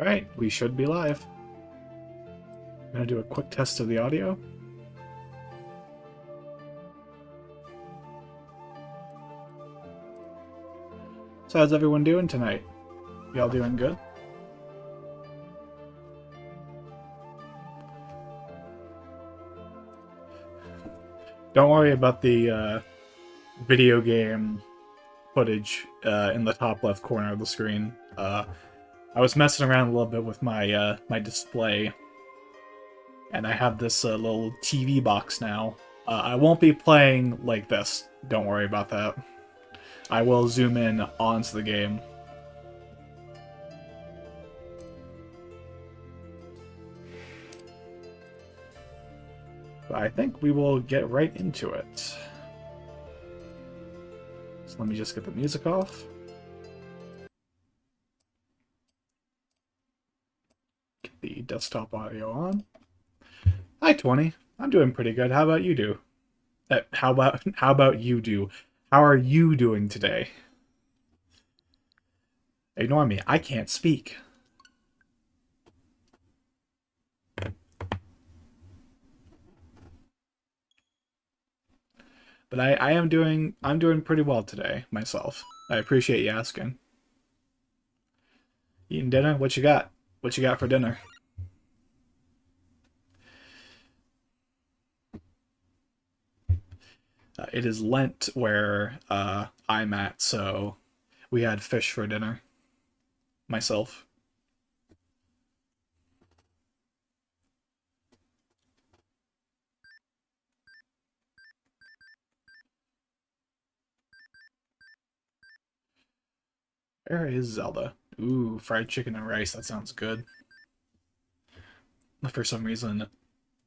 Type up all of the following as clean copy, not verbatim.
Alright, we should be live. I'm gonna do a quick test of the audio. So how's everyone doing tonight? Y'all doing good? Don't worry about the video game footage in the top left corner of the screen. I was messing around a little bit with my my display, and I have this little TV box now. I won't be playing like this. Don't worry about that. I will zoom in onto the game. But I think we will get right into it. So let me just get the music off. Get the desktop audio on. Hi, 20. I'm doing pretty good. How about you do? How about you do? How are you doing today? Ignore me. I can't speak. But I'm doing pretty well today myself. I appreciate you asking. Eating dinner? What you got? What you got for dinner? It is Lent where I'm at, so we had fish for dinner. Myself. Where is Zelda? Ooh, fried chicken and rice. That sounds good. For some reason,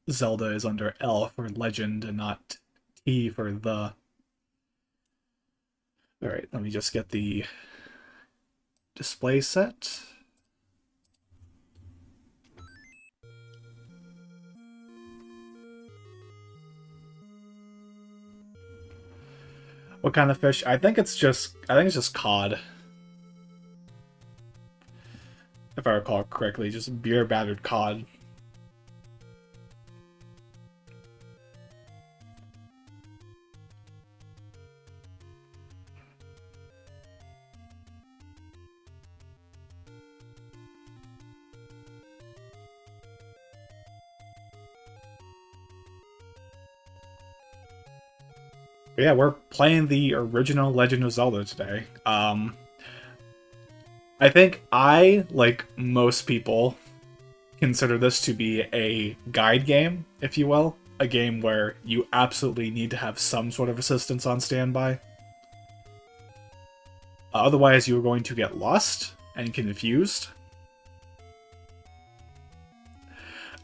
Zelda is under L for legend and not T for the. Alright, let me just get the display set. What kind of fish? I think it's just cod. If I recall correctly, just beer battered cod. But yeah, we're playing the original Legend of Zelda today. I think I, like most people, consider this to be a guide game, if you will. A game where you absolutely need to have some sort of assistance on standby. Otherwise, you're going to get lost and confused.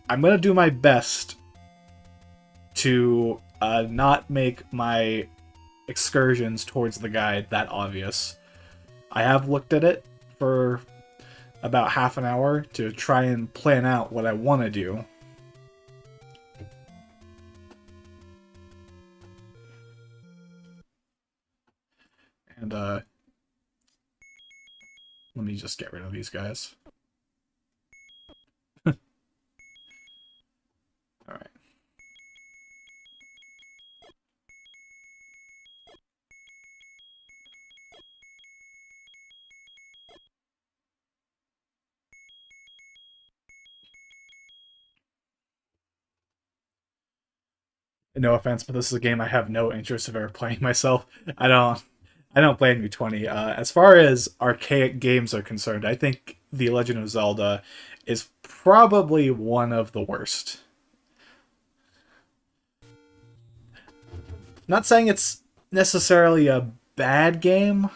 I'm going to do my best to not make my excursions towards the guide that obvious. I have looked at it for about half an hour to try and plan out what I want to do. And let me just get rid of these guys. Alright. No offense, but this is a game I have no interest of ever playing myself. I don't blame you, 20. As far as archaic games are concerned, I think The Legend of Zelda is probably one of the worst. Not saying it's necessarily a bad game,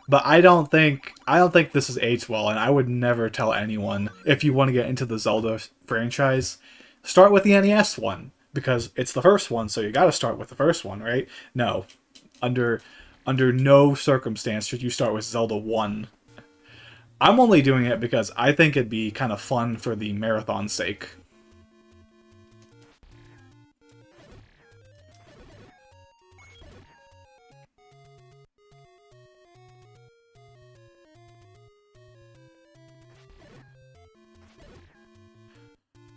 but I don't think this is aged well, and I would never tell anyone, if you want to get into the Zelda franchise, start with the NES one, because it's the first one, so you gotta start with the first one, right? No. Under no circumstance should you start with Zelda 1. I'm only doing it because I think it'd be kind of fun for the marathon's sake.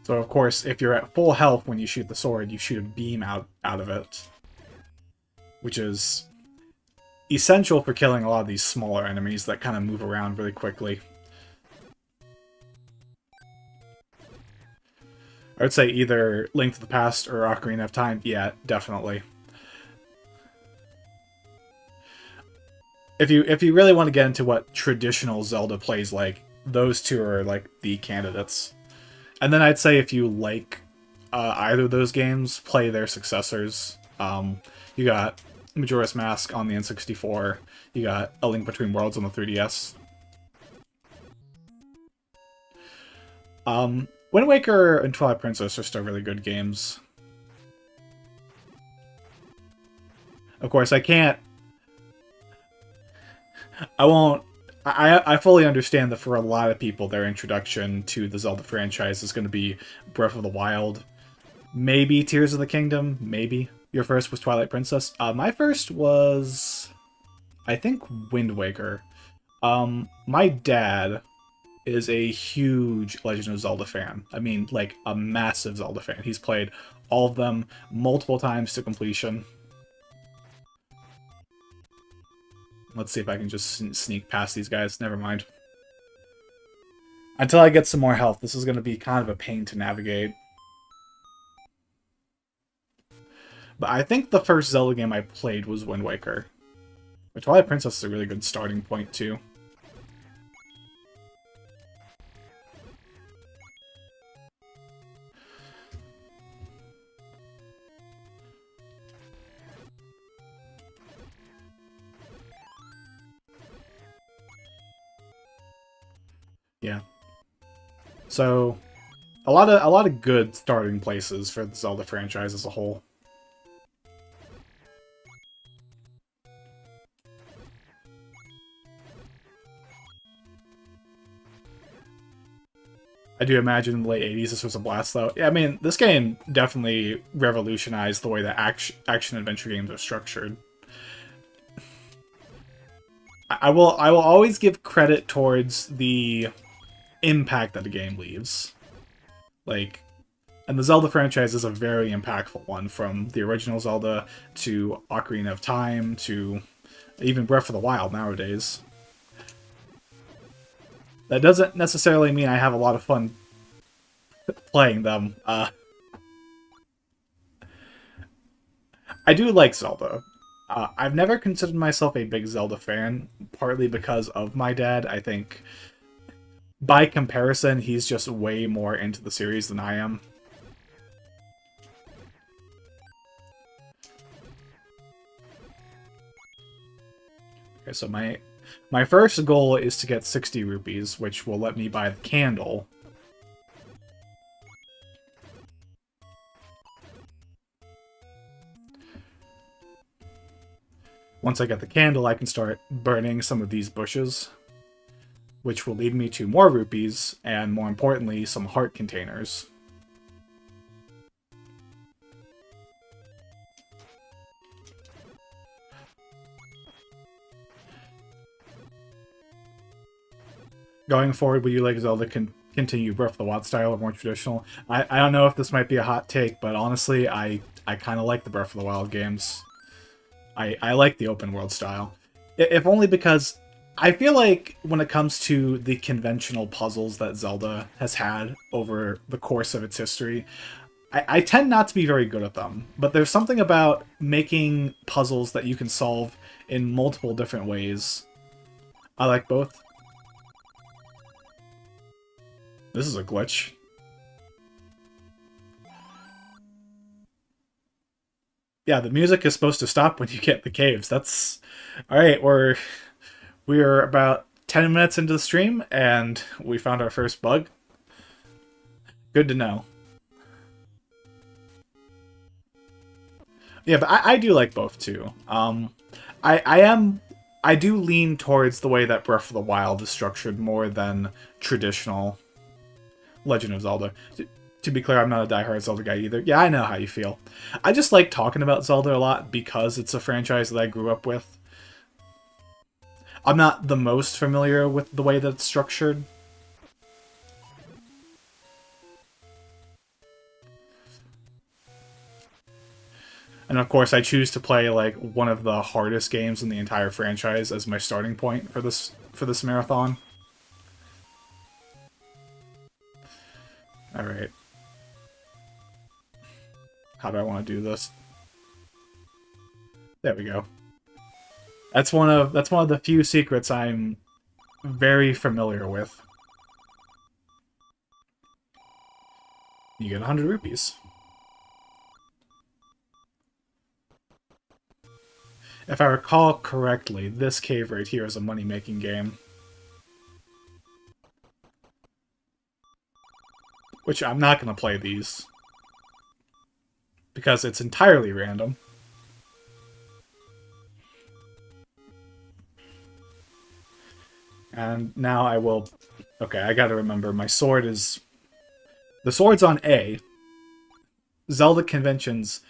So of course, if you're at full health when you shoot the sword, you shoot a beam out of it, which is essential for killing a lot of these smaller enemies that kind of move around really quickly. I would say either Link to the Past or Ocarina of Time. Yeah, definitely. If you really want to get into what traditional Zelda plays like, those two are like the candidates. And then I'd say if you like either of those games, play their successors. You got Majora's Mask on the N64. You got A Link Between Worlds on the 3DS. Wind Waker and Twilight Princess are still really good games. Of course, I fully understand that for a lot of people, their introduction to the Zelda franchise is going to be Breath of the Wild. Maybe Tears of the Kingdom, maybe. Your first was Twilight Princess. My first was, I think, Wind Waker. My dad is a huge Legend of Zelda fan. I mean, like, a massive Zelda fan. He's played all of them multiple times to completion. Let's see if I can just sneak past these guys. Never mind. Until I get some more health, this is going to be kind of a pain to navigate. But I think the first Zelda game I played was Wind Waker. But Twilight Princess is a really good starting point, too. Yeah. So, a lot of good starting places for the Zelda franchise as a whole. I do imagine in the late 80s this was a blast, though. Yeah, I mean, this game definitely revolutionized the way that action-adventure games are structured. I will always give credit towards the impact that a game leaves. Like, and the Zelda franchise is a very impactful one, from the original Zelda to Ocarina of Time to even Breath of the Wild nowadays. That doesn't necessarily mean I have a lot of fun playing them. I do like Zelda. I've never considered myself a big Zelda fan, partly because of my dad. I think, by comparison, he's just way more into the series than I am. Okay, so my first goal is to get 60 rupees, which will let me buy the candle. Once I get the candle, I can start burning some of these bushes, which will lead me to more rupees, and more importantly, some heart containers. Going forward, would you like Zelda continue Breath of the Wild style or more traditional? I don't know if this might be a hot take, but honestly, I kind of like the Breath of the Wild games. I like the open world style. If only because I feel like when it comes to the conventional puzzles that Zelda has had over the course of its history, I tend not to be very good at them. But there's something about making puzzles that you can solve in multiple different ways. I like both. This is a glitch. Yeah, the music is supposed to stop when you get the caves. That's... Alright, we're about 10 minutes into the stream, and we found our first bug. Good to know. Yeah, but I do like both, too. I do lean towards the way that Breath of the Wild is structured more than traditional Legend of Zelda. To be clear, I'm not a diehard Zelda guy either. Yeah, I know how you feel. I just like talking about Zelda a lot because it's a franchise that I grew up with. I'm not the most familiar with the way that it's structured. And of course, I choose to play like one of the hardest games in the entire franchise as my starting point for this marathon. All right, how do I want to do this? There we go. That's one of the few secrets I'm very familiar with. You get 100 rupees. If I recall correctly, this cave right here is a money-making game. Which I'm not going to play these. Because it's entirely random. And now I will... Okay, I gotta remember, my sword is... The sword's on A. Zelda conventions.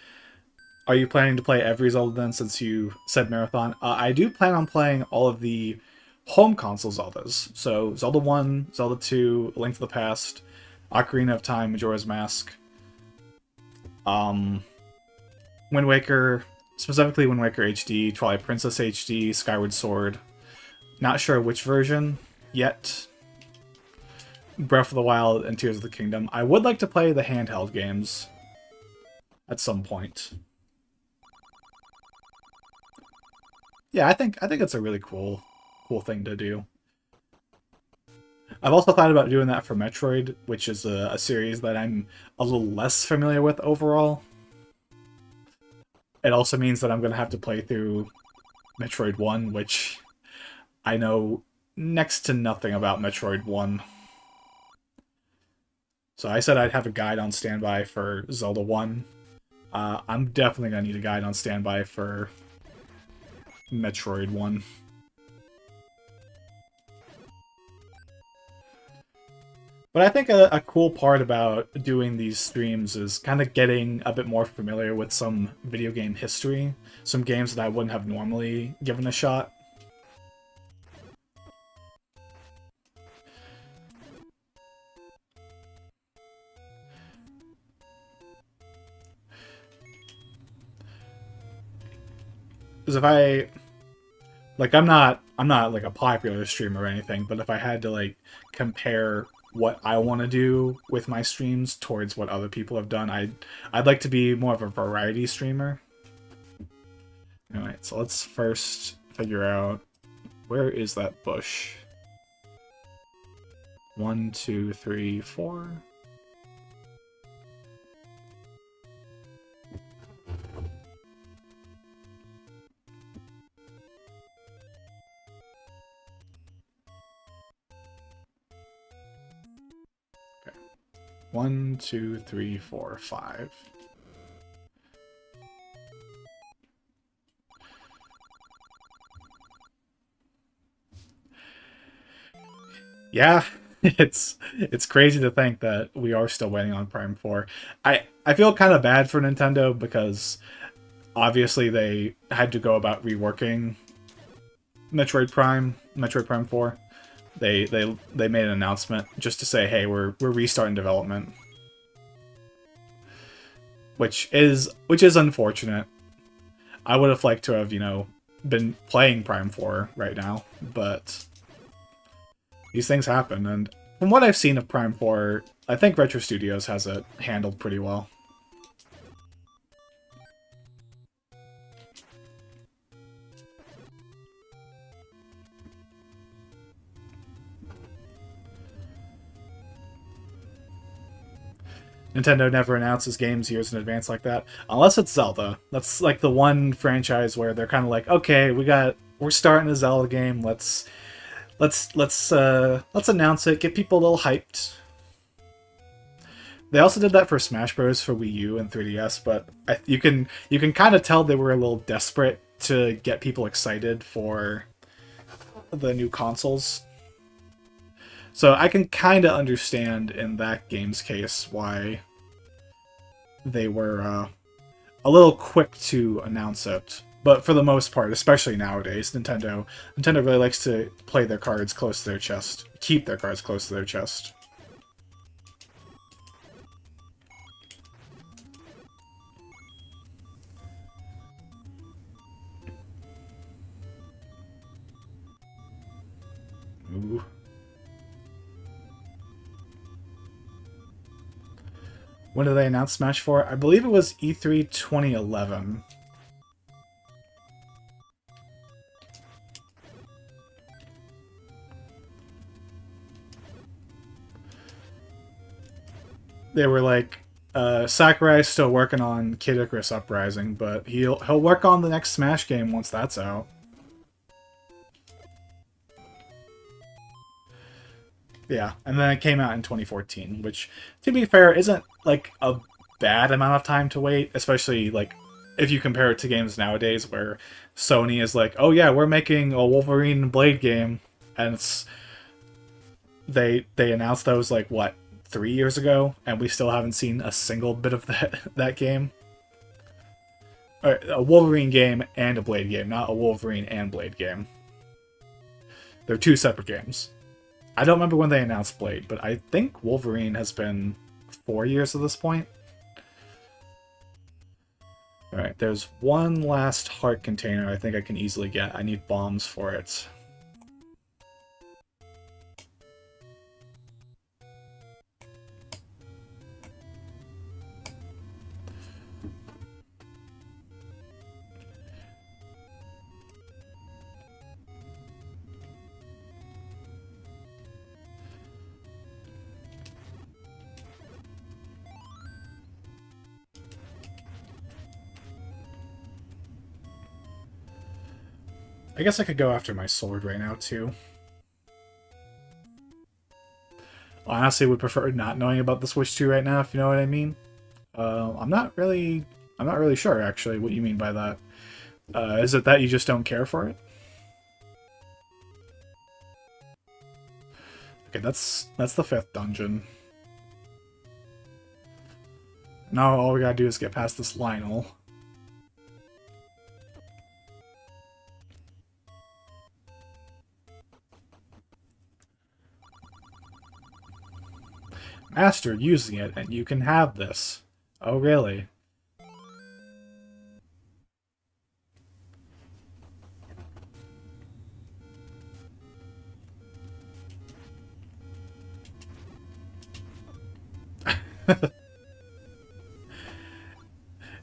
Are you planning to play every Zelda then, since you said marathon? I do plan on playing all of the home console Zeldas. So, Zelda 1, Zelda 2, A Link to the Past, Ocarina of Time, Majora's Mask. Wind Waker, specifically Wind Waker HD, Twilight Princess HD, Skyward Sword. Not sure which version yet. Breath of the Wild and Tears of the Kingdom. I would like to play the handheld games at some point. Yeah, I think it's a really cool thing to do. I've also thought about doing that for Metroid, which is a series that I'm a little less familiar with overall. It also means that I'm going to have to play through Metroid 1, which I know next to nothing about Metroid 1. So I said I'd have a guide on standby for Zelda 1. I'm definitely going to need a guide on standby for Metroid 1. But I think a cool part about doing these streams is kind of getting a bit more familiar with some video game history. Some games that I wouldn't have normally given a shot. Because if I... Like, I'm not like a popular streamer or anything, but if I had to like compare what I want to do with my streams towards what other people have done, I'd like to be more of a variety streamer. Alright, so let's first figure out where is that bush. 1, 2, 3, 4. Okay. 1, 2, 3, 4, 5. Yeah, it's crazy to think that we are still waiting on Prime 4. I feel kind of bad for Nintendo because obviously they had to go about reworking Metroid Prime 4. They made an announcement just to say, "Hey, we're restarting development." Which is unfortunate. I would have liked to have, been playing Prime 4 right now, but these things happen, and from what I've seen of Prime 4, I think Retro Studios has it handled pretty well. Nintendo never announces games years in advance like that, unless it's Zelda. That's like the one franchise where they're kind of like, okay, we're starting a Zelda game. Let's announce it, get people a little hyped. They also did that for Smash Bros. For Wii U and 3DS, but you can kind of tell they were a little desperate to get people excited for the new consoles. So I can kind of understand in that game's case why they were a little quick to announce it. But for the most part, especially nowadays, Nintendo really likes to play their cards close to their chest. Keep their cards close to their chest. Ooh. When did they announce Smash 4? I believe it was E3 2011. They were like, Sakurai's still working on Kid Icarus Uprising, but he'll work on the next Smash game once that's out. Yeah, and then it came out in 2014, which, to be fair, isn't like a bad amount of time to wait, especially like if you compare it to games nowadays where Sony is like, "Oh yeah, we're making a Wolverine Blade game," and they announced those like what 3 years ago, and we still haven't seen a single bit of that game. Or a Wolverine game and a Blade game, not a Wolverine and Blade game. They're two separate games. I don't remember when they announced Blade, but I think Wolverine has been 4 years at this point. Alright, there's one last heart container I think I can easily get. I need bombs for it. I guess I could go after my sword right now, too. I honestly would prefer not knowing about the Switch 2 right now, if you know what I mean. I'm not really sure, actually, what you mean by that. Is it that you just don't care for it? Okay, that's the 5th dungeon. Now all we gotta do is get past this Lionel. Master using it, and you can have this. Oh, really?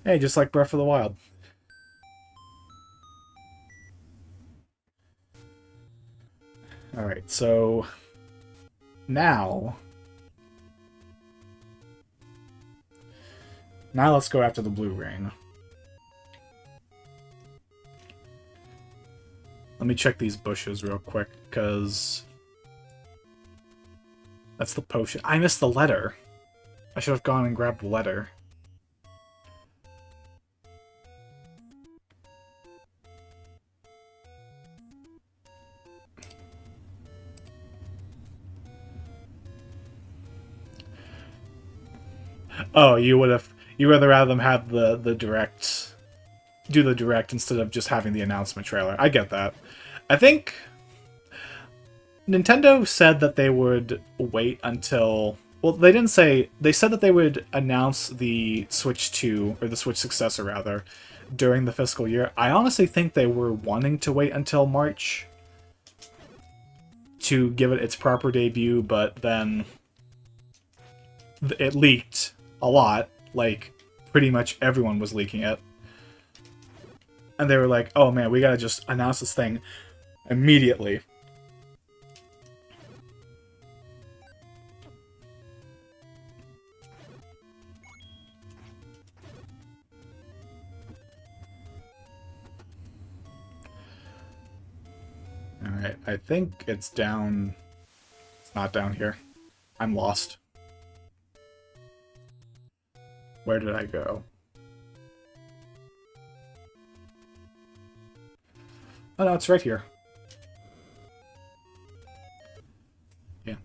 Hey, just like Breath of the Wild. Alright, so... Now let's go after the blue ring. Let me check these bushes real quick, because... That's the potion. I missed the letter. I should have gone and grabbed the letter. Oh, you would have... You would rather them have the direct... Do the direct instead of just having the announcement trailer. I get that. I think... Nintendo said that they would wait until... Well, they didn't say... They said that they would announce the Switch 2, or the Switch successor, rather, during the fiscal year. I honestly think they were wanting to wait until March to give it its proper debut, but then it leaked a lot. Like, pretty much everyone was leaking it. And they were like, oh man, we gotta just announce this thing immediately. Alright, I think it's down... It's not down here. I'm lost. Where did I go? Oh no, it's right here. Yeah.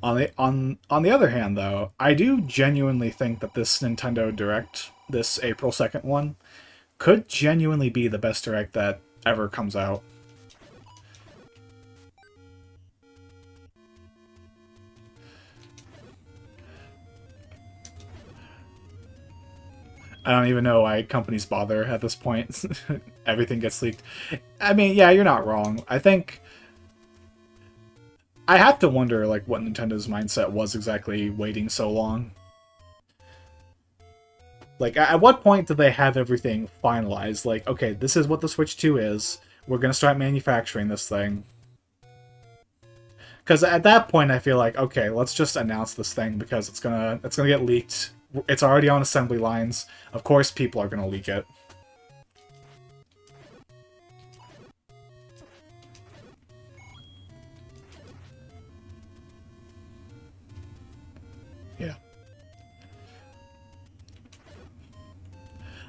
On the other hand, though, I do genuinely think that this Nintendo Direct, this April 2nd one, could genuinely be the best Direct that ever comes out. I don't even know why companies bother at this point. Everything gets leaked. I mean, yeah, you're not wrong. I think I have to wonder like what Nintendo's mindset was exactly waiting so long. Like, at what point did they have everything finalized? Like, okay, this is what the Switch 2 is. We're gonna start manufacturing this thing. Because at that point, I feel like, okay, let's just announce this thing because it's gonna get leaked. It's already on assembly lines. Of course, people are gonna leak it. Yeah.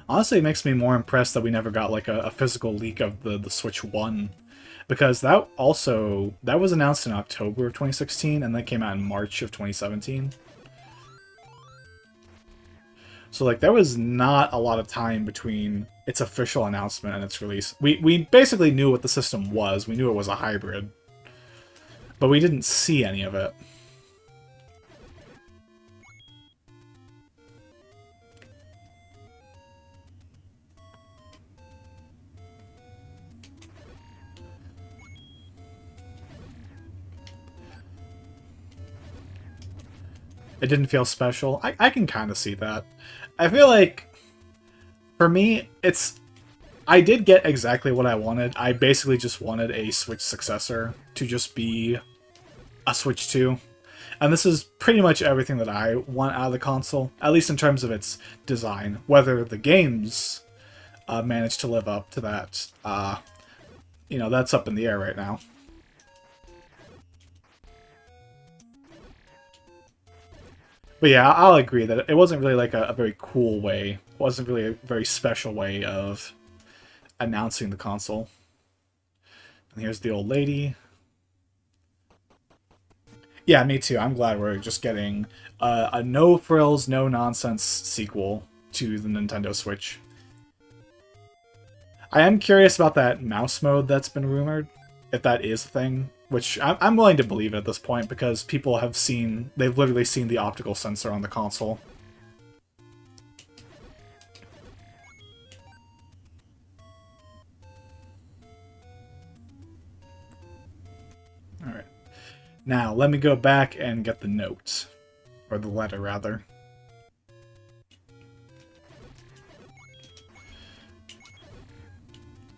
Honestly, it makes me more impressed that we never got like a physical leak of the Switch 1. Because that was announced in October of 2016 and that came out in March of 2017. So like there was not a lot of time between its official announcement and its release. We basically knew what the system was. We knew it was a hybrid. But we didn't see any of it. It didn't feel special. I can kind of see that. I feel like, for me, I did get exactly what I wanted. I basically just wanted a Switch successor to just be a Switch 2. And this is pretty much everything that I want out of the console, at least in terms of its design. Whether the games manage to live up to that, that's up in the air right now. But yeah, I'll agree that it wasn't really like a very cool way. It wasn't really a very special way of announcing the console. And here's the old lady. Yeah, me too. I'm glad we're just getting a no-frills, no-nonsense sequel to the Nintendo Switch. I am curious about that mouse mode that's been rumored, if that is a thing, which I'm willing to believe it at this point because people they've literally seen the optical sensor on the console. Alright. Now, let me go back and get the note. Or the letter, rather.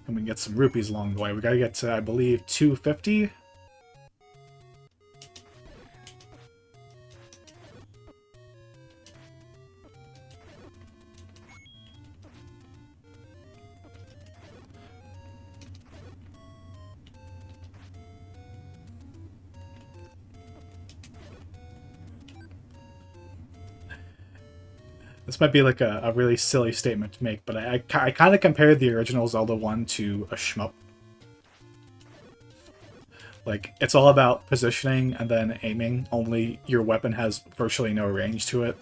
And we can get some rupees along the way. We gotta get to, I believe, 250? This might be like a really silly statement to make, but I kind of compared the original Zelda 1 to a shmup. Like, it's all about positioning and then aiming, only your weapon has virtually no range to it.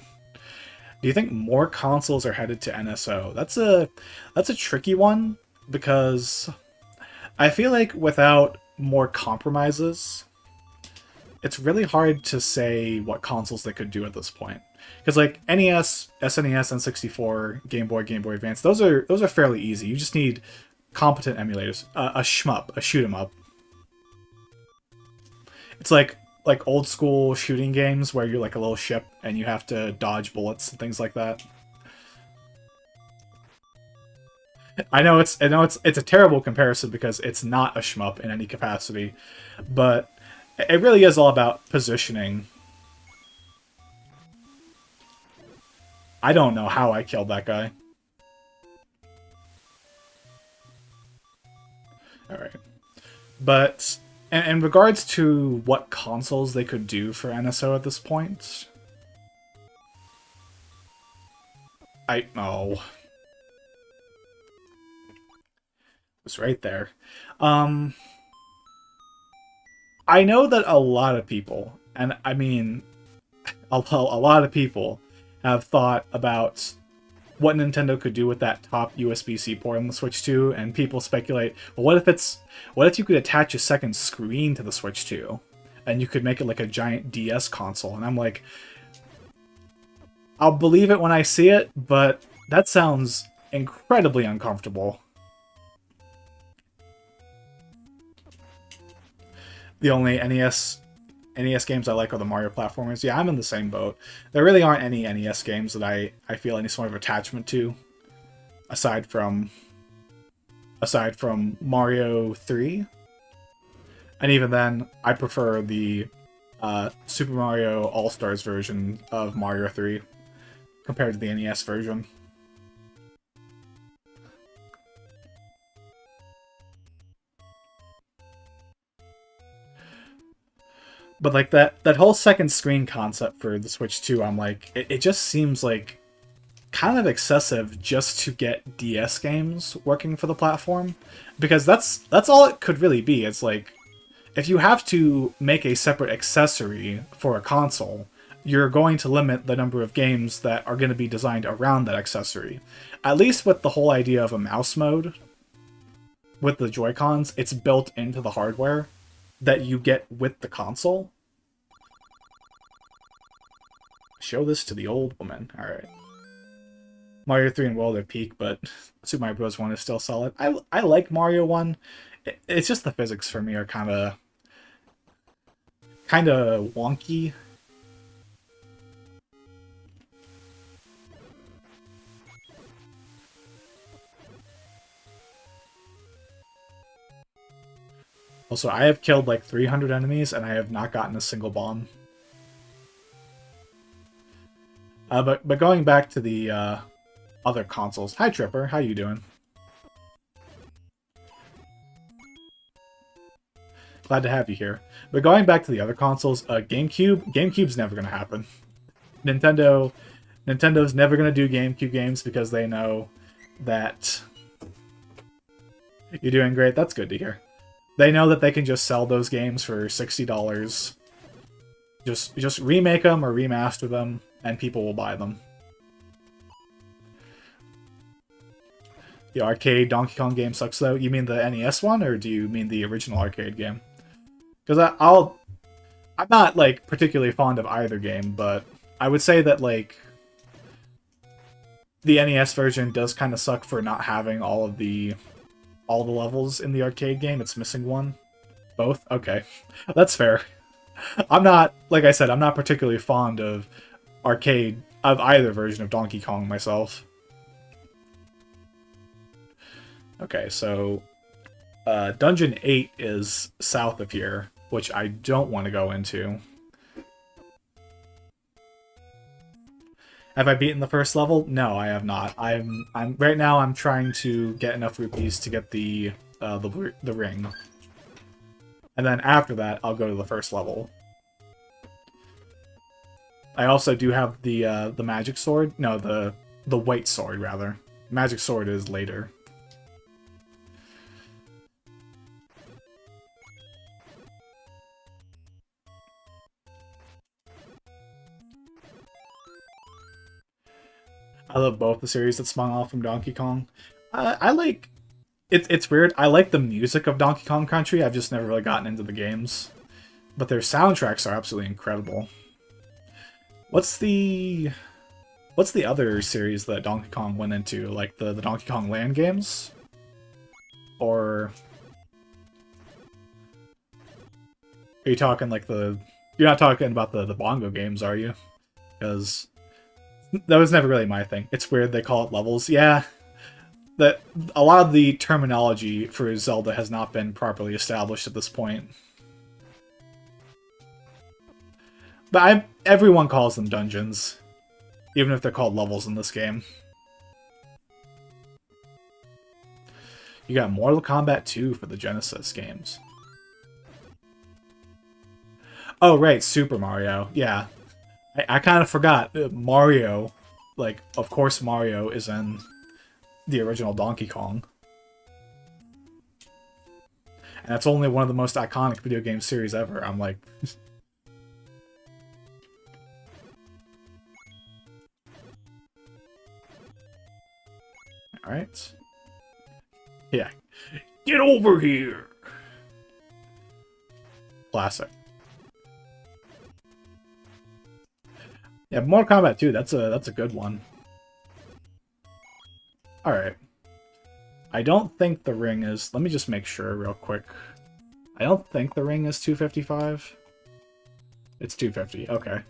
Do you think more consoles are headed to NSO? That's a tricky one, because I feel like without more compromises, it's really hard to say what consoles they could do at this point. Because like NES, SNES, N64, Game Boy, Game Boy Advance, those are fairly easy. You just need competent emulators. A shmup, a shoot 'em up. It's like old school shooting games where you're like a little ship and you have to dodge bullets and things like that. I know it's a terrible comparison because it's not a shmup in any capacity, but it really is all about positioning. I don't know how I killed that guy. Alright. But in regards to what consoles they could do for NSO at this point... Oh. It's right there. I know that a lot of people, and I mean a lot of people, have thought about what Nintendo could do with that top USB-C port on the Switch 2, and people speculate, well, what if you could attach a second screen to the Switch 2, and you could make it like a giant DS console? And I'm like, I'll believe it when I see it, but That sounds incredibly uncomfortable. The only NES games I like are the Mario platformers. Yeah, I'm in the same boat. There really aren't any NES games that I feel any sort of attachment to, aside from Mario 3. And even then, I prefer the Super Mario All-Stars version of Mario 3 compared to the NES version. But like that whole second screen concept for the Switch 2, I'm like, it just seems like kind of excessive just to get DS games working for the platform, because that's all it could really be. It's like, if you have to make a separate accessory for a console, you're going to limit the number of games that are going to be designed around that accessory. At least with the whole idea of a mouse mode with the Joy-Cons, it's built into the hardware that you get with the console. Show this to the old woman. Alright. Mario 3 and World at peak, but Super Mario Bros. 1 is still solid. I like Mario 1. It's just the physics for me are kind of wonky. Also, I have killed like 300 enemies and I have not gotten a single bomb. But going back to the other consoles. Hi Tripper, how you doing? Glad to have you here. But going back to the other consoles, GameCube's never gonna happen. Nintendo's never gonna do GameCube games because they know that you're doing great. That's good to hear. They know that they can just sell those games for $60. Just remake them or remaster them, and people will buy them. The arcade Donkey Kong game sucks though. You mean the NES one, or do you mean the original arcade game? Because I'm not like particularly fond of either game, but I would say that like the NES version does kind of suck for not having all the levels in the arcade game. It's missing one. Both? Okay. That's fair. I'm not, like I said, I'm not particularly fond of either version of Donkey Kong myself. Okay, so Dungeon 8 is south of here, which I don't want to go into. Have I beaten the first level? No, I have not. I'm right now I'm trying to get enough rupees to get the ring. And then after that, I'll go to the first level. I also do have the magic sword. No, the white sword rather. Magic sword is later. I love both the series that spun off from Donkey Kong. I like... It's weird. I like the music of Donkey Kong Country. I've just never really gotten into the games. But their soundtracks are absolutely incredible. What's the other series that Donkey Kong went into? Like the Donkey Kong Land games? Or... Are you talking like the... You're not talking about the bongo games, are you? Because... that was never really my thing. It's weird they call it levels. Yeah, that a lot of the terminology for Zelda has not been properly established at this point. But everyone calls them dungeons, even if they're called levels in this game. You got Mortal Kombat 2 for the Genesis games. Oh, right, Super Mario. Yeah. I kind of forgot. Mario, like, of course Mario is in the original Donkey Kong. And that's only one of the most iconic video game series ever. I'm like... Alright. Yeah. Get over here! Classic. Yeah, Mortal Kombat 2, that's a good one. Alright. I don't think the ring is... Let me just make sure real quick. I don't think the ring is 255. It's 250. Okay.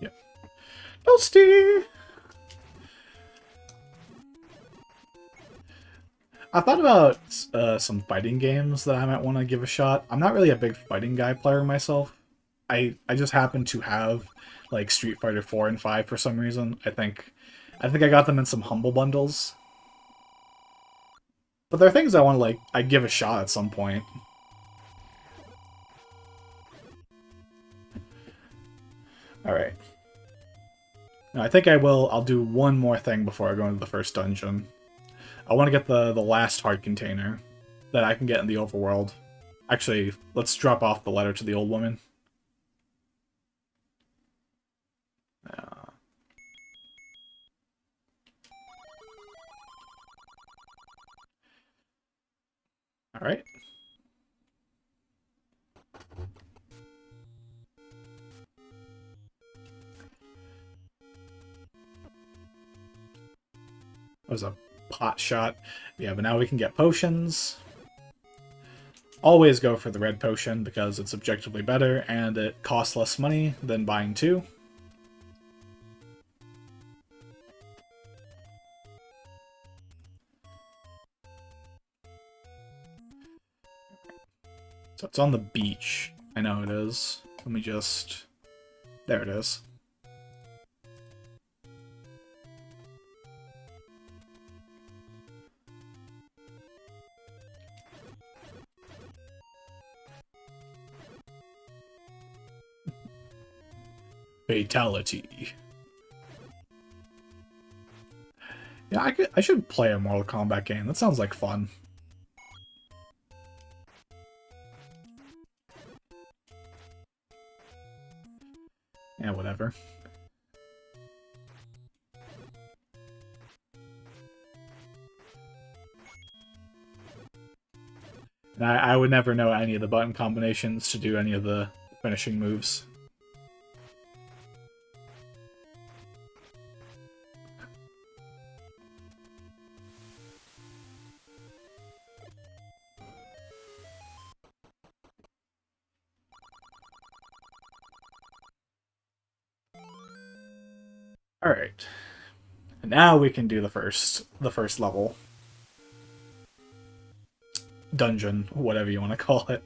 Yep. Toasty! I thought about some fighting games that I might want to give a shot. I'm not really a big fighting guy player myself. I just happen to have like Street Fighter 4 and 5 for some reason. I think I got them in some Humble Bundles. But there are things I want to like I give a shot at some point. Alright. No, I think I'll do one more thing before I go into the first dungeon. I want to get the last heart container that I can get in the overworld. Actually, let's drop off the letter to the old woman. Alright. That was a pot shot. Yeah, but now we can get potions. Always go for the red potion because it's objectively better and it costs less money than buying two. So it's on the beach. I know it is. Let me just... There it is. Fatality. Yeah, I should play a Mortal Kombat game. That sounds like fun. Yeah, whatever. I would never know any of the button combinations to do any of the finishing moves. Alright. And now we can do the first level. Dungeon, whatever you want to call it.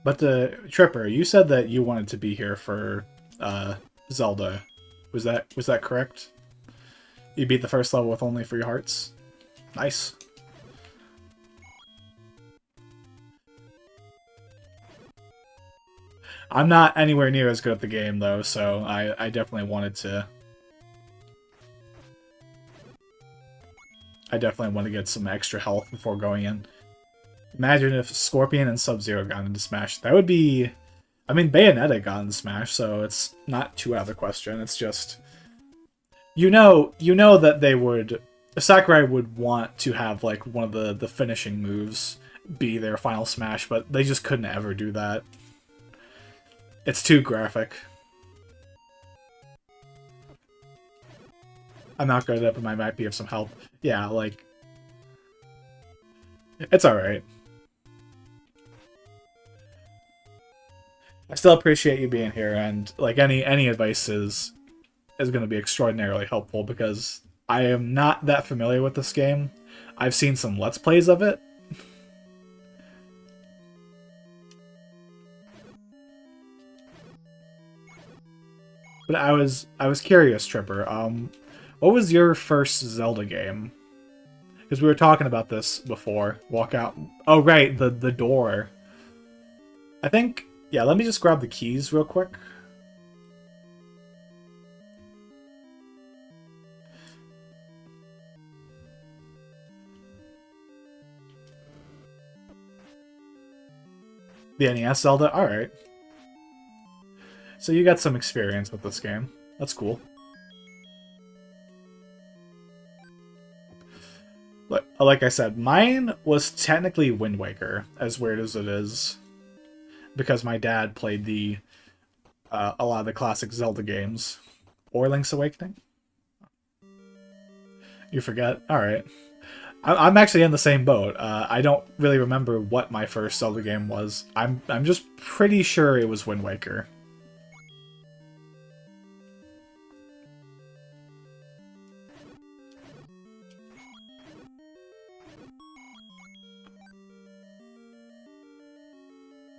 But Tripper, you said that you wanted to be here for Zelda. Was that correct? You beat the first level with only 3 hearts? Nice. I'm not anywhere near as good at the game, though, so I definitely wanted to... I definitely want to get some extra health before going in. Imagine if Scorpion and Sub-Zero got into Smash. That would be... I mean, Bayonetta got into Smash, so it's not too out of the question. It's just... You know that they would... Sakurai would want to have, like, one of the finishing moves be their final Smash, but they just couldn't ever do that. It's too graphic. I'm not good at it, but I might be of some help. Yeah, like... It's alright. I still appreciate you being here, and like any advice is going to be extraordinarily helpful because I am not that familiar with this game. I've seen some Let's Plays of it. But I was curious, Tripper. What was your first Zelda game? Because we were talking about this before. Walk out. Oh right, the door. I think, yeah, let me just grab the keys real quick. The NES Zelda? Alright. So you got some experience with this game. That's cool. Like I said, mine was technically Wind Waker, as weird as it is. Because my dad played a lot of the classic Zelda games. Or Link's Awakening? You forget? Alright. I'm actually in the same boat. I don't really remember what my first Zelda game was. I'm just pretty sure it was Wind Waker.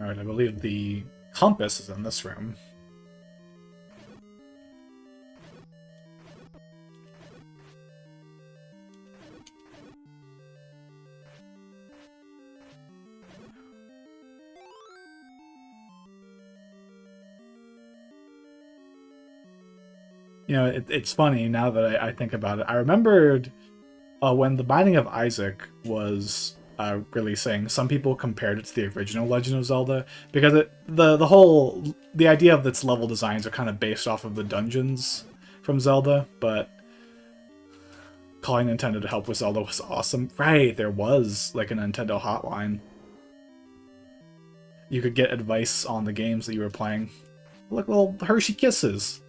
Alright, I believe the compass is in this room. You know, it's funny now that I think about it. I remembered when The Binding of Isaac was releasing, some people compared it to the original Legend of Zelda because the idea of its level designs are kind of based off of the dungeons from Zelda, but calling Nintendo to help with Zelda was awesome. Right, there was like a Nintendo hotline. You could get advice on the games that you were playing. Look, little Hershey Kisses.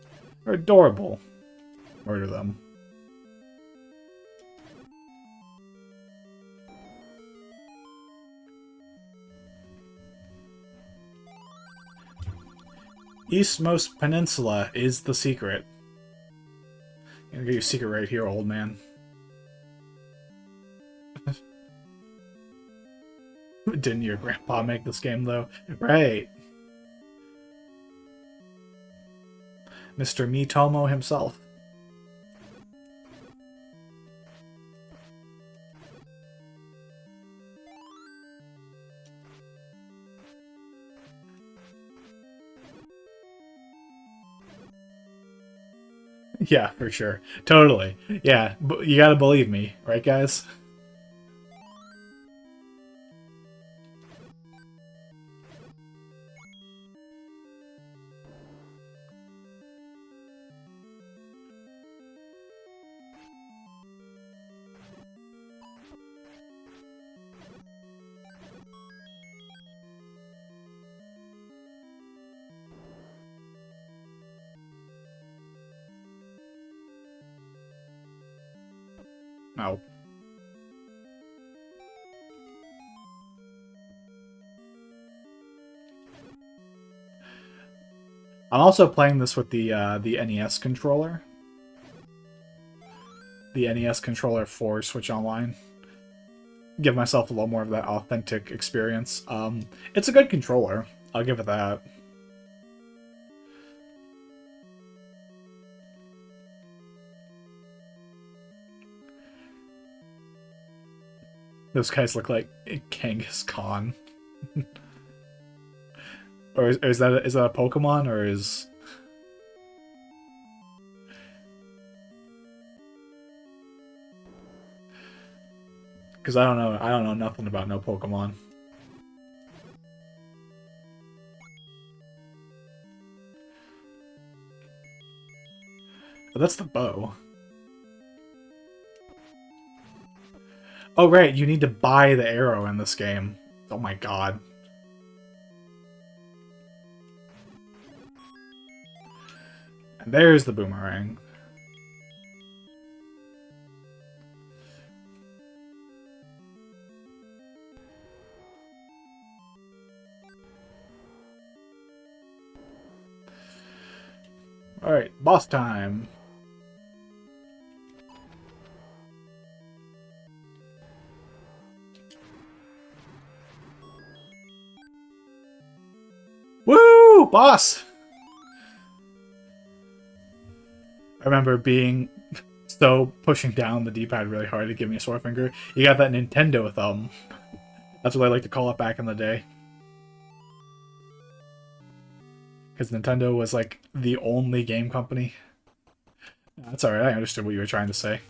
They're adorable. Murder them. Eastmost Peninsula is the secret. I'm gonna get your secret right here, old man. Didn't your grandpa make this game, though? Right. Mr. Miitomo himself. Yeah, for sure. Totally. Yeah, you gotta believe me, right, guys? No. I'm also playing this with the NES controller. The NES controller for Switch Online. Give myself a little more of that authentic experience. It's a good controller. I'll give it that. Those guys look like Genghis Khan. Or is that a Pokemon, or is... Because I don't know nothing about no Pokemon. Oh, that's the bow. Oh right, you need to buy the arrow in this game. Oh my god. And there's the boomerang. Alright, boss time. Woo! Boss! I remember being so pushing down the D-pad really hard to give me a sore finger. You got that Nintendo thumb. That's what I like to call it back in the day. because Nintendo was like the only game company. That's alright, I understood what you were trying to say.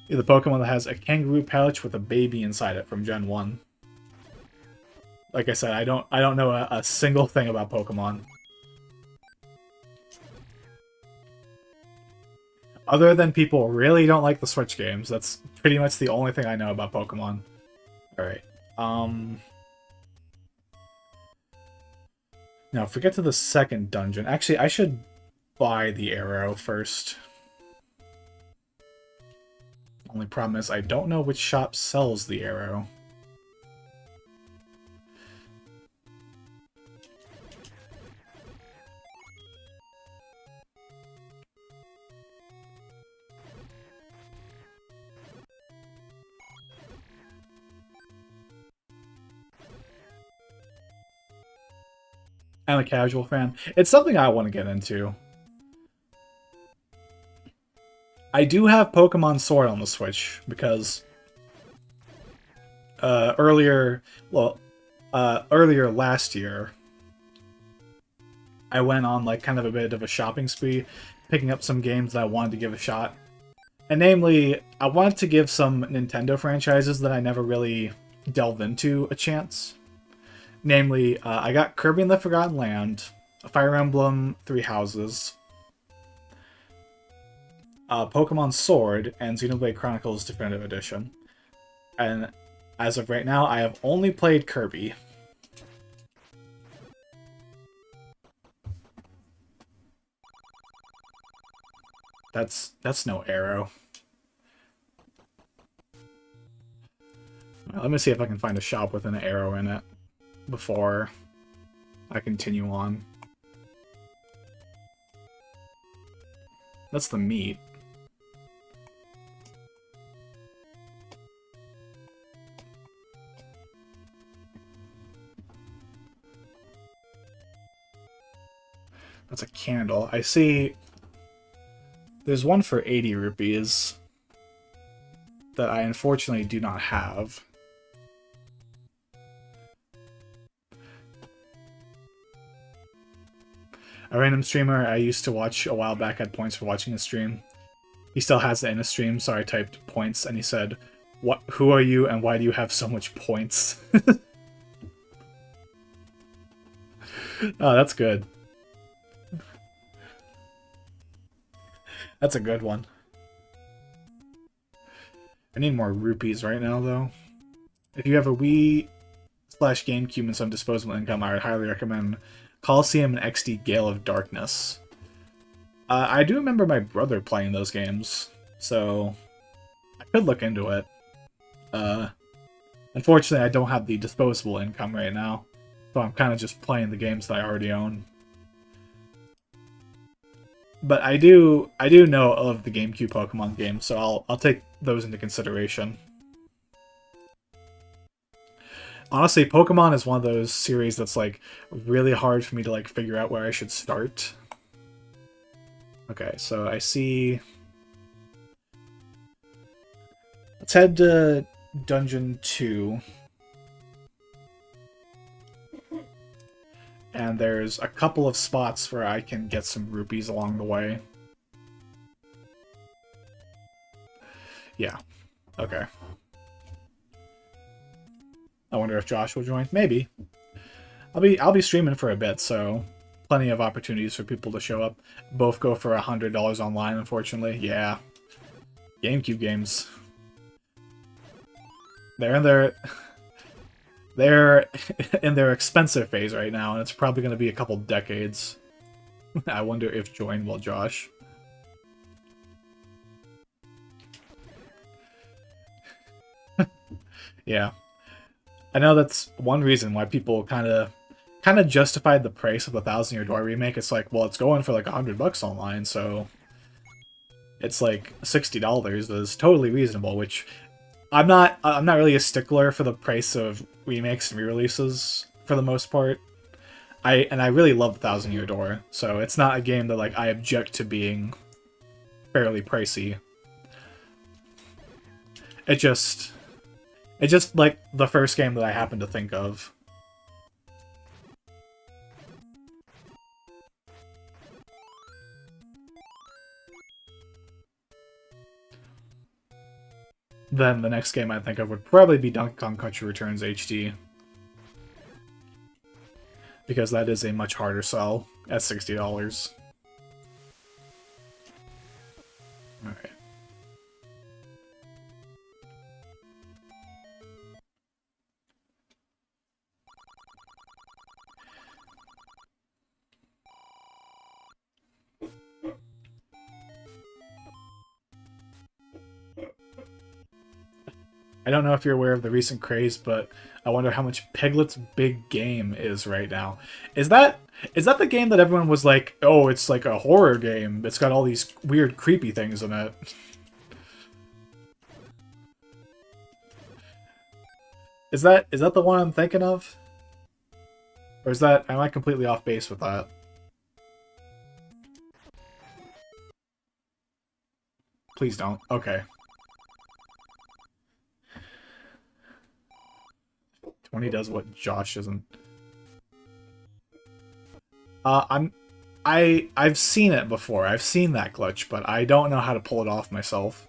Yeah, the Pokemon that has a kangaroo pouch with a baby inside it from Gen 1. Like I said, I don't know a single thing about Pokemon. Other than people really don't like the Switch games, that's pretty much the only thing I know about Pokemon. Alright. Now, if we get to the second dungeon... Actually, I should buy the arrow first. Only problem is I don't know which shop sells the arrow. I'm a casual fan. It's something I want to get into. I do have Pokemon Sword on the Switch because earlier last year, I went on like kind of a bit of a shopping spree, picking up some games that I wanted to give a shot. And namely, I wanted to give some Nintendo franchises that I never really delved into a chance. Namely, I got Kirby and the Forgotten Land, Fire Emblem Three Houses, Pokemon Sword, and Xenoblade Chronicles Definitive Edition. And as of right now, I have only played Kirby. That's no arrow. Let me see if I can find a shop with an arrow in it before I continue on. That's the meat. That's a candle. I see there's one for 80 rupees that I unfortunately do not have. A random streamer I used to watch a while back had points for watching a stream. He still has it in a stream, so I typed points and he said, "What? Who are you and why do you have so much points?" Oh, that's good. That's a good one. I need more rupees right now, though. If you have a Wii/GameCube and some disposable income, I would highly recommend Coliseum and XD Gale of Darkness. I do remember my brother playing those games, so I could look into it. Unfortunately, I don't have the disposable income right now, so I'm kind of just playing the games that I already own. But I do know of the GameCube Pokemon games, so I'll take those into consideration. Honestly, Pokemon is one of those series that's like really hard for me to like figure out where I should start. Okay, so I see. Let's head to Dungeon 2. And there's a couple of spots where I can get some rupees along the way. Yeah. Okay. I wonder if Josh will join. Maybe. I'll be streaming for a bit, so plenty of opportunities for people to show up. Both go for $100 online, unfortunately. Yeah. GameCube games. They're in their expensive phase right now, and it's probably going to be a couple decades. I wonder if join will Josh. Yeah. I know that's one reason why people kind of justified the price of the Thousand Year Door remake. It's like, well, it's going for like $100 online, so it's like $60 is totally reasonable. Which I'm not really a stickler for the price of remakes and re-releases for the most part. I really love the Thousand Year Door, so it's not a game that like I object to being fairly pricey. It's just like the first game that I happen to think of. then the next game I think of would probably be Donkey Kong Country Returns HD. Because that is a much harder sell at $60. Alright. I don't know if you're aware of the recent craze, but I wonder how much Piglet's Big Game is right now. Is that the game that everyone was like, oh, it's like a horror game. It's got all these weird, creepy things in it. Is that the one I'm thinking of? Or am I completely off base with that? Please don't. Okay. 20 does what Josh doesn't. I've seen it before. I've seen that glitch, but I don't know how to pull it off myself.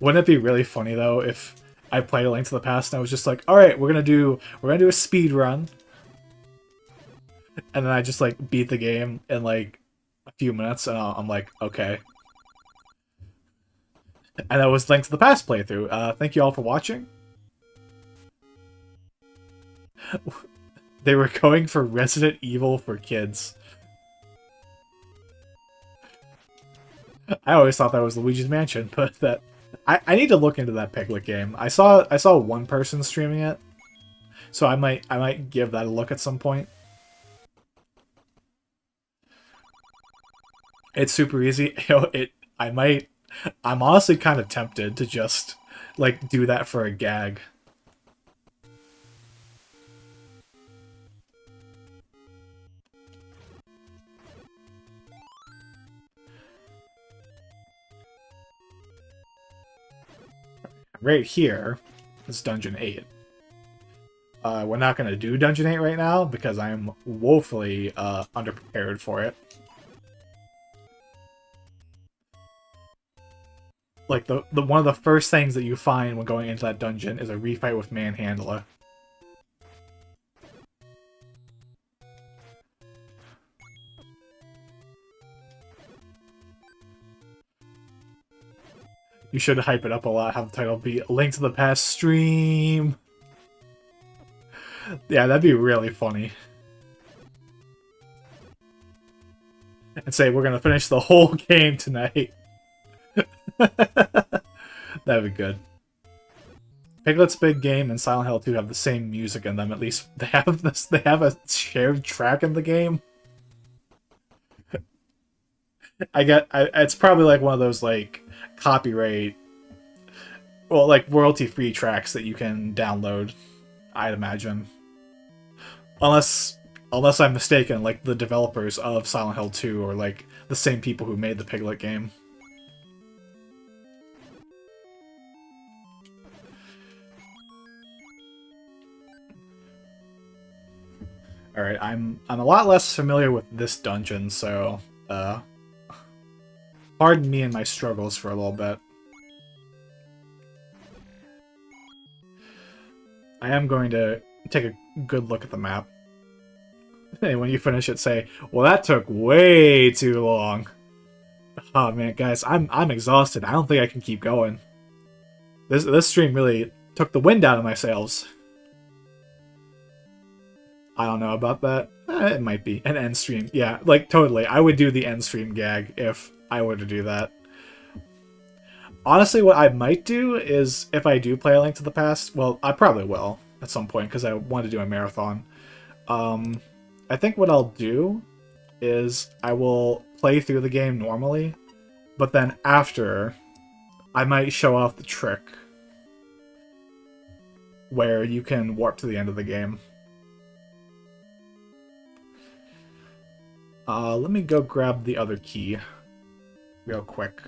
Wouldn't it be really funny though if I played A Link to the Past and I was just like, all right, we're gonna do a speed run, and then I just like beat the game in like a few minutes, and I'm like, okay. And that was Link to the Past playthrough. Thank you all for watching. They were going for Resident Evil for kids. I always thought that was Luigi's Mansion, but I need to look into that Piglet game. I saw one person streaming it, so I might give that a look at some point. It's super easy. I'm honestly kind of tempted to just like do that for a gag. Right here is Dungeon 8. We're not going to do Dungeon 8 right now because I'm woefully underprepared for it. Like, the one of the first things that you find when going into that dungeon is a refight with Manhandler. You should hype it up a lot, have the title be Link to the Past Stream. Yeah, that'd be really funny. And say, we're gonna finish the whole game tonight. That'd be good. Piglet's Big Game and Silent Hill 2 have the same music in them, at least they have this. They have a shared track in the game. It's probably like one of those like copyright, well, like royalty-free tracks that you can download, I'd imagine. Unless I'm mistaken, like the developers of Silent Hill 2 are like the same people who made the Piglet game. Alright, I'm a lot less familiar with this dungeon, so pardon me and my struggles for a little bit. I am going to take a good look at the map. And when you finish it, say, well, that took way too long. Oh man, guys, I'm exhausted. I don't think I can keep going. This stream really took the wind out of my sails. I don't know about that. It might be an end stream. Yeah, like totally. I would do the end stream gag if I were to do that. Honestly, what I might do is, if I do play A Link to the Past, well, I probably will at some point because I want to do a marathon. I think what I'll do is I will play through the game normally, but then after, I might show off the trick where you can warp to the end of the game. Let me go grab the other key real quick.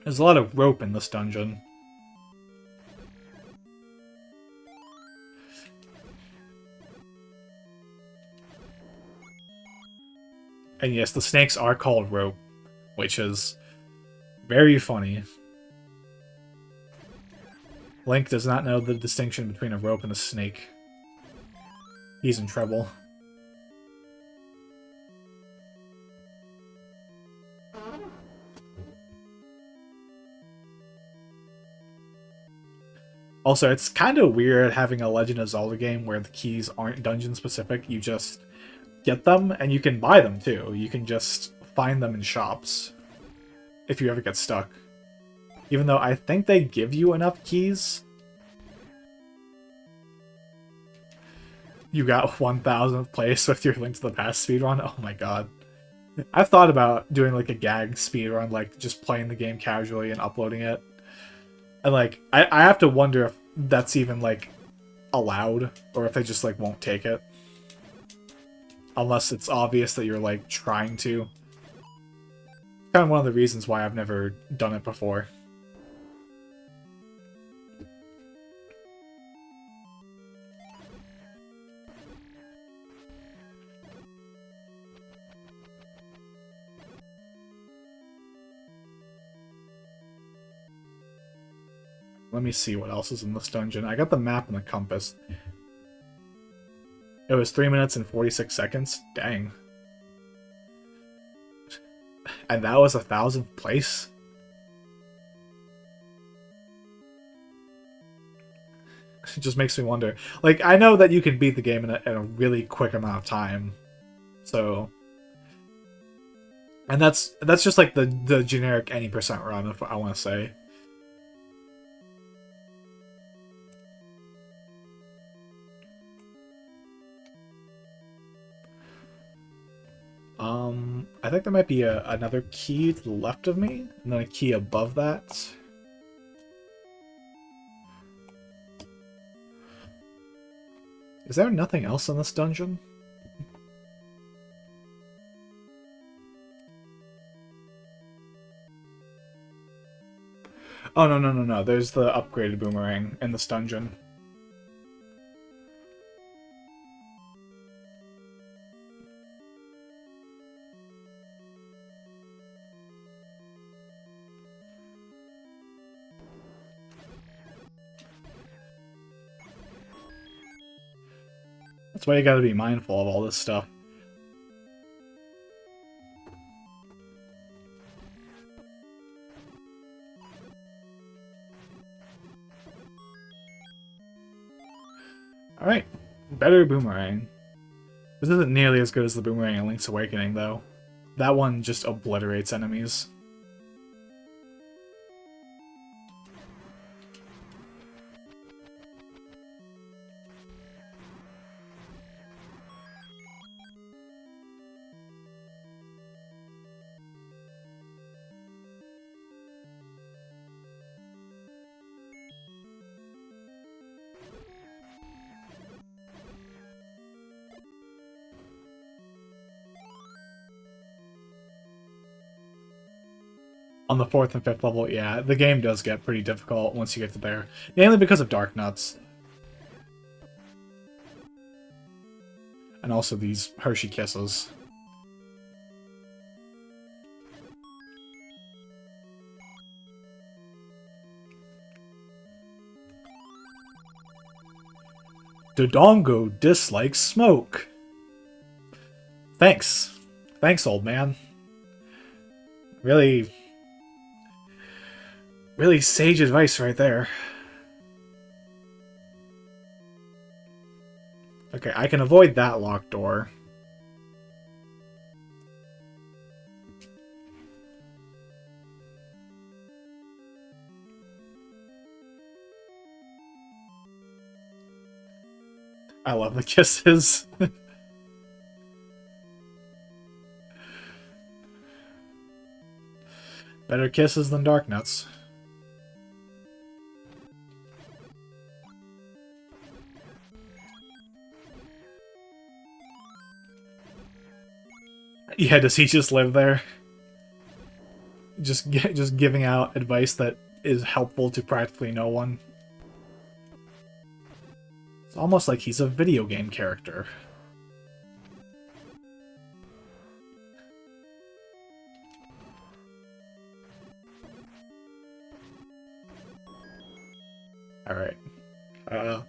There's a lot of rope in this dungeon. And yes, the snakes are called rope, which is Very funny. Link does not know the distinction between a rope and a snake. He's in trouble. Also, it's kind of weird having a Legend of Zelda game where the keys aren't dungeon specific. You just get them, and you can buy them too. You can just find them in shops if you ever get stuck. Even though I think they give you enough keys. You got 1000th place with your Link to the Past speedrun? Oh my god. I've thought about doing like a gag speedrun, like just playing the game casually and uploading it. And like, I have to wonder if that's even like allowed, or if they just like won't take it. Unless it's obvious that you're like trying to. Kind of one of the reasons why I've never done it before. Let me see what else is in this dungeon. I got the map and the compass. It was 3 minutes and 46 seconds. Dang. And that was 1000th place? It just makes me wonder. Like, I know that you can beat the game in a really quick amount of time. So... And that's just like the generic any percent run, if I want to say. I think there might be another key to the left of me, and then a key above that. Is there nothing else in this dungeon? Oh, no. There's the upgraded boomerang in this dungeon. That's why you gotta be mindful of all this stuff. Alright, better boomerang. This isn't nearly as good as the boomerang in Link's Awakening, though. That one just obliterates enemies. On the 4th and 5th level, yeah, the game does get pretty difficult once you get to there. Mainly because of Dark Nuts. And also these Hershey Kisses. Dodongo dislikes smoke. Thanks. Thanks, old man. Really sage advice right there. Okay, I can avoid that locked door. I love the kisses. Better kisses than Dark Nuts. Yeah, does he just live there? Just giving out advice that is helpful to practically no one. It's almost like he's a video game character. Alright. Uh,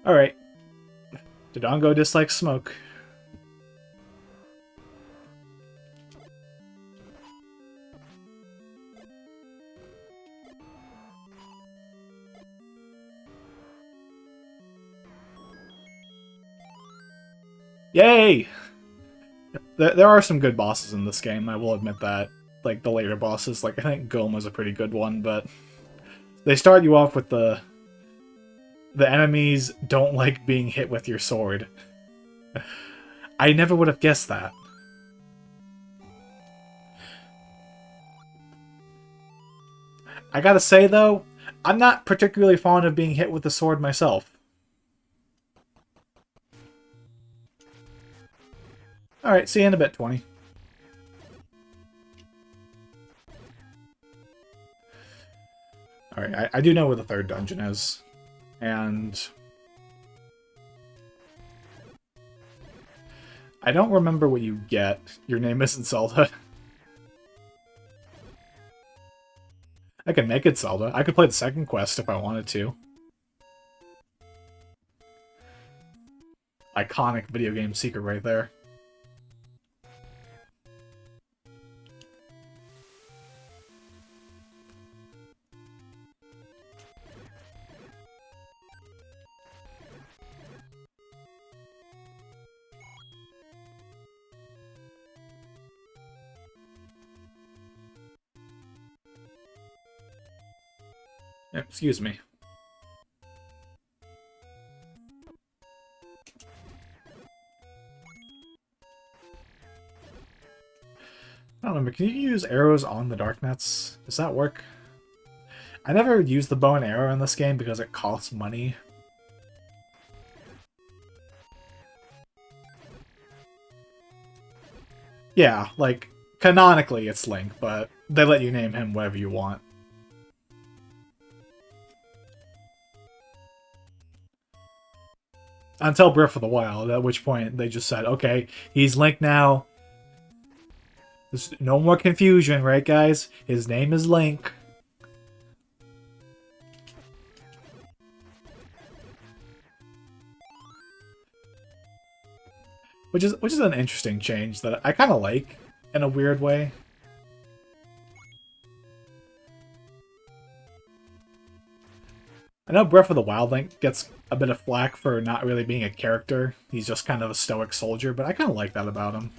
Alright. Dodongo dislikes smoke. Yay! There are some good bosses in this game, I will admit that. Like, the later bosses, like, I think Goma's a pretty good one, but they start you off with the enemies don't like being hit with your sword. I never would have guessed that. I gotta say, though, I'm not particularly fond of being hit with the sword myself. Alright, see you in a bit, 20. Alright, I do know where the third dungeon is. And I don't remember what you get. Your name isn't Zelda. I can make it Zelda. I could play the second quest if I wanted to. Iconic video game secret right there. Excuse me. I don't remember, can you use arrows on the dark nets? Does that work? I never used the bow and arrow in this game because it costs money. Yeah, like, canonically it's Link, but they let you name him whatever you want. Until Breath of the Wild, at which point they just said, okay, he's Link now. There's no more confusion, right, guys? His name is Link. Which is an interesting change that I kind of like, in a weird way. I know Breath of the Wild Link gets a bit of flack for not really being a character. He's just kind of a stoic soldier, but I kind of like that about him.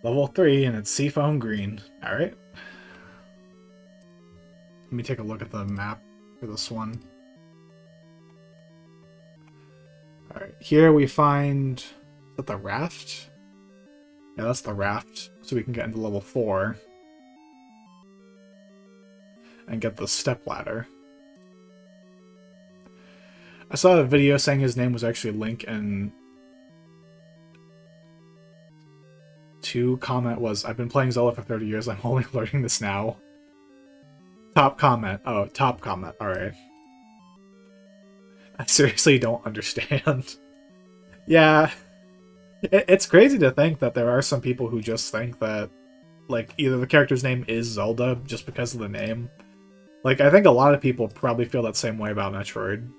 Level 3, and it's Seafoam Green. Alright. Let me take a look at the map for this one. Alright, here we find... Is that the raft? Yeah, that's the raft. So we can get into level 4. And get the stepladder. I saw a video saying his name was actually Link, and... 2 comment was, I've been playing Zelda for 30 years, I'm only learning this now. Top comment. Oh, top comment. Alright. I seriously don't understand. Yeah. It's crazy to think that there are some people who just think that, like, either the character's name is Zelda just because of the name. Like, I think a lot of people probably feel that same way about Metroid.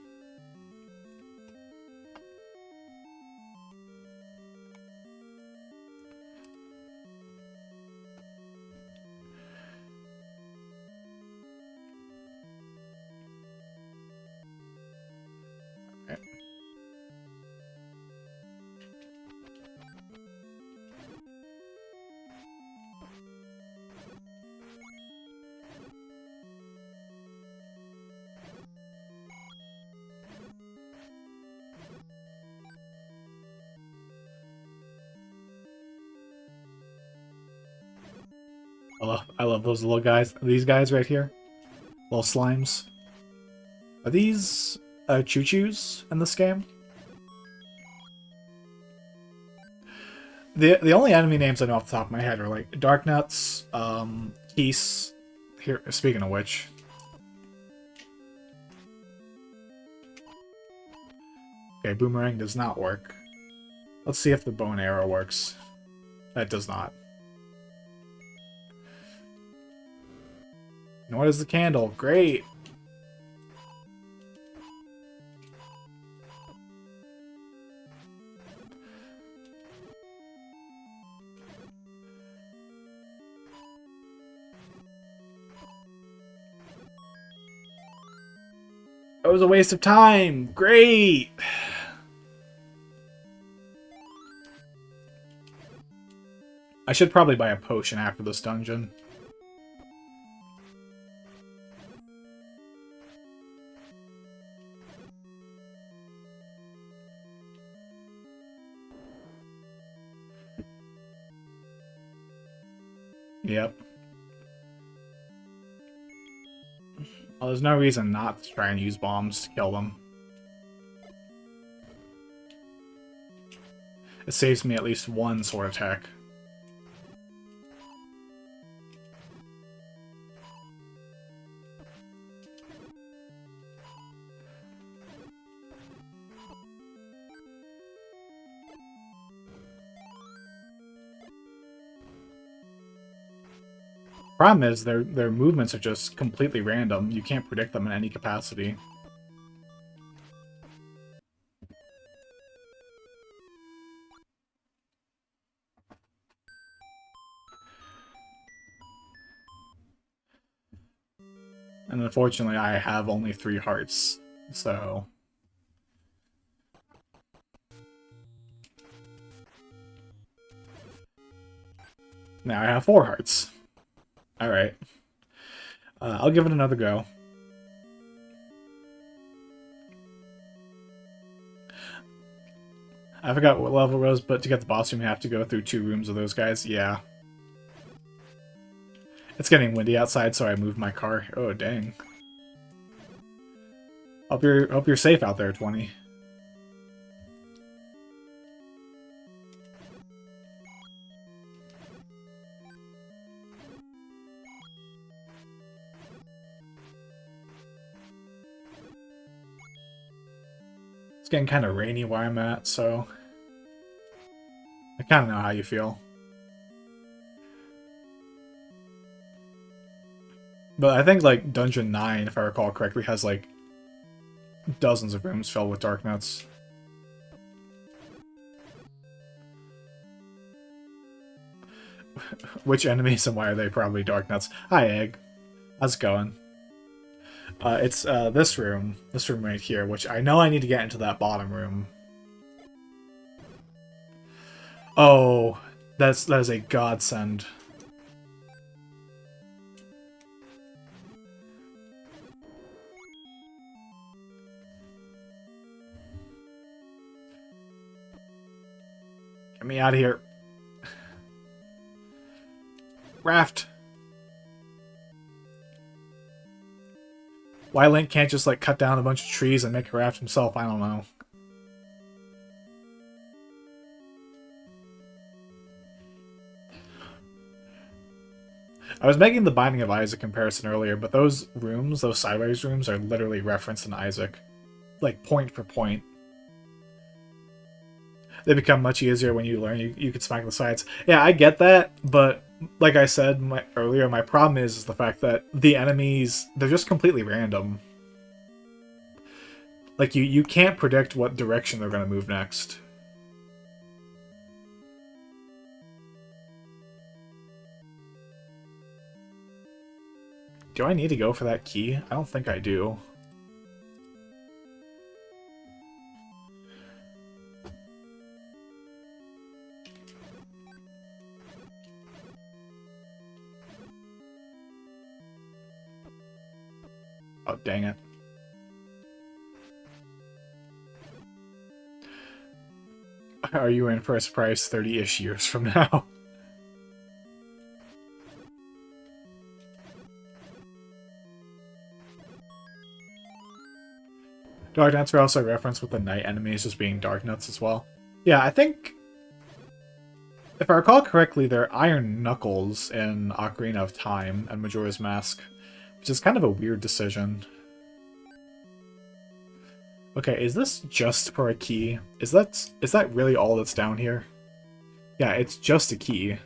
I love those little guys. These guys right here. Little slimes. Are these choo-choos in this game? The only enemy names I know off the top of my head are like Darknuts, Keese. Here, speaking of which. Okay, Boomerang does not work. Let's see if the bow and arrow works. That does not. And what is the candle? Great! It was a waste of time! Great! I should probably buy a potion after this dungeon. Yep. Well, there's no reason not to try and use bombs to kill them. It saves me at least one sword attack. Problem is, their movements are just completely random. You can't predict them in any capacity. And unfortunately, I have only 3 hearts, so... Now I have 4 hearts. Alright. I'll give it another go. I forgot what level it was, but to get the boss room, you have to go through 2 rooms of those guys. Yeah. It's getting windy outside, so I moved my car. Oh, dang. Hope you're safe out there, 20. It's getting kind of rainy where I'm at, so I kind of know how you feel. But I think, like, Dungeon 9, if I recall correctly, has, like, dozens of rooms filled with Darknuts. Which enemies and why are they probably Darknuts? Hi, Egg. How's it going? It's this room right here, which I know I need to get into that bottom room. Oh, that is a godsend. Get me out of here. Raft. Why Link can't just, like, cut down a bunch of trees and make a raft himself, I don't know. I was making the Binding of Isaac comparison earlier, but those rooms, those sideways rooms, are literally referenced in Isaac. Like, point for point. They become much easier when you learn you can smack the sides. Yeah, I get that, but like I said earlier, my problem is the fact that the enemies, they're just completely random. Like, you can't predict what direction they're going to move next. Do I need to go for that key? I don't think I do. Oh, dang it. Are you in for a surprise 30-ish years from now? Dark Nuts are also a reference with the night enemies just being Dark Nuts as well. Yeah, I think, if I recall correctly, they're Iron Knuckles in Ocarina of Time and Majora's Mask, which is kind of a weird decision. Okay, is this just for a key? Is that really all that's down here? Yeah, it's just a key.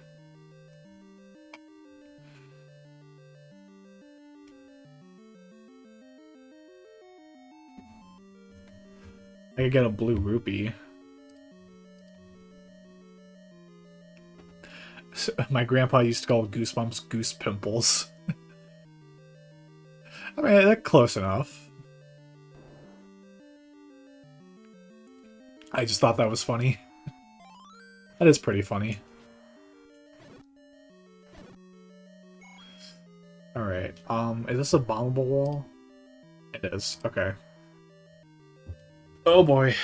I could get a blue rupee. My grandpa used to call Goosebumps Goose Pimples. I mean, that's close enough. I just thought that was funny. That is pretty funny. Alright, is this a bombable wall? It is, okay. Oh boy.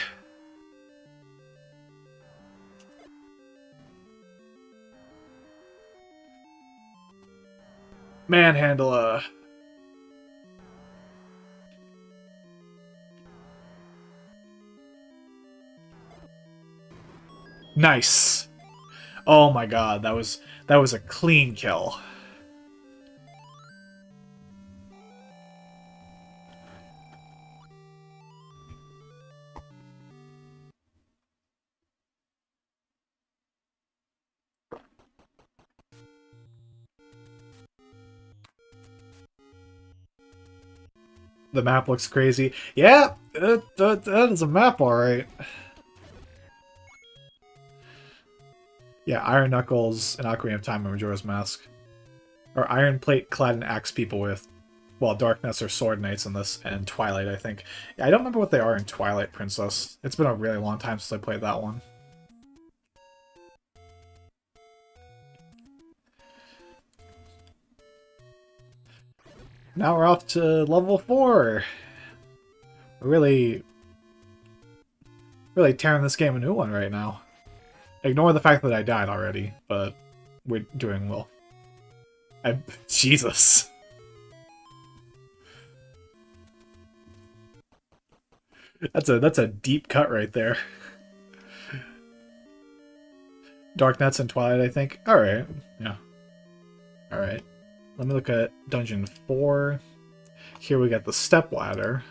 Manhandler. Nice. Oh my god, that was a clean kill. The map looks crazy. Yeah, that is a map, alright. Yeah, Iron Knuckles and Ocarina of Time and Majora's Mask. Or Iron Plate clad in axe people with, well, Dark Knights or Sword Knights in this, and Twilight, I think. Yeah, I don't remember what they are in Twilight Princess. It's been a really long time since I played that one. Now we're off to level 4. We're really tearing this game a new one right now. Ignore the fact that I died already, but we're doing well. Jesus. That's a deep cut right there. Dark Nuts and Twilight, I think. Alright. Yeah. Alright. Let me look at Dungeon 4. Here we got the step ladder.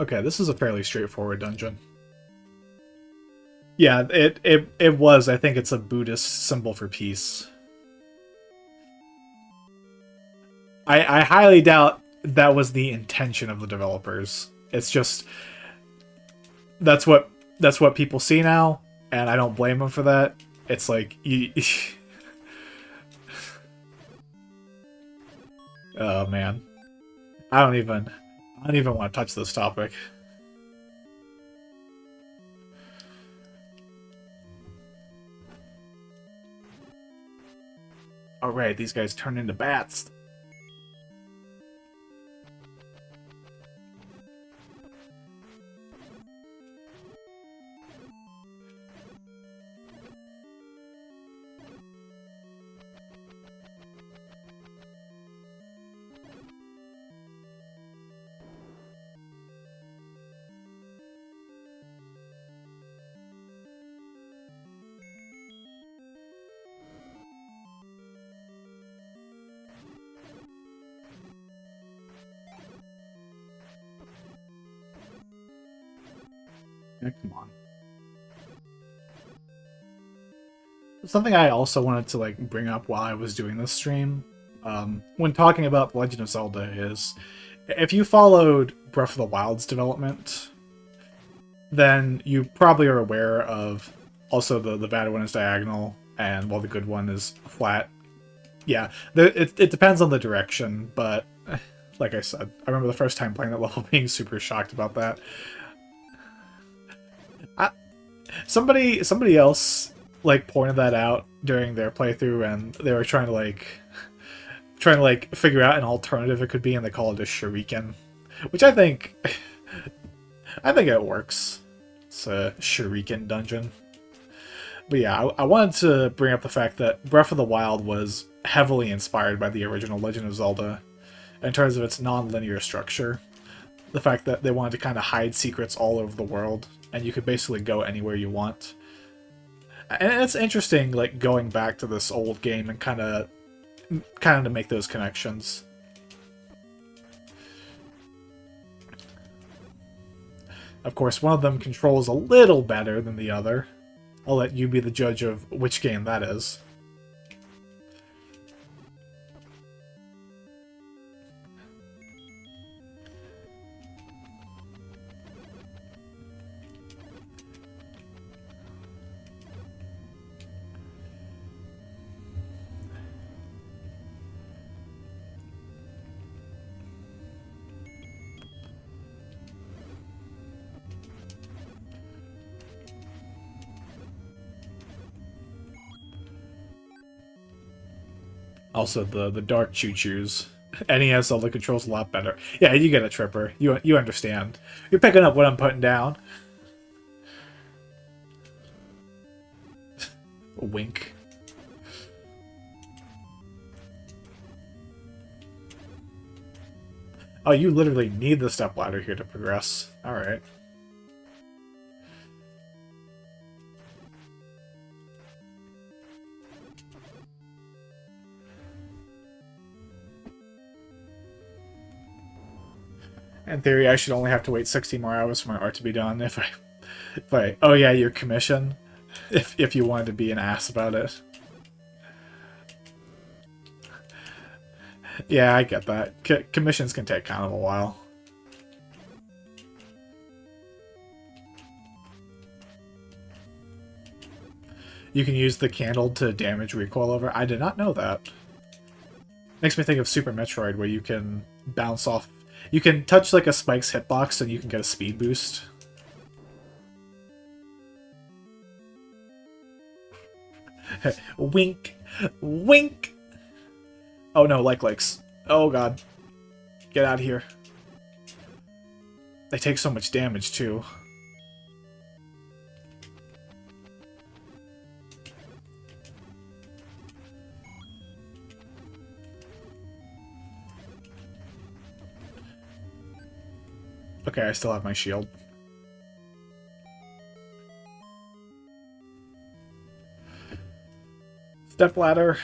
Okay, this is a fairly straightforward dungeon. Yeah, it was. I think it's a Buddhist symbol for peace. I highly doubt that was the intention of the developers. It's just that's what people see now, and I don't blame them for that. It's like oh man, I don't even want to touch this topic. All right, these guys turn into bats. Yeah, come on. Something I also wanted to like bring up while I was doing this stream, when talking about Legend of Zelda, is if you followed Breath of the Wild's development, then you probably are aware of also the bad one is diagonal, and while the good one is flat. Yeah, it depends on the direction, but like I said, I remember the first time playing that level being super shocked about that. Somebody else like pointed that out during their playthrough, and they were trying to like figure out an alternative it could be, and they call it a shuriken. which I think it works. It's a shuriken dungeon. But yeah, I wanted to bring up the fact that Breath of the Wild was heavily inspired by the original Legend of Zelda in terms of its non-linear structure. The fact that they wanted to kind of hide secrets all over the world, and you could basically go anywhere you want. And it's interesting, like, going back to this old game and kind of to make those connections. Of course, one of them controls a little better than the other. I'll let you be the judge of which game that is. Also, the dark choo-choos. NES Zelda controls a lot better. Yeah, you get a Tripper. You understand. You're picking up what I'm putting down. Wink. Oh, you literally need the stepladder here to progress. Alright. In theory, I should only have to wait 60 more hours for my art to be done if I oh yeah, your commission. If you wanted to be an ass about it. Yeah, I get that. Commissions can take kind of a while. You can use the candle to damage recoil over. I did not know that. Makes me think of Super Metroid, where you can bounce off. You can touch like a Spike's hitbox and you can get a speed boost. Wink. Wink! Oh no, likes. Oh god. Get out of here. They take so much damage too. Okay, I still have my shield. Stepladder.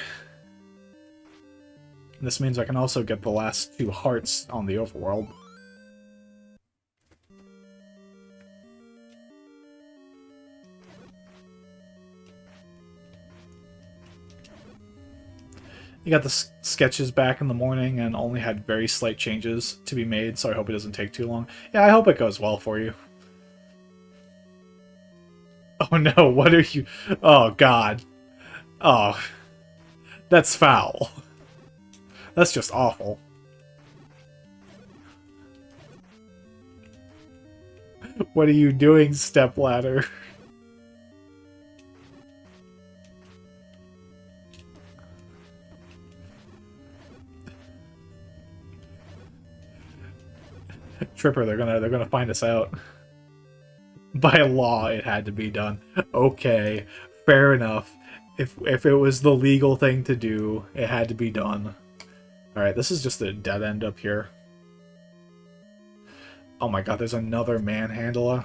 This means I can also get the last 2 hearts on the overworld. You got the sketches back in the morning and only had very slight changes to be made, so I hope it doesn't take too long. Yeah, I hope it goes well for you. Oh no, what are you... Oh god. Oh. That's foul. That's just awful. What are you doing, stepladder? Tripper, they're gonna find us out. By law, it had to be done. Okay, fair enough. If it was the legal thing to do, it had to be done. Alright, this is just a dead end up here. Oh my god, there's another manhandler.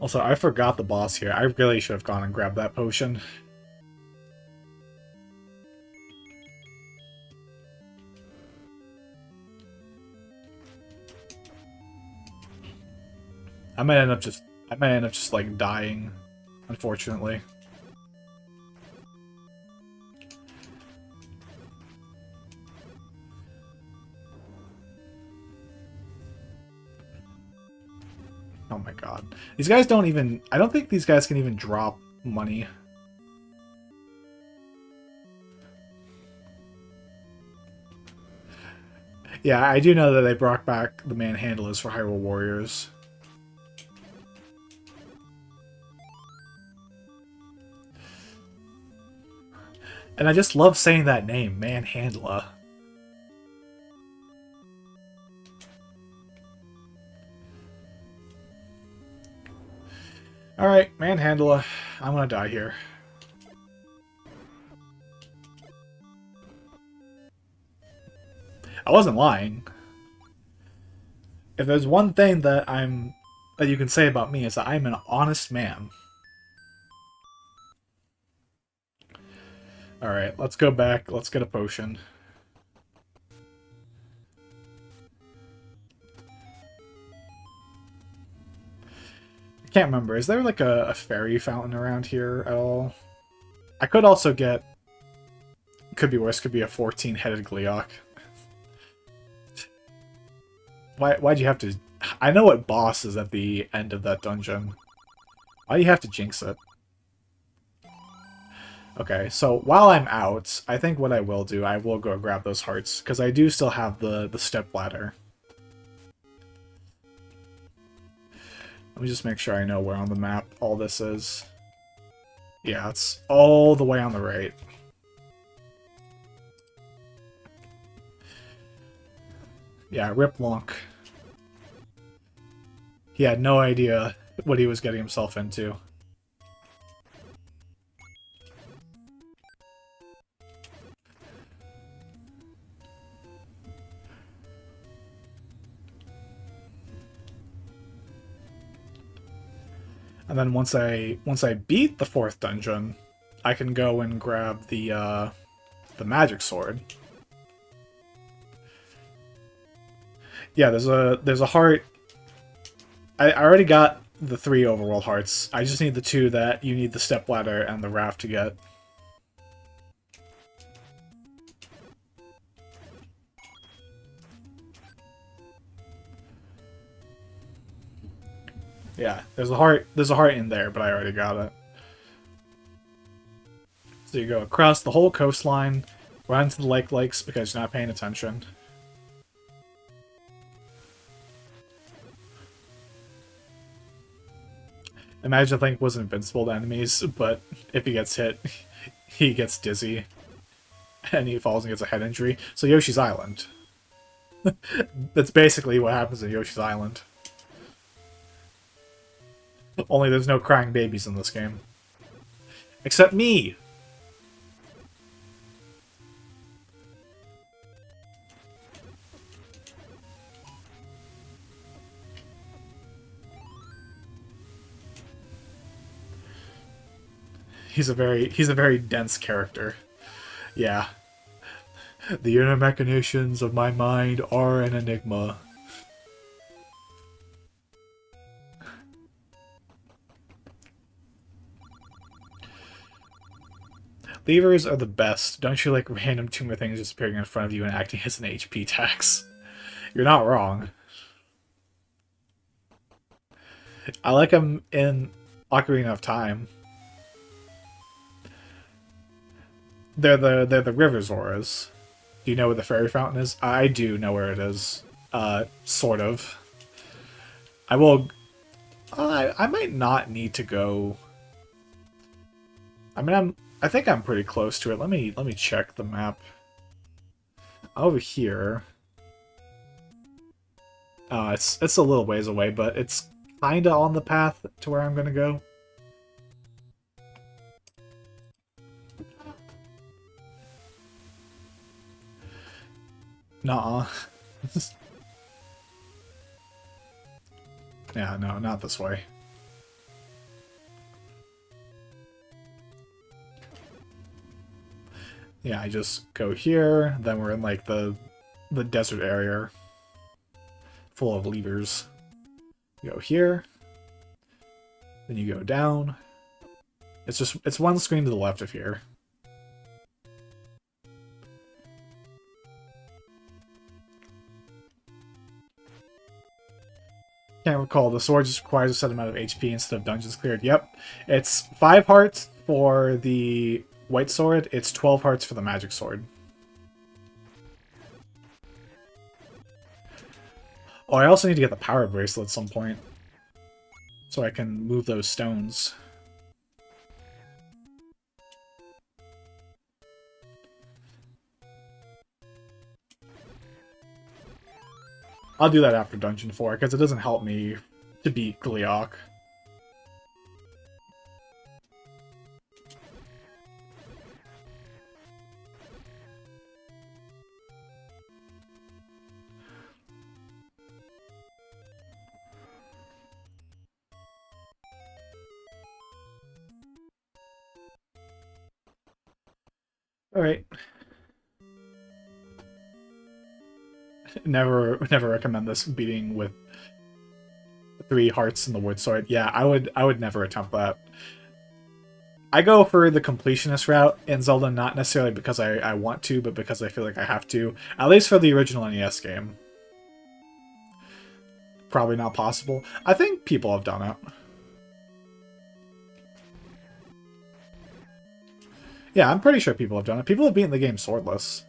Also, I forgot the boss here. I really should have gone and grabbed that potion. I might end up just like dying, unfortunately. Oh my god. These guys don't even... I don't think these guys can even drop money. Yeah, I do know that they brought back the manhandlers for Hyrule Warriors. And I just love saying that name, Manhandler. Alright, Manhandler. I'm gonna die here. I wasn't lying. If there's one thing that you can say about me is that I'm an honest man. Alright, let's go back. Let's get a potion. I can't remember. Is there like a fairy fountain around here at all? I could also get... Could be worse. Could be a 14-headed Gleeok. Why'd you have to... I know what boss is at the end of that dungeon. Why do you have to jinx it? Okay, so while I'm out, I think what I will do, I will go grab those hearts, because I do still have the step ladder. Let me just make sure I know where on the map all this is. Yeah, it's all the way on the right. Yeah, Rip Lonk. He had no idea what he was getting himself into. And then once I beat the 4th dungeon, I can go and grab the magic sword. Yeah, there's a heart. I already got the 3 overworld hearts. I just need the 2 that you need the stepladder and the raft to get. Yeah, there's a heart in there, but I already got it. So you go across the whole coastline, run into the lakes because you're not paying attention. Imagine Link was invincible to enemies, but if he gets hit, he gets dizzy. And he falls and gets a head injury. So Yoshi's Island. That's basically what happens in Yoshi's Island. Only there's no crying babies in this game. Except me! He's a very dense character. Yeah. The inner machinations of my mind are an enigma. Levers are the best. Don't you like random tumor things just appearing in front of you and acting as an HP tax? You're not wrong. I like them in Ocarina of Time. They're the river Zoras. Do you know where the fairy fountain is? I do know where it is. Sort of. I will... I might not need to go... I mean, I think I'm pretty close to it. Let me check the map. Over here... it's a little ways away, but it's kinda on the path to where I'm gonna go. Nuh-uh. Yeah, no, not this way. Yeah, I just go here, then we're in like the desert area. Full of levers. You go here. Then you go down. It's one screen to the left of here. Can't recall. The sword just requires a set amount of HP instead of dungeons cleared. Yep. It's 5 hearts for the white sword. It's 12 hearts for the magic sword. Oh, I also need to get the power bracelet at some point, so I can move those stones. I'll do that after Dungeon 4, because it doesn't help me to beat Gleeok. Alright. Never recommend this beating with 3 hearts in the wood sword. Yeah, I would never attempt that. I go for the completionist route in Zelda, not necessarily because I want to, but because I feel like I have to. At least for the original NES game. Probably not possible. I think people have done it. Yeah, I'm pretty sure people have done it. People have beaten the game swordless.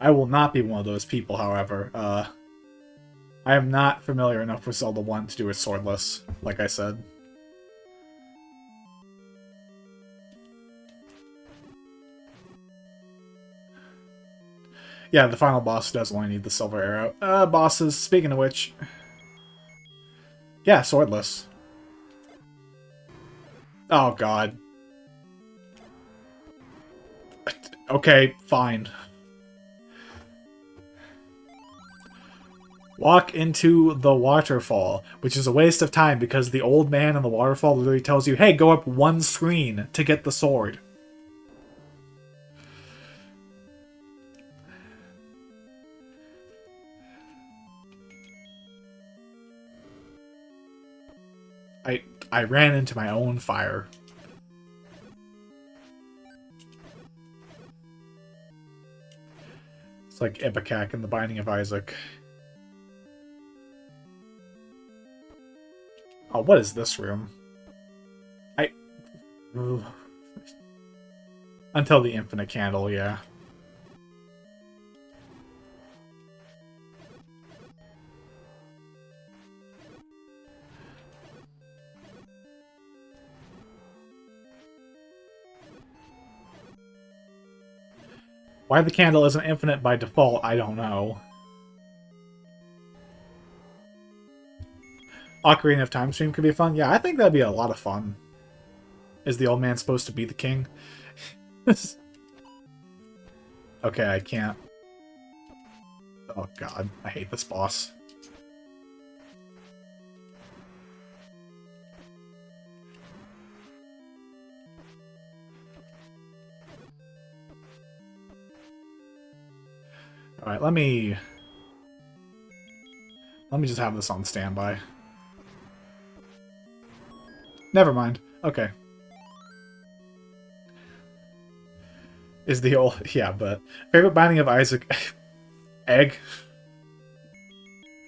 I will not be one of those people, however. I am not familiar enough with Zelda 1 to do it swordless, like I said. Yeah, the final boss does only need the silver arrow. Bosses, speaking of which... Yeah, swordless. Oh, God. Okay, fine. Walk into the waterfall, which is a waste of time because the old man in the waterfall literally tells you, hey, go up one screen to get the sword. I ran into my own fire. It's like Ipecac in The Binding of Isaac. Oh, what is this room? Until the infinite candle, yeah. Why the candle isn't infinite by default, I don't know. Ocarina of Time stream could be fun. Yeah, I think that'd be a lot of fun. Is the old man supposed to be the king? Okay, I can't. Oh god, I hate this boss. Alright, let me just have this on standby. Never mind. Okay. Is the old... Yeah, but... Favorite Binding of Isaac... Egg?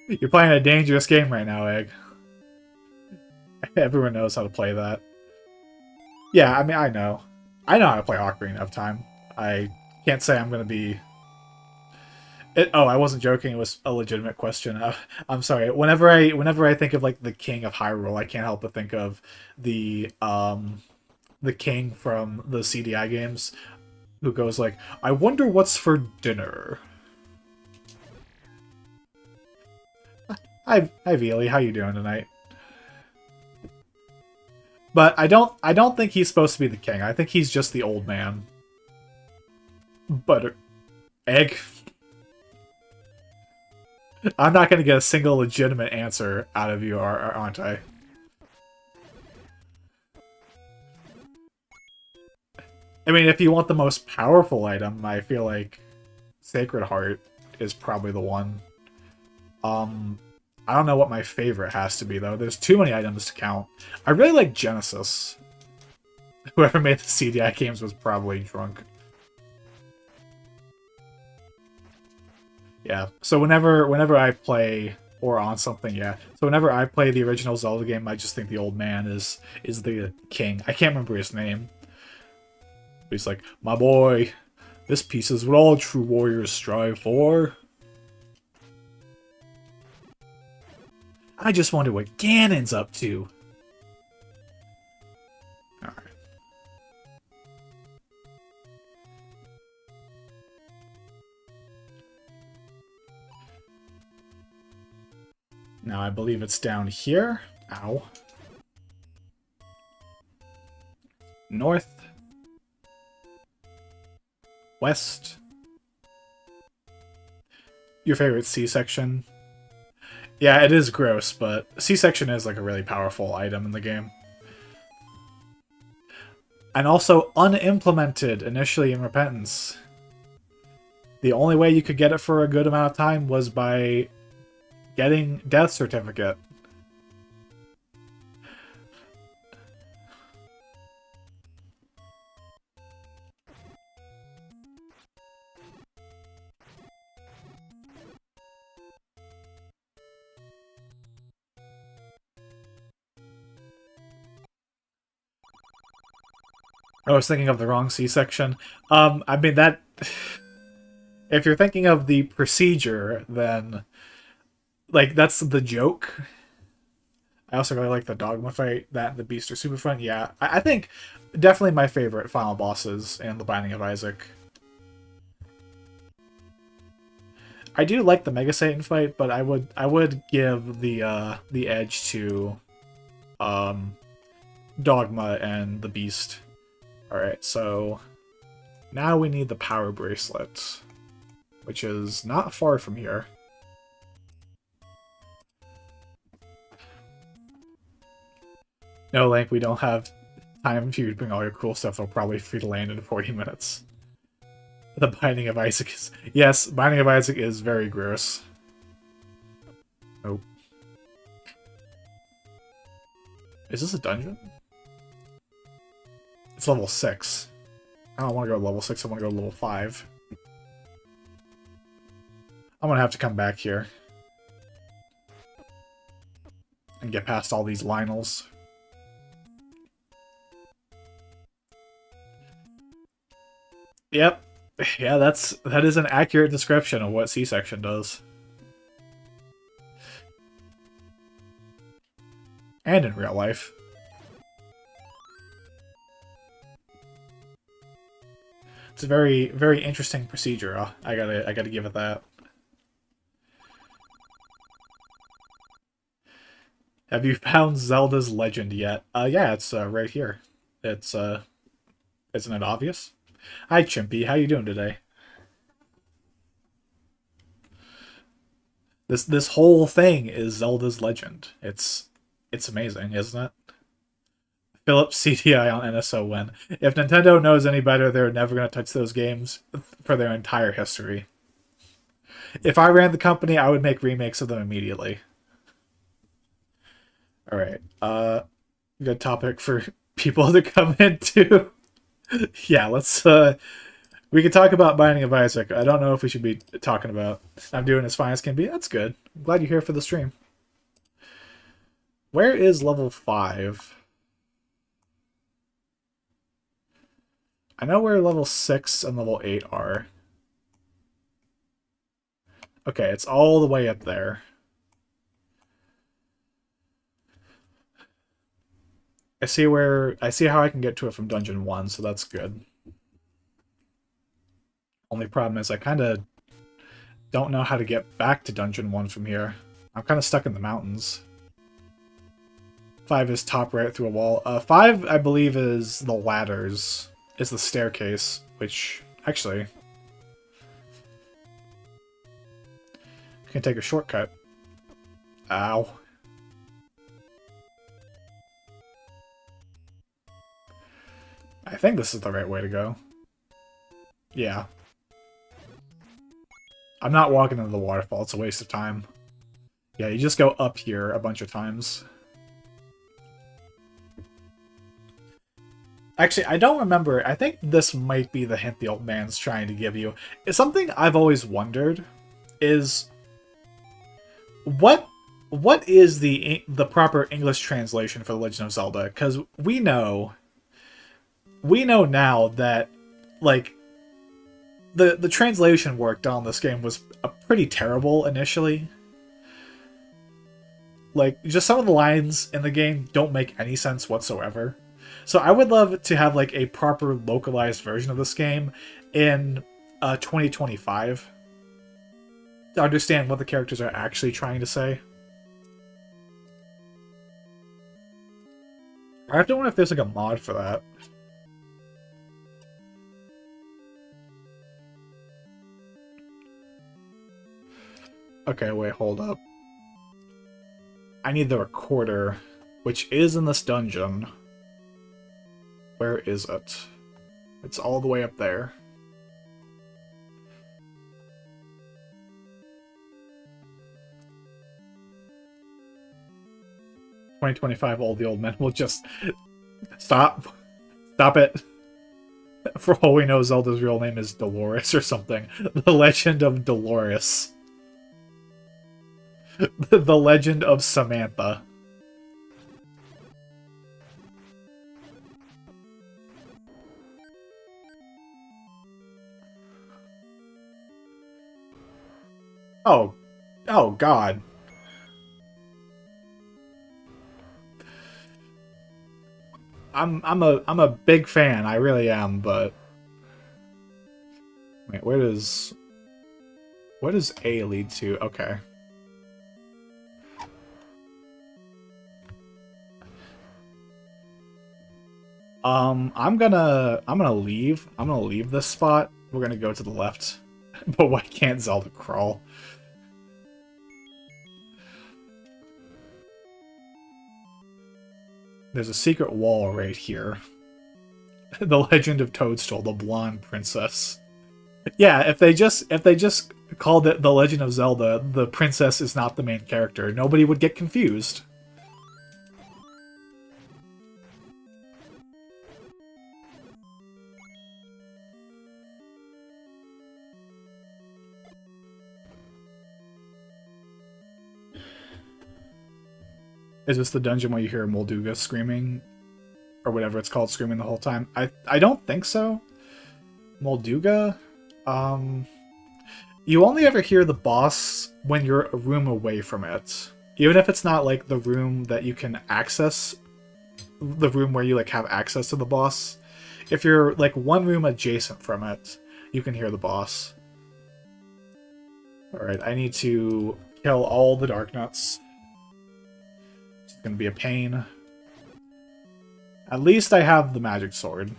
You're playing a dangerous game right now, Egg. Everyone knows how to play that. Yeah, I mean, I know. I know how to play Ocarina of Time. I can't say I'm gonna be... Oh, I wasn't joking. It was a legitimate question. I'm sorry. Whenever I think of like the King of Hyrule, I can't help but think of the king from the CDI games, who goes like, "I wonder what's for dinner." Hi, Veely. How you doing tonight? But I don't think he's supposed to be the king. I think he's just the old man. But Egg. I'm not going to get a single legitimate answer out of you, aren't I? I mean, if you want the most powerful item, I feel like Sacred Heart is probably the one. I don't know what my favorite has to be, though. There's too many items to count. I really like Genesis. Whoever made the CDI games was probably drunk. Yeah. So whenever I play or on something, yeah. So whenever I play the original Zelda game, I just think the old man is the king. I can't remember his name. But he's like, my boy, this piece is what all true warriors strive for. I just wonder what Ganon's up to. Alright. Now I believe it's down here. Ow. North. West. Your favorite C-section? Yeah, it is gross, but C-section is like a really powerful item in the game. And also unimplemented initially in Repentance. The only way you could get it for a good amount of time was by getting death certificate. I was thinking of the wrong C-section. I mean that... If you're thinking of the procedure, then... Like, that's the joke. I also really like the Dogma fight, that and the Beast are super fun. Yeah, I think definitely my favorite final bosses in The Binding of Isaac. I do like the Mega Satan fight, but I would give the edge to Dogma and the Beast. Alright, so now we need the Power Bracelet, which is not far from here. No, Link, we don't have time for you to bring all your cool stuff. They'll probably free to land in 40 minutes. The Binding of Isaac is... Yes, Binding of Isaac is very gross. Nope. Is this a dungeon? It's level 6. I don't want to go to level 6, I want to go to level 5. I'm gonna have to come back here. And get past all these Lionels. Yep. Yeah, that is an accurate description of what C-section does. And in real life. It's a very, very interesting procedure. I gotta give it that. Have you found Zelda's Legend yet? Yeah, it's right here. It's isn't it obvious? Hi, Chimpy. How you doing today? This whole thing is Zelda's Legend. It's amazing, isn't it? Philip CTI on NSO win. If Nintendo knows any better, they're never going to touch those games for their entire history. If I ran the company, I would make remakes of them immediately. Alright, good topic for people to come into. Yeah, let's, we can talk about Binding of Isaac. I don't know if we should be talking about I'm doing as fine as can be. That's good. I'm glad you're here for the stream. Where is level 5? I know where level 6 and level 8 are. Okay, it's all the way up there. I see how I can get to it from Dungeon 1, so that's good. Only problem is I kind of don't know how to get back to Dungeon 1 from here. I'm kind of stuck in the mountains. 5 is top right through a wall. 5, I believe, is the ladders. Is the staircase, which, actually... I can take a shortcut. Ow. I think this is the right way to go. Yeah. I'm not walking into the waterfall, it's a waste of time. Yeah, you just go up here a bunch of times. Actually, I don't remember. I think this might be the hint the old man's trying to give you. It's something I've always wondered is what is the proper English translation for The Legend of Zelda? Because we know now that like the translation work done on this game was pretty terrible initially. Like, just some of the lines in the game don't make any sense whatsoever. So I would love to have like a proper localized version of this game in 2025 to understand what the characters are actually trying to say. I have to wonder if there's like a mod for that. Okay, wait, hold up. I need the recorder, which is in this dungeon. Where is it? It's all the way up there. "2025, all the old men will just..." Stop. Stop it. For all we know, Zelda's real name is Dolores or something. The Legend of Dolores. The Legend of Samantha. Oh. Oh, God. I'm a big fan, I really am, but wait, where does A lead to? Okay. I'm gonna leave. I'm gonna leave this spot. We're gonna go to the left. But why can't Zelda crawl? There's a secret wall right here. The Legend of Toadstool, the blonde princess. Yeah, if they just called it The Legend of Zelda, the princess is not the main character. Nobody would get confused. Is this the dungeon where you hear Molduga screaming? Or whatever it's called, screaming the whole time? I don't think so. Molduga? You only ever hear the boss when you're a room away from it. Even if it's not like the room that you can access, the room where you like have access to the boss. If you're like one room adjacent from it, you can hear the boss. Alright, I need to kill all the Dark Nuts. It's gonna be a pain. At least I have the magic sword.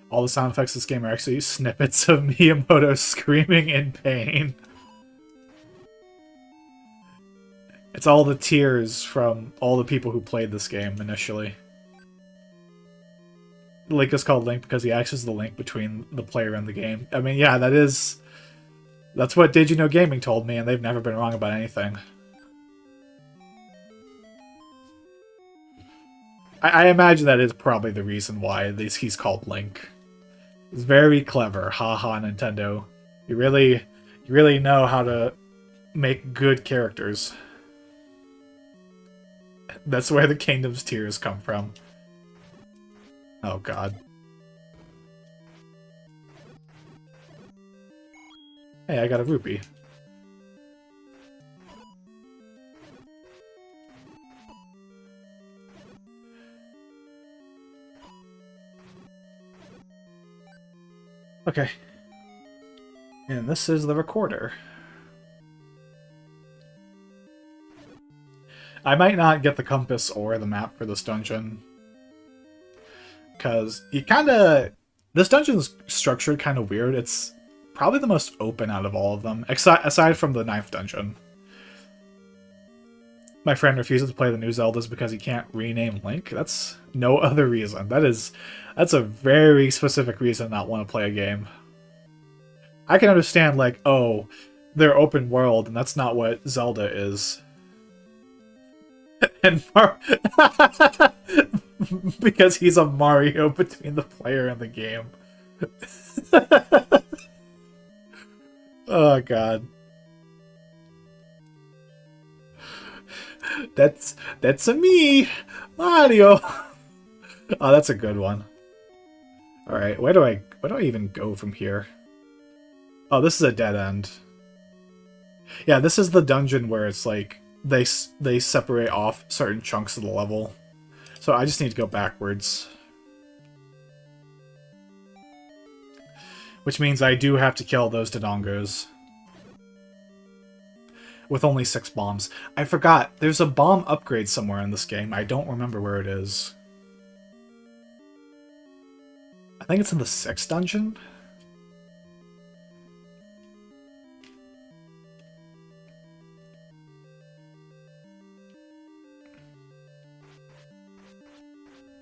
All the sound effects of this game are actually snippets of Miyamoto screaming in pain. It's all the tears from all the people who played this game initially. Link is called Link because he acts as the link between the player and the game. I mean, yeah, that's what Did You Know Gaming told me, and they've never been wrong about anything. I imagine that is probably the reason why he's called Link. It's very clever. Haha, Nintendo. You really know how to make good characters. That's where the Kingdom's Tears come from. Oh, God. Hey, I got a rupee. Okay. And this is the recorder. I might not get the compass or the map for this dungeon. Because this dungeon's structured kind of weird. It's probably the most open out of all of them, aside from the 9th dungeon. My friend refuses to play the new Zeldas because he can't rename Link. That's no other reason. That's a very specific reason not want to play a game. I can understand, like, oh, they're open world, and that's not what Zelda is. And because he's a Mario between the player and the game. Oh god. That's a me, Mario. Oh, that's a good one. All right, where do I even go from here? Oh, this is a dead end. Yeah, this is the dungeon where it's like they separate off certain chunks of the level. So I just need to go backwards. Which means I do have to kill those Dodongos. With only 6 bombs. I forgot, there's a bomb upgrade somewhere in this game. I don't remember where it is. I think it's in the 6th dungeon?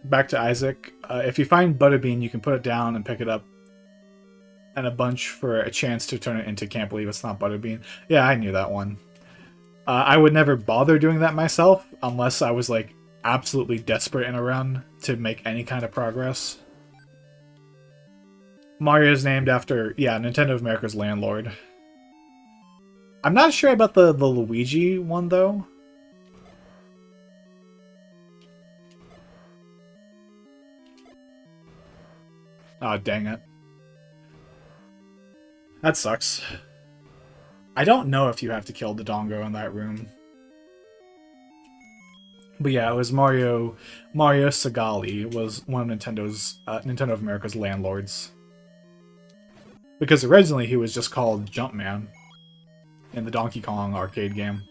Back to Isaac. If you find Butterbean, you can put it down and pick it up. And a bunch for a chance to turn it into Can't Believe It's Not Butterbean. Yeah, I knew that one. I would never bother doing that myself unless I was like absolutely desperate in a run to make any kind of progress. Mario is named after, yeah, Nintendo of America's landlord. I'm not sure about the Luigi one though. Oh, dang it. That sucks. I don't know if you have to kill the Dodongo in that room. But yeah, it was Mario Segali was one of Nintendo of America's landlords. Because originally he was just called Jumpman in the Donkey Kong arcade game.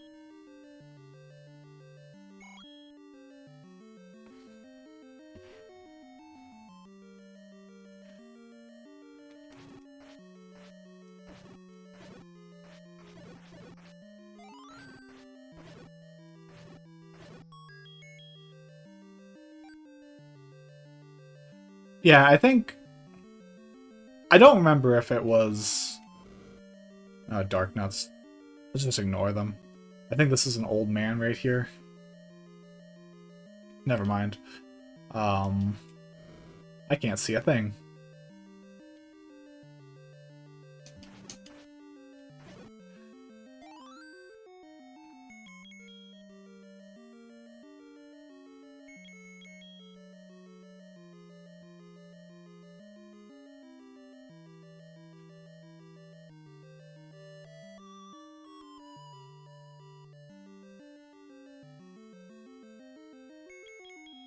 Yeah, I don't remember if it was Dark Nuts. Let's just ignore them. I think this is an old man right here. Never mind. I can't see a thing.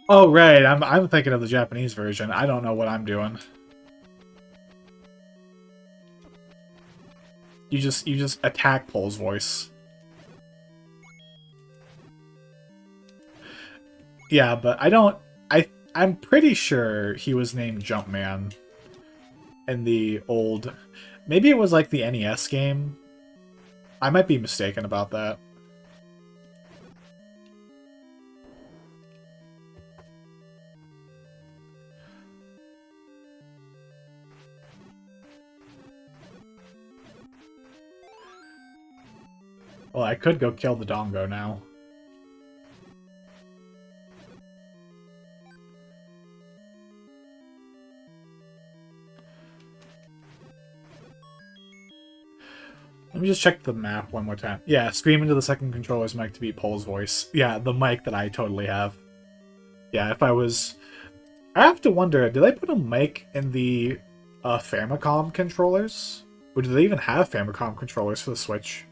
Oh, right. I'm thinking of the Japanese version. I don't know what I'm doing. You just attack Pole's voice. Yeah, but I'm pretty sure he was named Jumpman in the old, maybe it was like the NES game. I might be mistaken about that. Well, I could go kill the Dongo now. Let me just check the map one more time. Yeah, scream into the second controller's mic to beat Pole's voice. Yeah, the mic that I totally have. Yeah, if I was... I have to wonder, did they put a mic in the Famicom controllers? Or do they even have Famicom controllers for the Switch?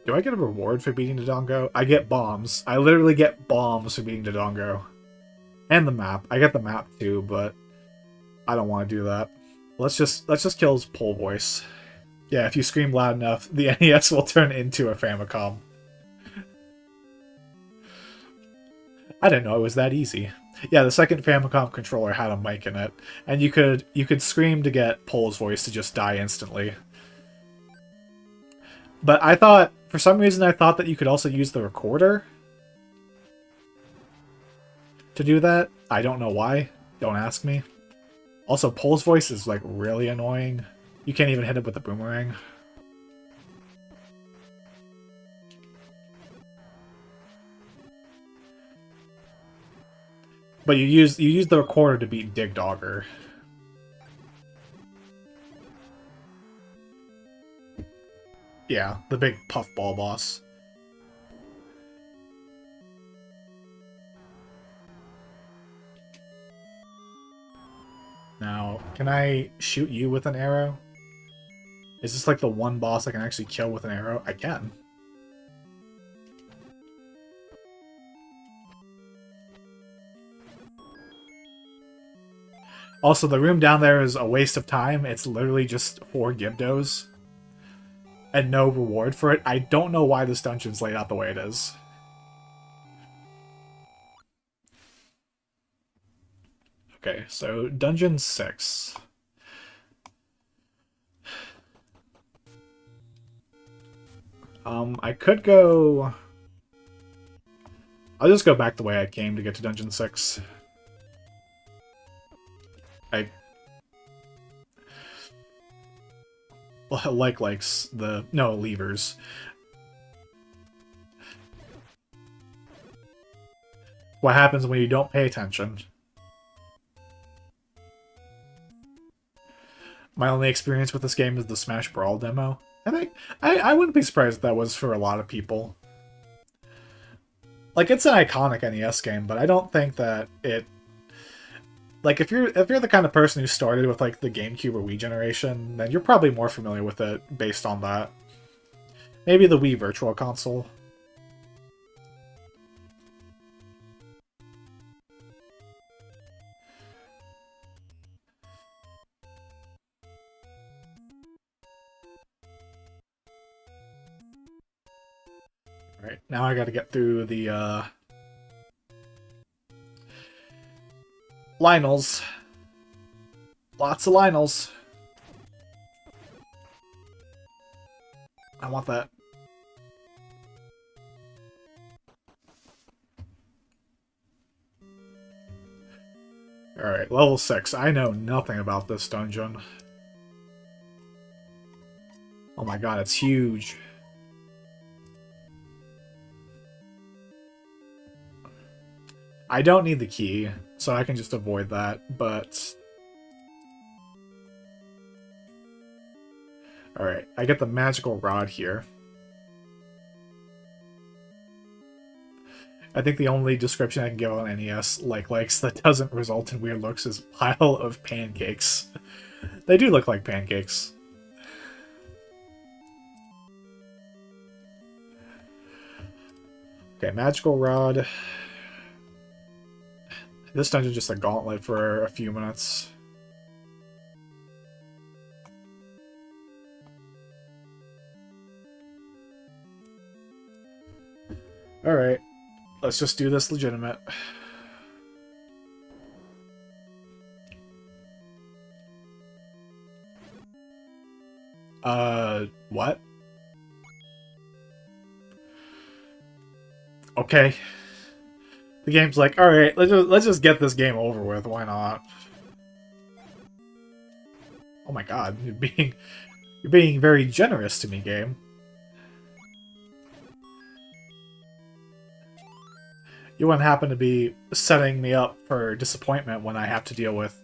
Do I get a reward for beating Dodongo? I get bombs. I literally get bombs for beating Dodongo. And the map. I get the map too, but I don't want to do that. Let's just kill his Pole voice. Yeah, if you scream loud enough, the NES will turn into a Famicom. I didn't know it was that easy. Yeah, the second Famicom controller had a mic in it, and you could scream to get Pole's voice to just die instantly. But I thought, for some reason, I thought that you could also use the recorder to do that. I don't know why. Don't ask me. Also, Pole's voice is, like, really annoying. You can't even hit it with a boomerang. But you use the recorder to beat Dig Dogger. Yeah, the big puffball boss. Now, can I shoot you with an arrow? Is this like the one boss I can actually kill with an arrow? I can. Also, the room down there is a waste of time. It's literally just 4 Gibdos. And no reward for it. I don't know why this dungeon's laid out the way it is. Okay, so Dungeon 6. I could go... I'll just go back the way I came to get to Dungeon 6. I likes the... No, levers. What happens when you don't pay attention? My only experience with this game is the Smash Brawl demo. I think I wouldn't be surprised if that was for a lot of people. Like, it's an iconic NES game, but I don't think that it... Like, if you're the kind of person who started with, like, the GameCube or Wii generation, then you're probably more familiar with it based on that. Maybe the Wii Virtual Console. Alright, now I gotta get through the, Lionels. Lots of Lionels. I want that. Alright, level 6. I know nothing about this dungeon. Oh my god, it's huge. I don't need the key, so I can just avoid that, but... Alright, I get the magical rod here. I think the only description I can give on NES likes that doesn't result in weird looks is pile of pancakes. They do look like pancakes. Okay, magical rod. This dungeon's just a gauntlet for a few minutes. Alright, let's just do this legitimate. What? Okay. The game's like, alright, let's just get this game over with, why not? Oh my god, you're being very generous to me, game. You wouldn't happen to be setting me up for disappointment when I have to deal with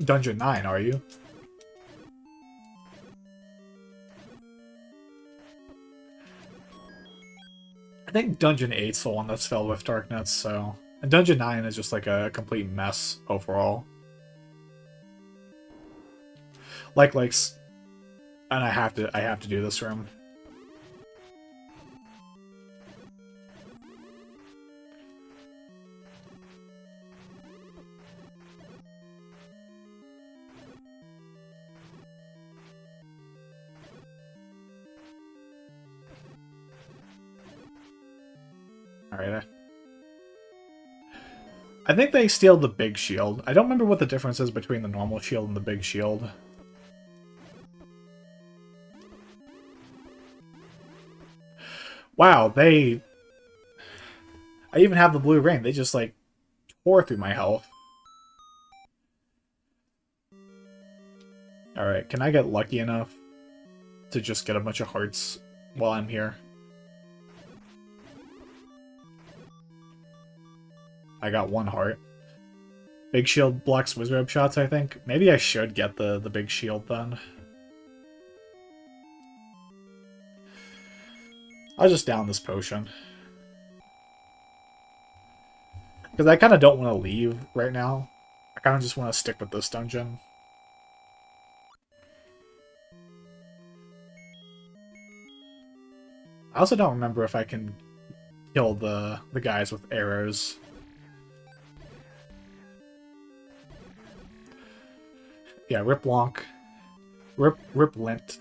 Dungeon 9, are you? I think Dungeon 8's the one that's filled with darkness, so... And Dungeon 9 is just like a complete mess overall. Likes... And I have to do this room. Alright. I think they steal the big shield. I don't remember what the difference is between the normal shield and the big shield. Wow, I even have the blue ring. They just, like, tore through my health. Alright, can I get lucky enough to just get a bunch of hearts while I'm here? I got 1 heart. Big shield blocks wizard shots, I think. Maybe I should get the big shield then. I'll just down this potion. Because I kind of don't want to leave right now. I kind of just want to stick with this dungeon. I also don't remember if I can kill the guys with arrows. Yeah, Rip Lonk. Rip Lint.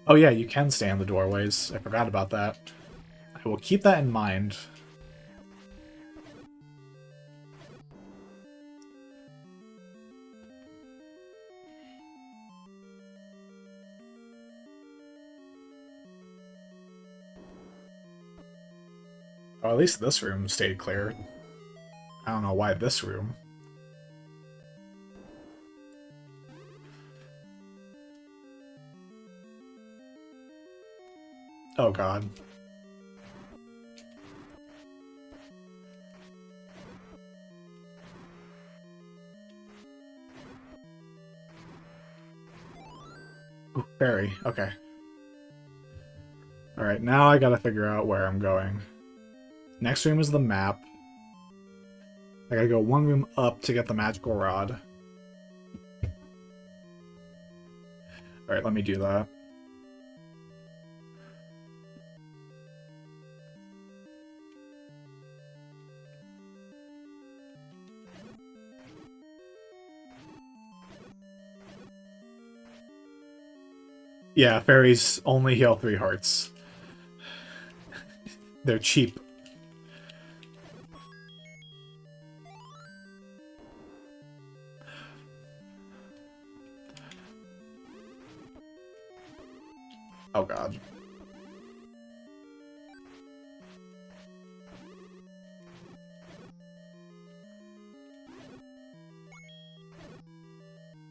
Oh yeah, you can stay in the doorways. I forgot about that. I will keep that in mind. Oh, at least this room stayed clear. I don't know why this room. Oh god. Ooh, fairy. Okay. Alright, now I gotta figure out where I'm going. Next room is the map. I gotta go 1 room up to get the magical rod. Alright, let me do that. Yeah, fairies only heal 3 hearts. They're cheap. Oh god.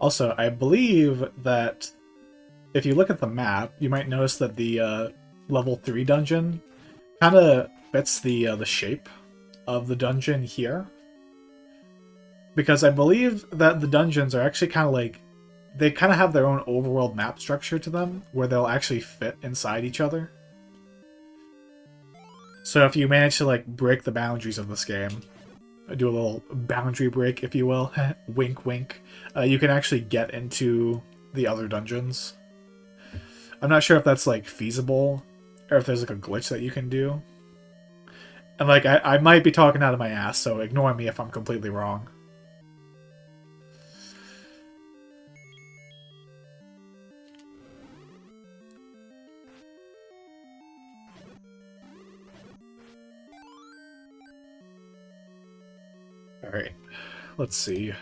Also, I believe that if you look at the map, you might notice that the level 3 dungeon kind of fits the shape of the dungeon here. Because I believe that the dungeons are actually kind of like, they kind of have their own overworld map structure to them, where they'll actually fit inside each other. So if you manage to like break the boundaries of this game, do a little boundary break, if you will, wink wink, you can actually get into the other dungeons. I'm not sure if that's like feasible, or if there's like a glitch that you can do. And like, I might be talking out of my ass, so ignore me if I'm completely wrong. Alright, let's see.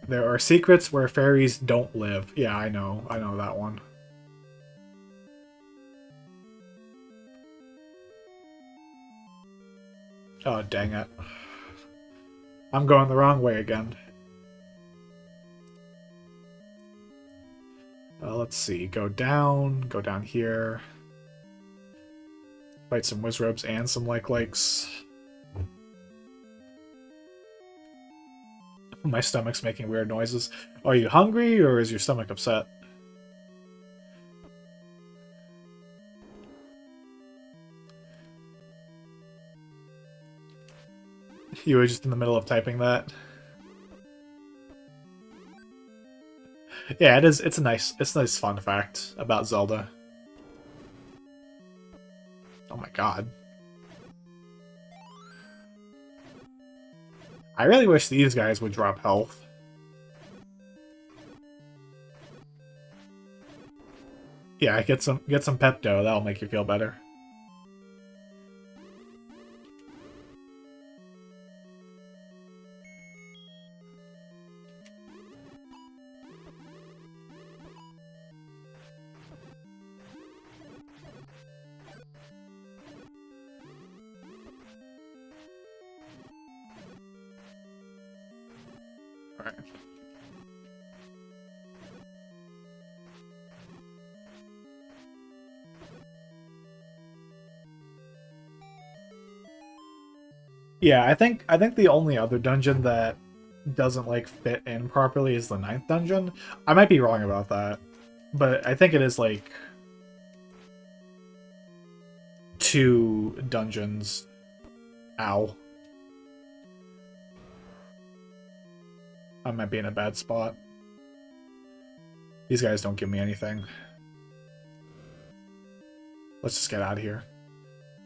There are secrets where fairies don't live. Yeah, I know that one. Oh, dang it. I'm going the wrong way again. Let's see. Go down here. Fight some Wizrobes and some Likes. My stomach's making weird noises. Are you hungry, or is your stomach upset? You were just in the middle of typing that? Yeah, it is. It's a nice fun fact about Zelda. Oh my god. I really wish these guys would drop health. Yeah, get some Pepto, that'll make you feel better. Alright. Yeah, I think the only other dungeon that doesn't like fit in properly is the ninth dungeon. I might be wrong about that, but I think it is like two dungeons. Ow. I might be in a bad spot. These guys don't give me anything. Let's just get out of here.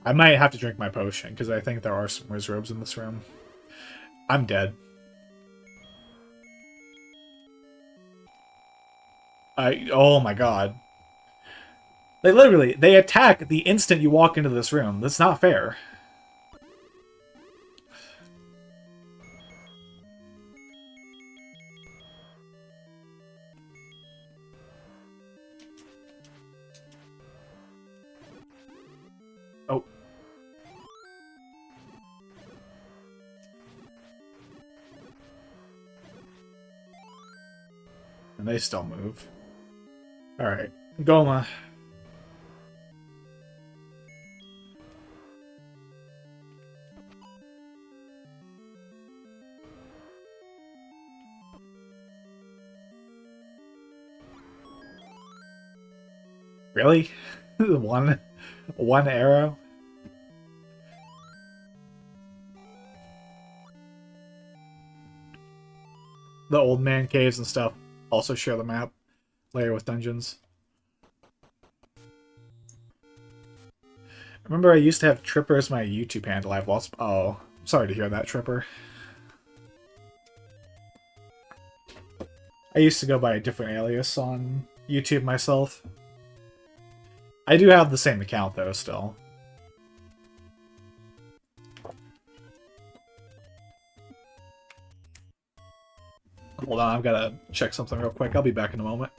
I might have to drink my potion, because I think there are some wizrobes in this room. I'm dead. Oh my god. They attack the instant you walk into this room. That's not fair. Oh. And they still move. Alright. Goma. Really? One arrow? The old man caves and stuff also share the map layer with dungeons. Remember I used to have Tripper as my YouTube handle. I've lost... Oh, sorry to hear that, Tripper. I used to go by a different alias on YouTube myself. I do have the same account, though, still. Hold on, I've got to check something real quick. I'll be back in a moment.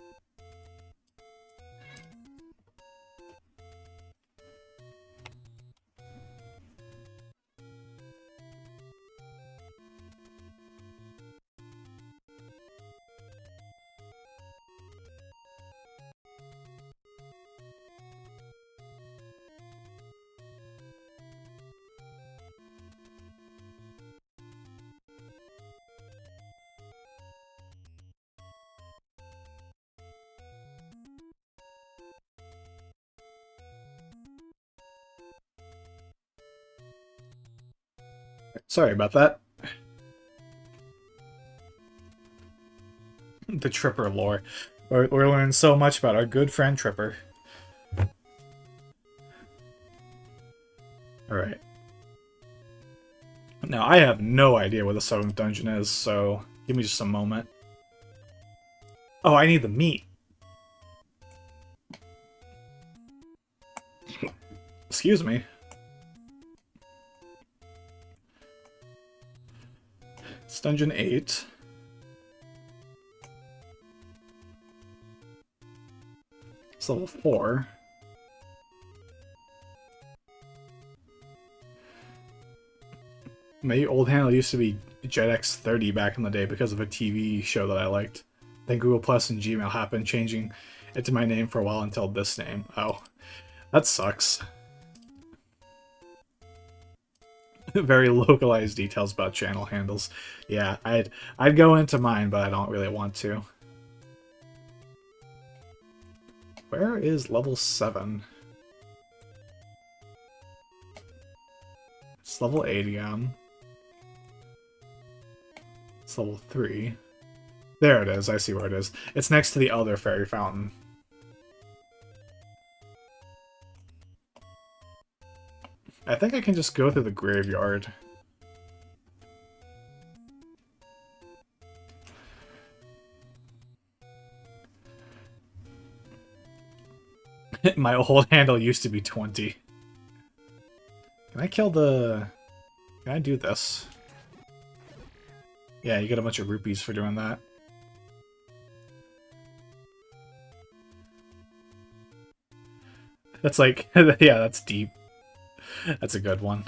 Sorry about that. The Tripper lore. We're learning so much about our good friend Tripper. Alright. Now, I have no idea where the 7th dungeon is, so give me just a moment. Oh, I need the meat. Excuse me. It's dungeon 8. It's level 4. My old handle used to be JetX30 back in the day because of a TV show that I liked. Then Google Plus and Gmail happened, changing it to my name for a while until this name. Oh, that sucks. Very localized details about channel handles. Yeah, I'd go into mine, but I don't really want to. Where is level 7? It's level 8 again. It's level 3. There it is, I see where it is. It's next to the other fairy fountain. I think I can just go through the graveyard. My old handle used to be 20. Can I kill the... Can I do this? Yeah, you get a bunch of rupees for doing that. That's like... yeah, that's deep. That's a good one.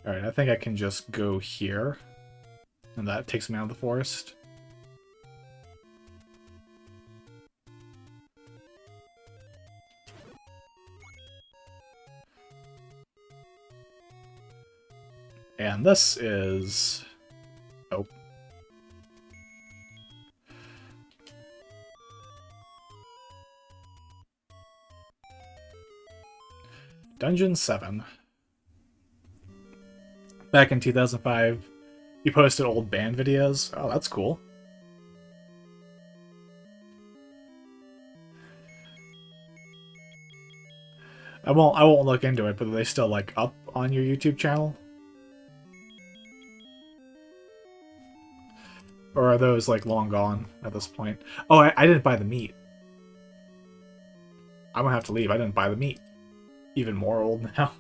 Alright, I think I can just go here. And that takes me out of the forest. And this is... Oh. Dungeon 7. Back in 2005, you posted old band videos. Oh, that's cool. I won't look into it, but are they still like up on your YouTube channel? Or are those like long gone at this point? Oh, I didn't buy the meat. I'm gonna have to leave. I didn't buy the meat. Even more old now.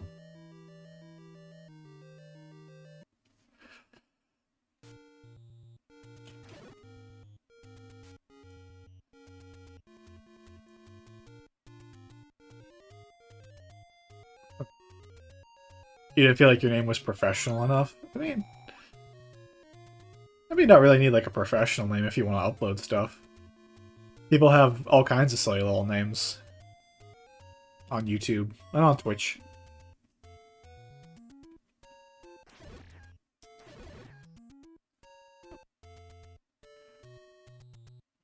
You didn't feel like your name was professional enough? I mean, not really need like a professional name if you want to upload stuff. People have all kinds of silly little names on YouTube and on Twitch.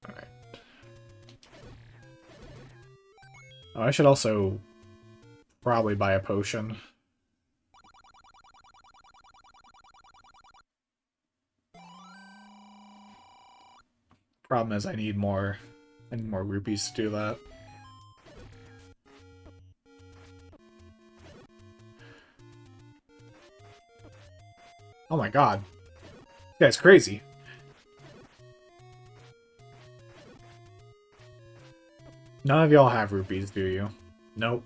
Alright. Oh, I should also probably buy a potion. Problem is I need more rupees to do that. Oh my god. This guy's crazy. None of y'all have rupees, do you? Nope.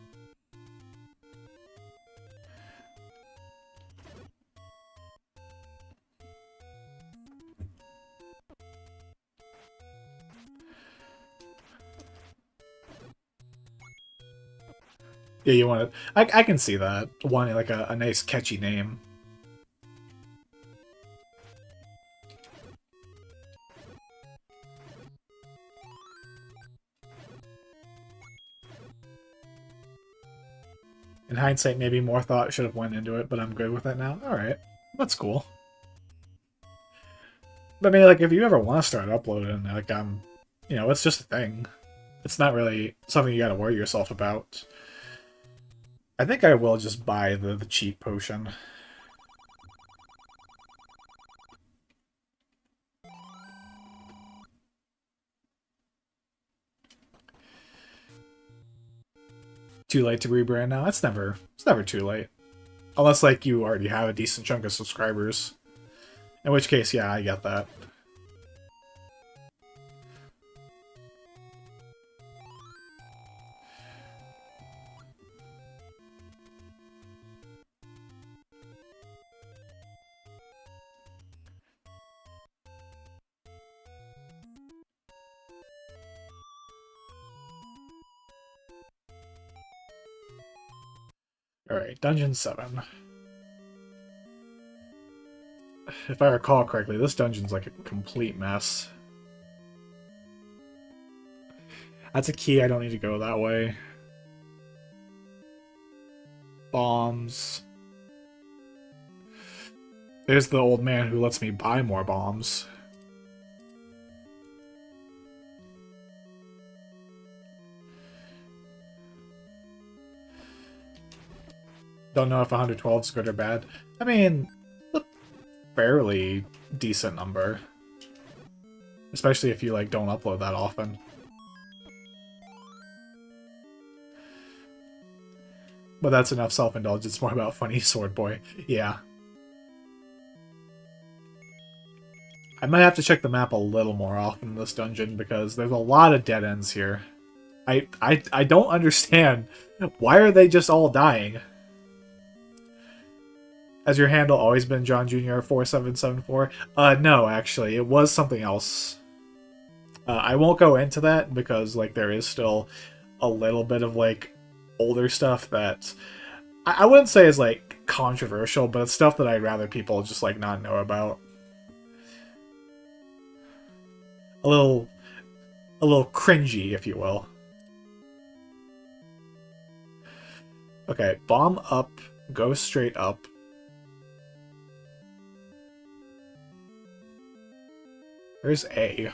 Yeah, you want to... I can see that. Wanting like a nice catchy name. In hindsight, maybe more thought should have went into it, but I'm good with it now. Alright. That's cool. But I mean, like, if you ever want to start uploading, like, you know, it's just a thing. It's not really something you gotta worry yourself about. I think I will just buy the cheap potion. Too late to rebrand now? It's never too late. Unless, like, you already have a decent chunk of subscribers. In which case, yeah, I get that. Alright, Dungeon 7. If I recall correctly, this dungeon's like a complete mess. That's a key, I don't need to go that way. Bombs. There's the old man who lets me buy more bombs. Don't know if 112 is good or bad. I mean, a fairly decent number. Especially if you, like, don't upload that often. But that's enough self-indulgence. It's more about funny sword boy. Yeah. I might have to check the map a little more often in this dungeon because there's a lot of dead ends here. I don't understand. Why are they just all dying? Has your handle always been John Jr. 4774? No, actually. It was something else. I won't go into that because, like, there is still a little bit of, like, older stuff that I wouldn't say is, like, controversial, but it's stuff that I'd rather people just, like, not know about. A little cringy, if you will. Okay, bomb up, go straight up. Where's A?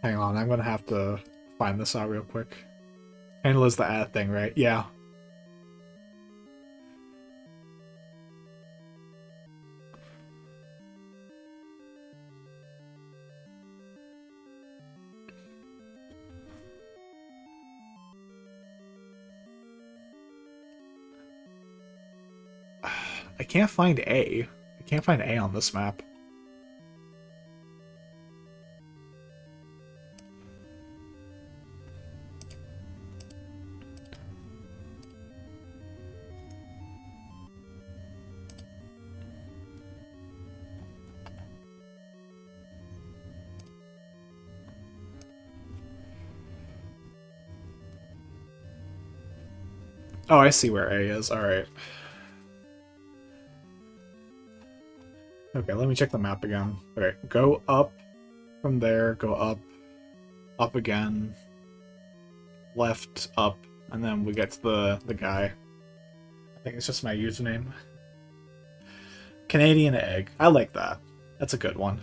Hang on, I'm gonna have to find this out real quick. Handle is the add thing, right? Yeah. I can't find A. I can't find A on this map. Oh, I see where A is. Alright. Okay, let me check the map again. Alright, go up from there, go up again, left, up, and then we get to the guy. I think it's just my username. Canadian egg. I like that. That's a good one.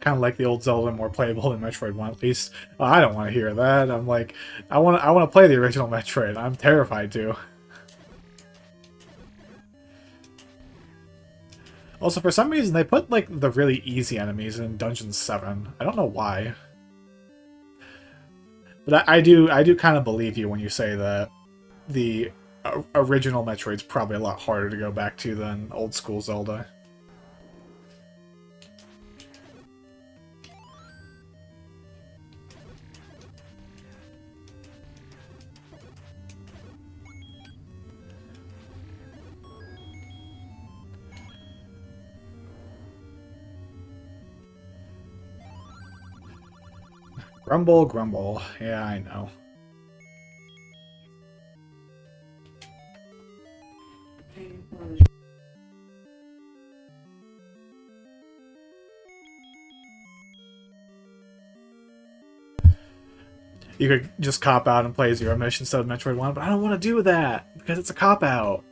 Kind of like the old Zelda, more playable than Metroid 1 at least. I don't want to hear that. I'm like, I want to play the original Metroid. I'm terrified to. Also, for some reason, they put like the really easy enemies in Dungeon 7. I don't know why. But I do kind of believe you when you say that the original Metroid's probably a lot harder to go back to than old school Zelda. Grumble, grumble. Yeah, I know. You could just cop out and play Zero Mission instead of Metroid 1, but I don't want to do that because it's a cop out.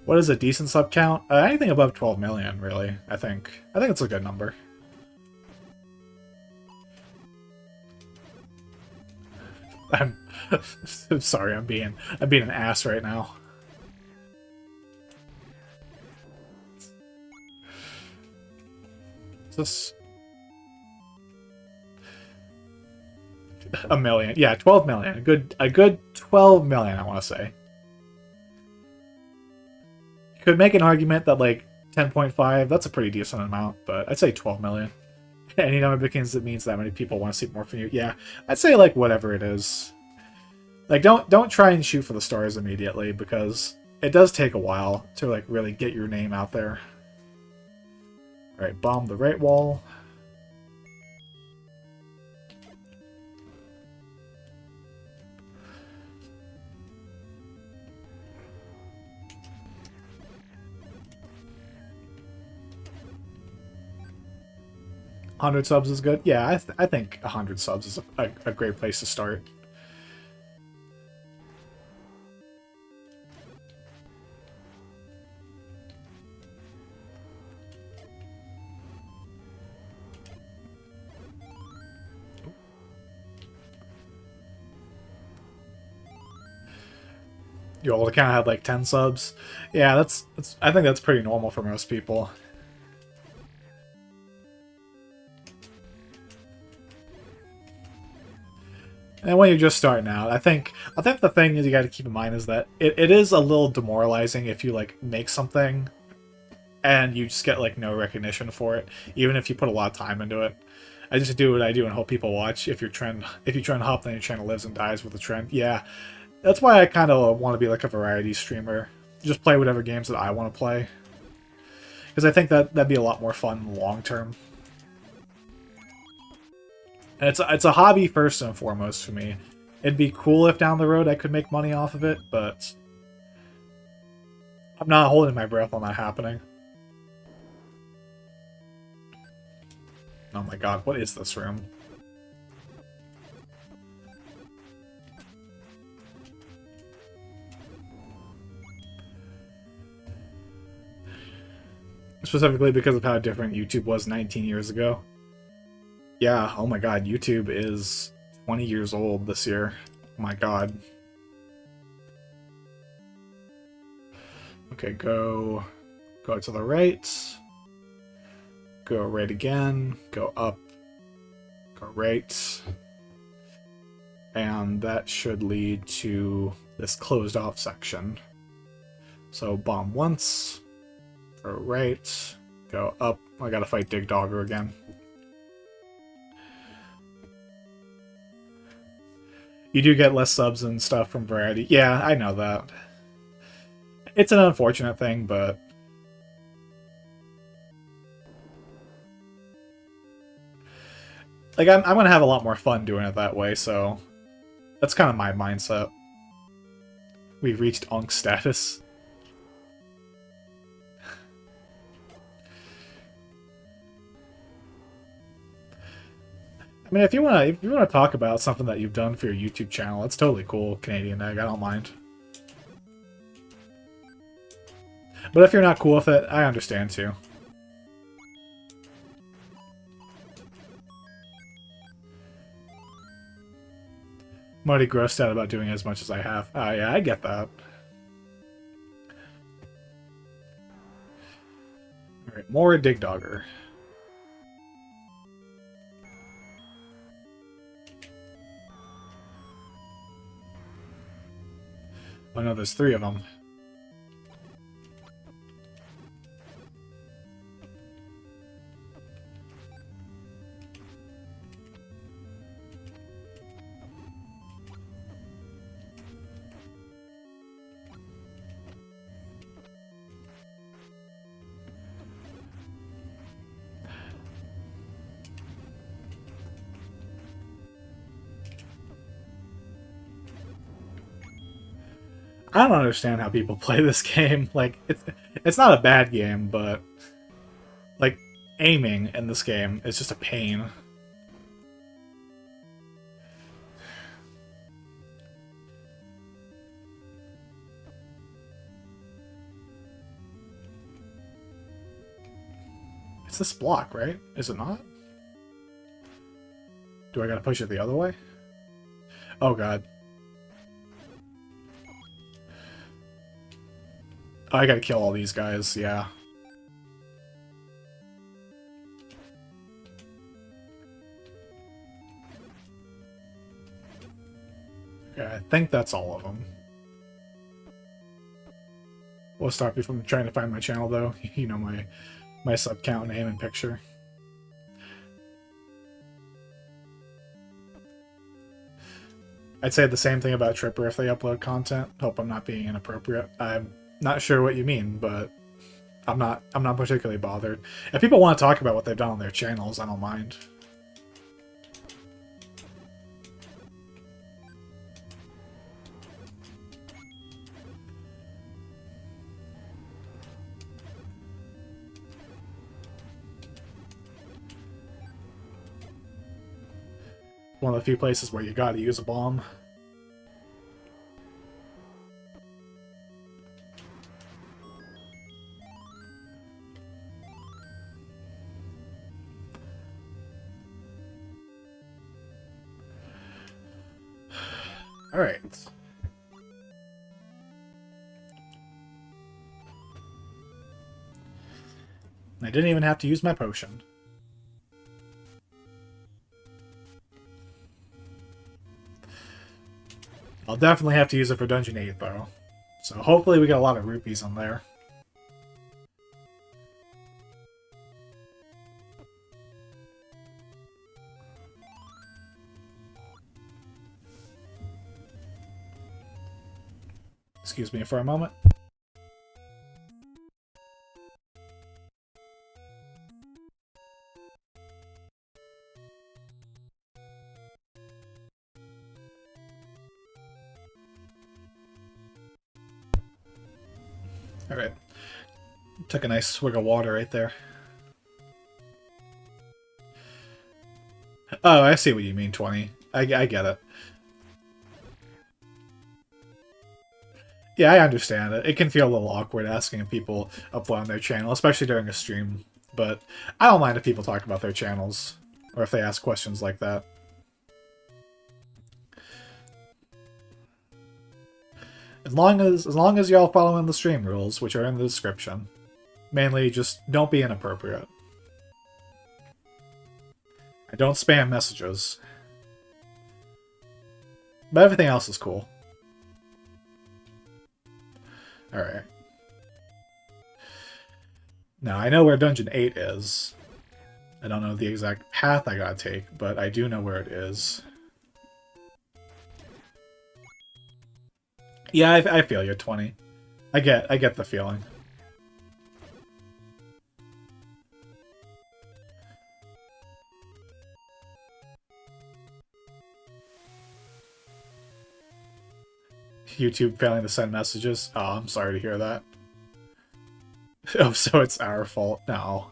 What is a decent sub count? Anything above 12 million, really. I think it's a good number. I'm sorry. I'm being an ass right now. Is this a million? Yeah, 12 million. A good 12 million. I want to say. Could make an argument that like 10.5, that's a pretty decent amount, but I'd say 12 million. Any number because it means that many people want to see more from you. Yeah, I'd say like whatever it is. Like don't try and shoot for the stars immediately because it does take a while to like really get your name out there. All right, bomb the right wall. $100 subs is good. Yeah, I think 100 subs is a great place to start. You all kind of had like 10 subs. Yeah, that's I think that's pretty normal for most people. And when you're just starting out, I think the thing is you got to keep in mind is that it is a little demoralizing if you like make something and you just get like no recognition for it, even if you put a lot of time into it. I just do what I do and hope people watch. If you try and hop, then your channel lives and dies with the trend. Yeah, that's why I kind of want to be like a variety streamer. Just play whatever games that I want to play, because I think that'd be a lot more fun long term. And it's a hobby first and foremost for me. It'd be cool if down the road I could make money off of it, but I'm not holding my breath on that happening. Oh my god, what is this room? Specifically because of how different YouTube was 19 years ago. Yeah, oh my god, YouTube is 20 years old this year. Oh my god. Okay, go to the right. Go right again. Go up. Go right. And that should lead to this closed off section. So bomb once. Go right. Go up. I gotta fight Dig Dogger again. You do get less subs and stuff from Variety. Yeah, I know that. It's an unfortunate thing, but... Like, I'm gonna have a lot more fun doing it that way, so... That's kind of my mindset. We've reached Unk status. I mean, if you wanna talk about something that you've done for your YouTube channel, it's totally cool, Canadian Egg. I don't mind. But if you're not cool with it, I understand too. I'm already grossed out about doing as much as I have. Yeah, I get that. Alright, more Dig Dogger. Oh no, there's 3 of them. I don't understand how people play this game. Like, it's not a bad game, but like aiming in this game is just a pain. It's this block, right? Is it not? Do I gotta push it the other way? Oh god. I gotta kill all these guys, yeah. Okay, I think that's all of them. We'll stop you from trying to find my channel, though. You know my sub count, name, and picture. I'd say the same thing about Tripper if they upload content. Hope I'm not being inappropriate. I'm not sure what you mean, but I'm not particularly bothered. If people want to talk about what they've done on their channels, I don't mind. One of the few places where you gotta use a bomb. Alright. I didn't even have to use my potion. I'll definitely have to use it for Dungeon 8, though. So hopefully we get a lot of rupees on there. Excuse me for a moment. Alright. Took a nice swig of water right there. Oh, I see what you mean, 20. I get it. Yeah, I understand it. It can feel a little awkward asking people upload on their channel, especially during a stream. But I don't mind if people talk about their channels, or if they ask questions like that. As long as y'all following the stream rules, which are in the description. Mainly, just don't be inappropriate. I don't spam messages. But everything else is cool. Alright. Now, I know where Dungeon 8 is. I don't know the exact path I gotta take, but I do know where it is. Yeah, I feel you, 20. I get the feeling. YouTube failing to send messages. Oh, I'm sorry to hear that. Oh, so it's our fault. No.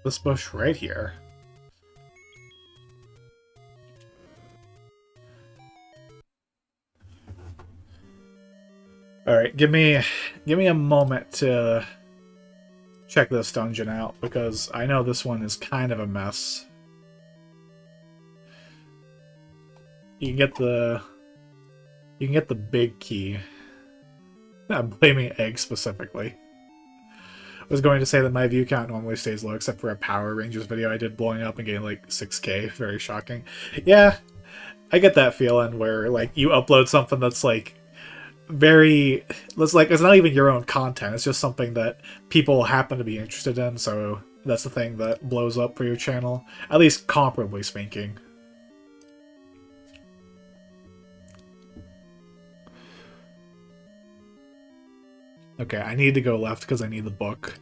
This bush right here. Alright, give me a moment to check this dungeon out, because I know this one is kind of a mess. You can get the big key. I'm blaming Egg specifically. I was going to say that my view count normally stays low, except for a Power Rangers video I did blowing up and getting like 6K. Very shocking. Yeah, I get that feeling where like you upload something that's like very, it's not even your own content. It's just something that people happen to be interested in. So that's the thing that blows up for your channel, at least comparably speaking. Okay, I need to go left because I need the book.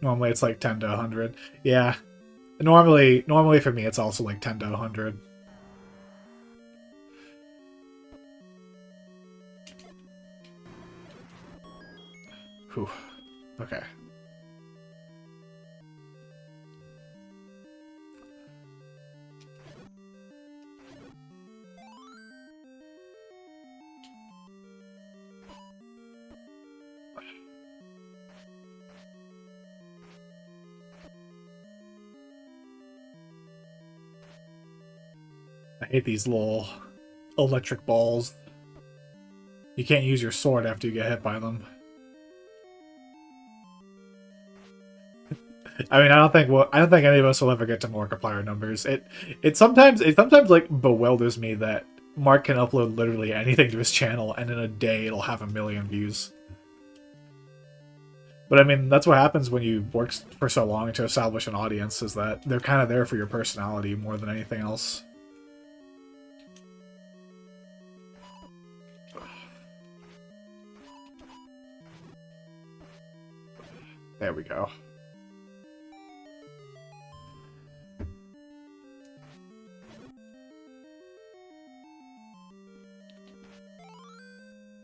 Normally it's like 10 to 100. Yeah. Normally for me it's also like 10 to 100. Whew. Okay. I hate these little electric balls. You can't use your sword after you get hit by them. I mean, I don't think any of us will ever get to Markiplier numbers. It sometimes like bewilders me that Mark can upload literally anything to his channel, and in a day it'll have 1 million views. But I mean, that's what happens when you work for so long to establish an audience, is that they're kind of there for your personality more than anything else. There we go.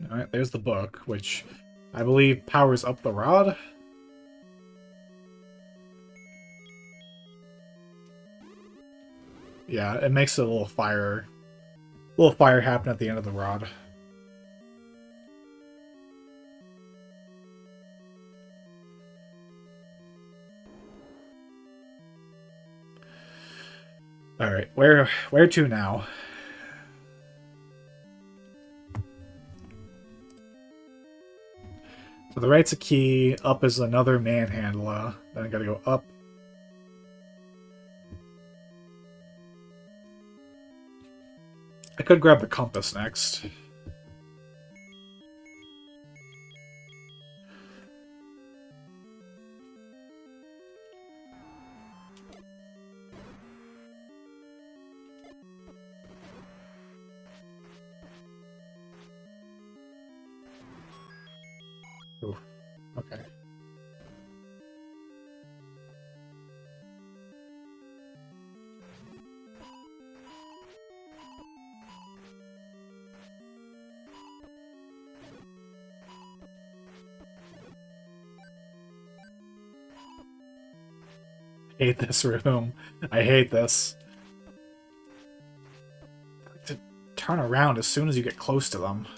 Alright, there's the book, which I believe powers up the rod. Yeah, it makes a little fire happen at the end of the rod. Alright, where to now? So the right's a key, up is another manhandler. Then I gotta go up. I could grab the compass next. Ooh, okay. I hate this room. I hate this. To turn around as soon as you get close to them.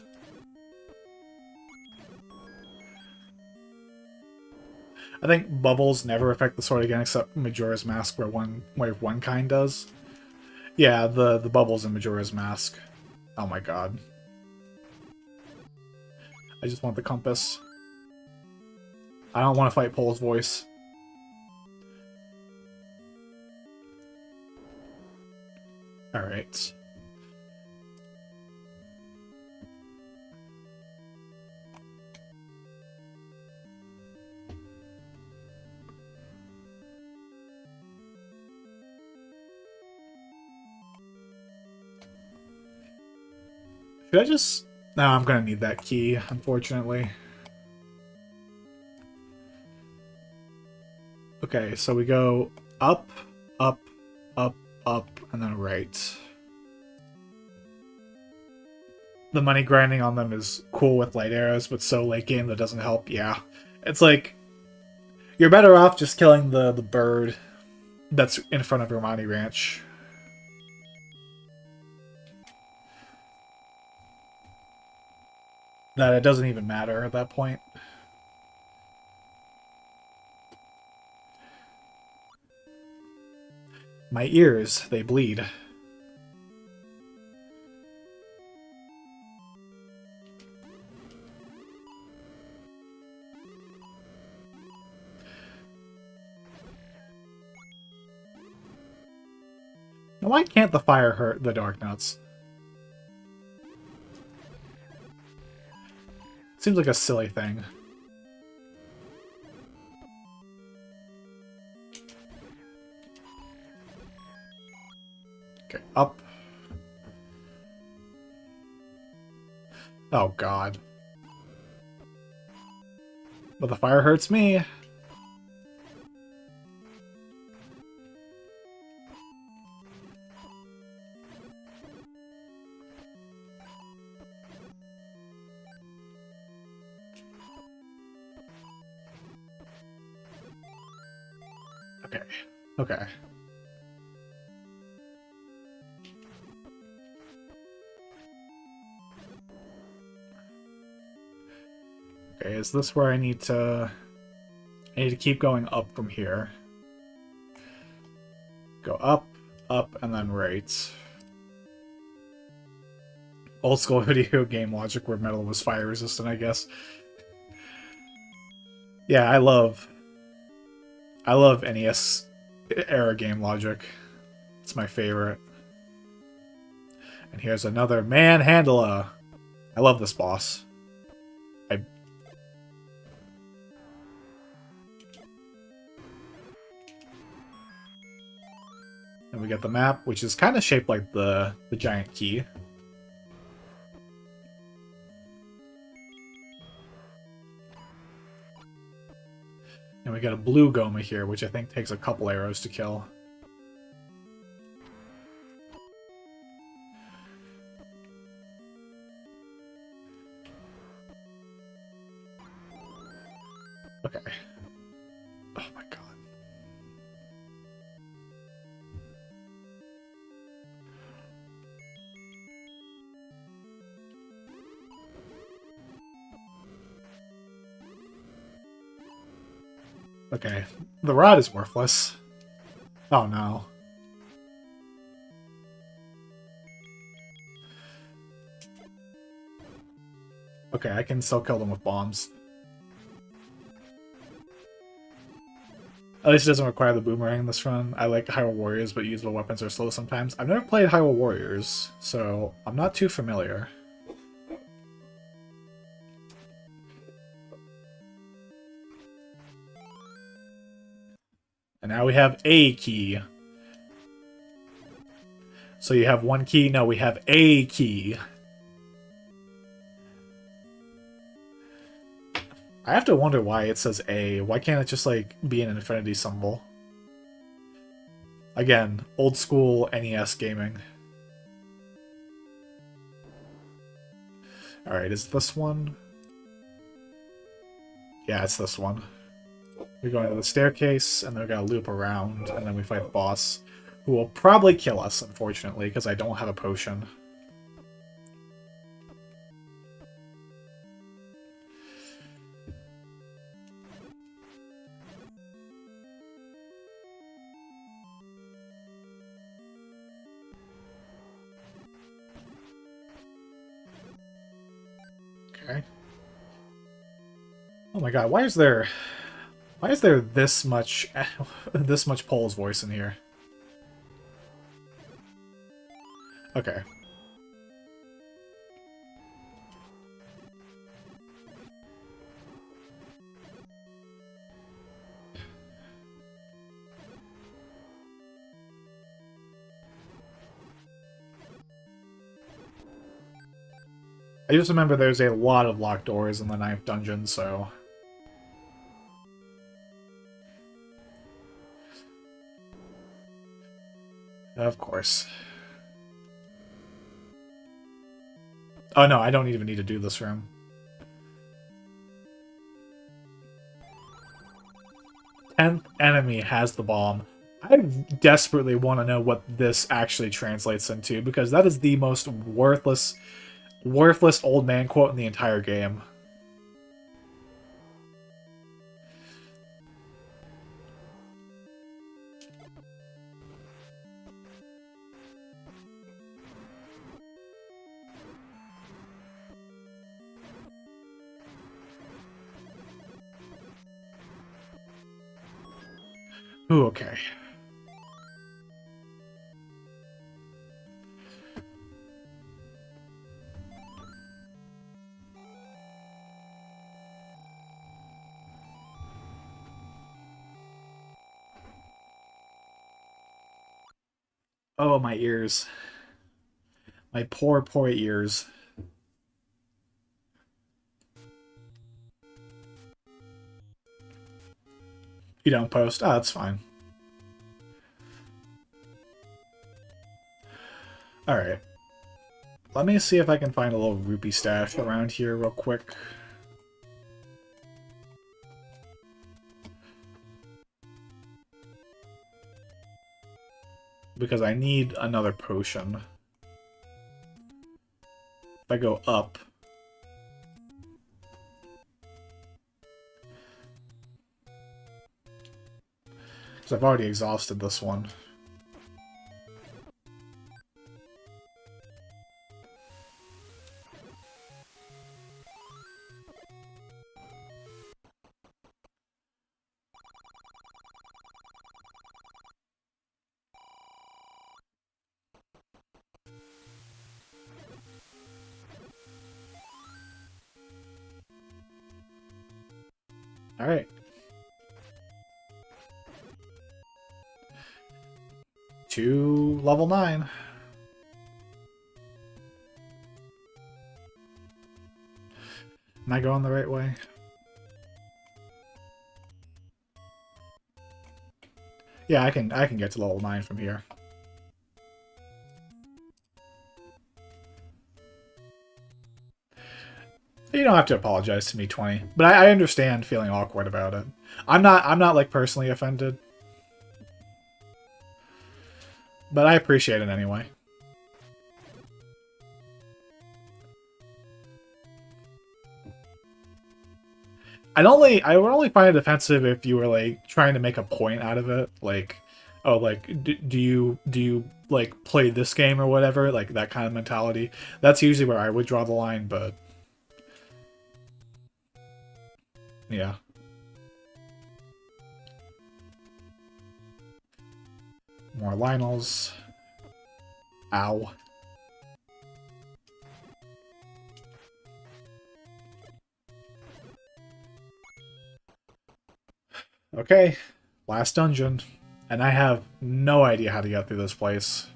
I think bubbles never affect the sword again except Majora's Mask where one kind does. Yeah, the bubbles in Majora's Mask. Oh my god. I just want the compass. I don't want to fight Pole's voice. Alright. Should I just... No, I'm gonna need that key, unfortunately. Okay, so we go up, up, up, up, and then right. The money grinding on them is cool with light arrows, but so late game that doesn't help. Yeah. It's like, you're better off just killing the bird that's in front of your money ranch. That it doesn't even matter at that point. My ears, they bleed. Now, why can't the fire hurt the Dark Nuts? Seems like a silly thing. Okay, up. Oh god. But the fire hurts me. Okay. Okay. Okay, is this where I need to... I need to keep going up from here. Go up, up, and then right. Old school video game logic where metal was fire resistant, I guess. Yeah, I love NES era game logic. It's my favorite. And here's another manhandler. I love this boss. And we get the map, which is kind of shaped like the giant key. And we got a blue Goma here, which I think takes a couple arrows to kill. Okay. Oh my god. Okay, the rod is worthless. Oh no. Okay, I can still kill them with bombs. At least it doesn't require the boomerang in this run. I like Hyrule Warriors, but usable weapons are slow sometimes. I've never played Hyrule Warriors, so I'm not too familiar. And now we have a key. So you have one key? No, we have a key. I have to wonder why it says A. Why can't it just, like, be an infinity symbol? Again, old school NES gaming. Alright, is this one? Yeah, it's this one. We go into the staircase, and then we gotta loop around, and then we fight the boss, who will probably kill us, unfortunately, because I don't have a potion. Okay. Oh my god, why is there this much this much Pole's voice in here? Okay. I just remember there's a lot of locked doors in the 9th dungeon, so... Of course. Oh no, I don't even need to do this room. 10th enemy has the bomb. I desperately want to know what this actually translates into, because that is the most worthless old man quote in the entire game. Ooh, okay. Oh, my ears. My poor, poor ears. You don't post? Oh, that's fine. Alright. Let me see if I can find a little rupee stash around here real quick. Because I need another potion. If I go up... Because I've already exhausted this one. Alright. To level 9. Am I going the right way? Yeah, I can get to level 9 from here. You don't have to apologize to me, 20. But I understand feeling awkward about it. I'm not like personally offended. But I appreciate it anyway. I would only find it offensive if you were like trying to make a point out of it, like, oh, like do you like play this game or whatever, like that kind of mentality. That's usually where I would draw the line, but yeah. More Lionels. Ow. Okay, last dungeon. And I have no idea how to get through this place.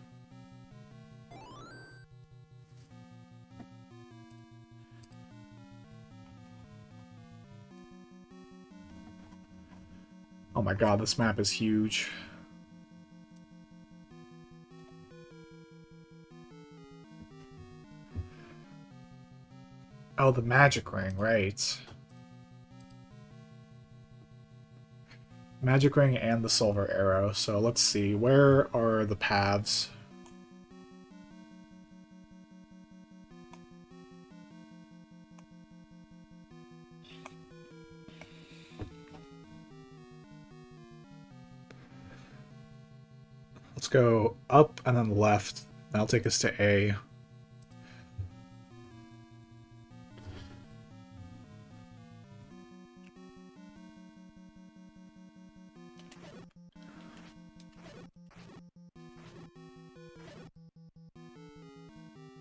Oh my god, this map is huge. Oh, the magic ring, right. Magic ring and the silver arrow. So let's see, where are the paths? Let's go up and then left. That'll take us to A.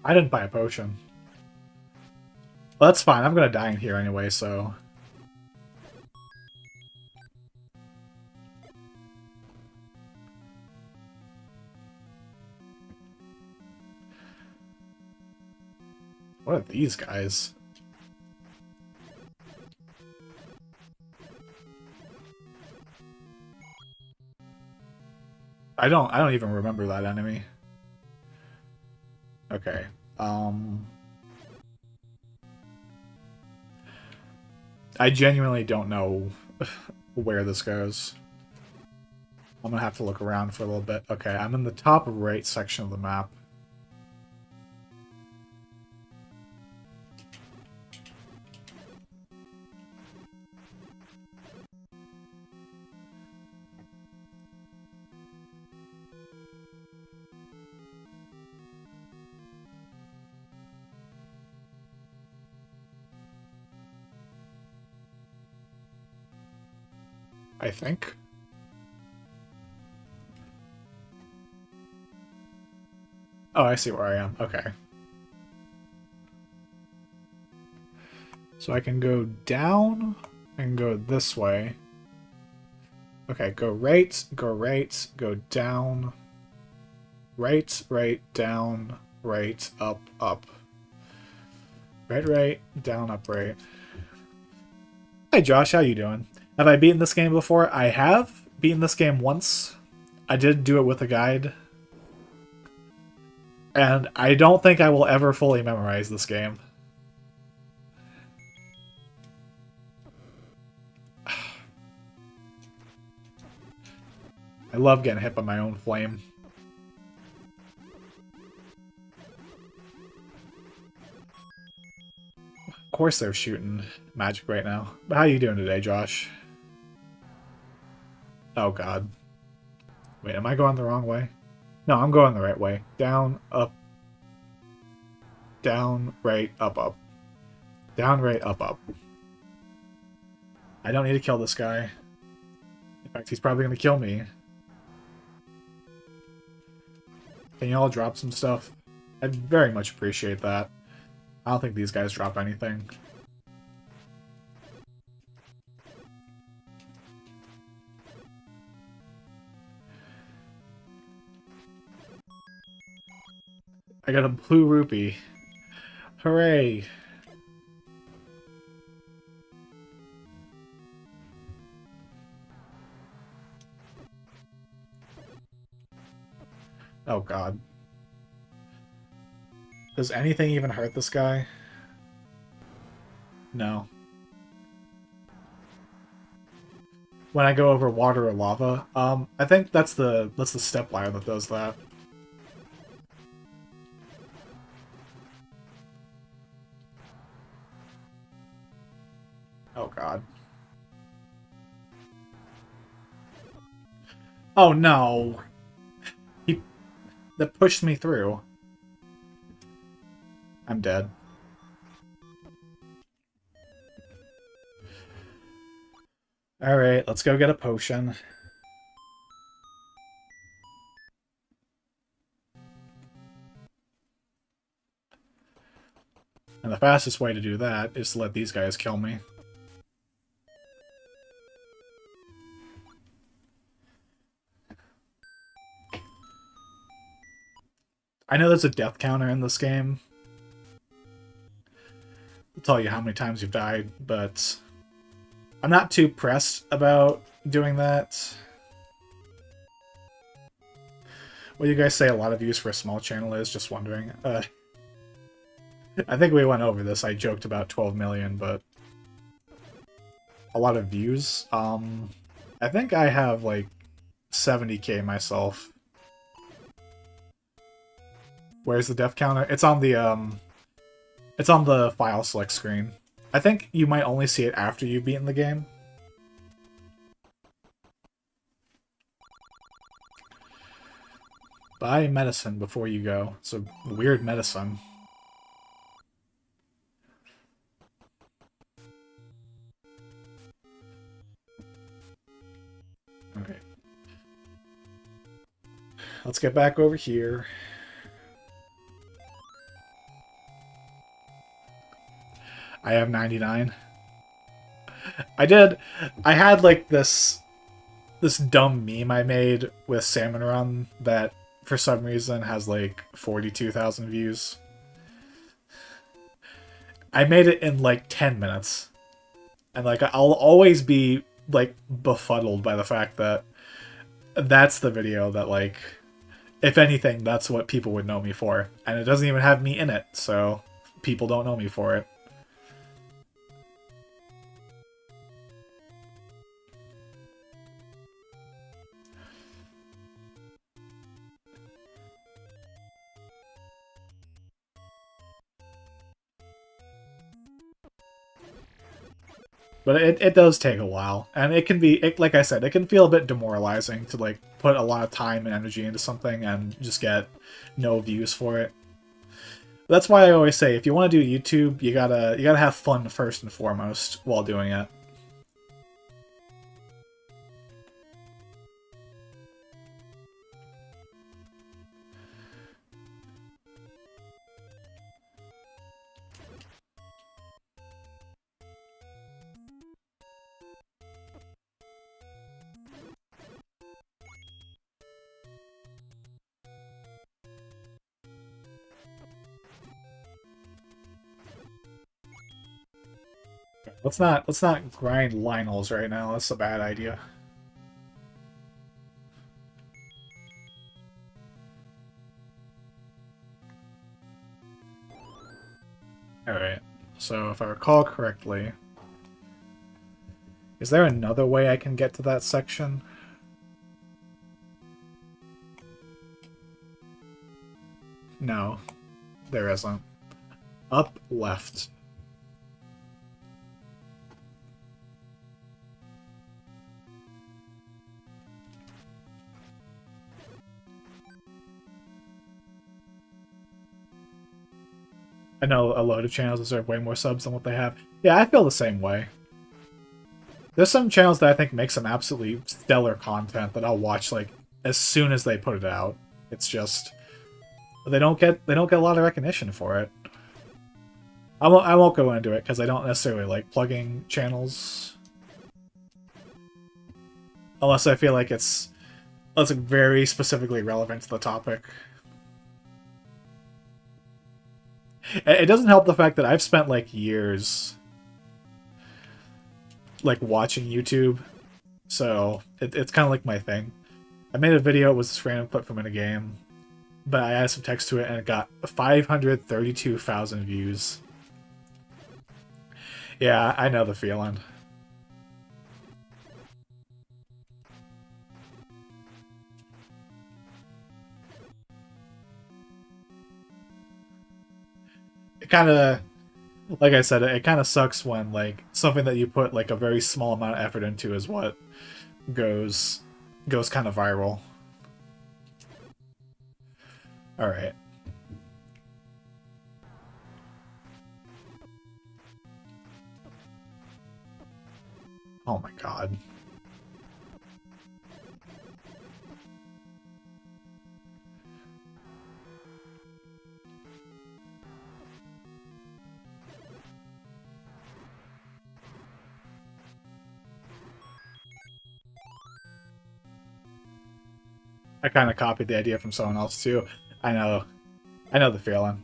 I didn't buy a potion. Well, that's fine. I'm gonna die in here anyway, so... What are these guys? I don't even remember that enemy. Okay. I genuinely don't know where this goes. I'm gonna have to look around for a little bit. Okay, I'm in the top right section of the map. I think. Oh, I see where I am. Okay. So I can go down and go this way. Okay, go right, go down. Right, right, down, right, up, up. Right, right, down, up, right. Hi Josh, how you doing? Have I beaten this game before? I have beaten this game once. I did do it with a guide. And I don't think I will ever fully memorize this game. I love getting hit by my own flame. Of course they're shooting magic right now. But how you doing today, Josh? Oh god. Wait, am I going the wrong way? No, I'm going the right way. Down, up. Down, right, up, up. Down, right, up, up. I don't need to kill this guy. In fact, he's probably going to kill me. Can you all drop some stuff? I'd very much appreciate that. I don't think these guys drop anything. I got a blue rupee. Hooray! Oh god. Does anything even hurt this guy? No. When I go over water or lava, I think that's the step ladder that does that. Oh god. Oh no! That pushed me through. I'm dead. Alright, let's go get a potion. And the fastest way to do that is to let these guys kill me. I know there's a death counter in this game. It'll tell you how many times you've died, but I'm not too pressed about doing that. What do you guys say a lot of views for a small channel is? Just wondering. I think we went over this. I joked about 12 million, but a lot of views. I think I have like 70k myself. Where's the def counter? It's on the file select screen. I think you might only see it after you've beaten the game. Buy medicine before you go. It's a weird medicine. Okay. Let's get back over here. I have 99. I had like this dumb meme I made with Salmon Run that for some reason has like 42,000 views. I made it in like 10 minutes. And like I'll always be like befuddled by the fact that that's the video that like, if anything, that's what people would know me for. And it doesn't even have me in it, so people don't know me for it. But it does take a while, and it can be, like I said, it can feel a bit demoralizing to like put a lot of time and energy into something and just get no views for it. That's why I always say, if you want to do YouTube, you gotta have fun first and foremost while doing it. Let's not grind Lionels right now. That's a bad idea. Alright, so if I recall correctly, is there another way I can get to that section? No, there isn't. Up left. I know a load of channels deserve way more subs than what they have. Yeah, I feel the same way. There's some channels that I think make some absolutely stellar content that I'll watch like as soon as they put it out. It's just they don't get a lot of recognition for it. I won't go into it because I don't necessarily like plugging channels unless I feel like it's very specifically relevant to the topic. It doesn't help the fact that I've spent like years like watching YouTube, so it's kind of like my thing. I made a video, it was this random clip from in a game, but I added some text to it and it got 532,000 views. Yeah, I know the feeling. It kind of, like I said, it kind of sucks when like something that you put like a very small amount of effort into is what goes kind of viral. All right. Oh my god. I kind of copied the idea from someone else too. I know the feeling.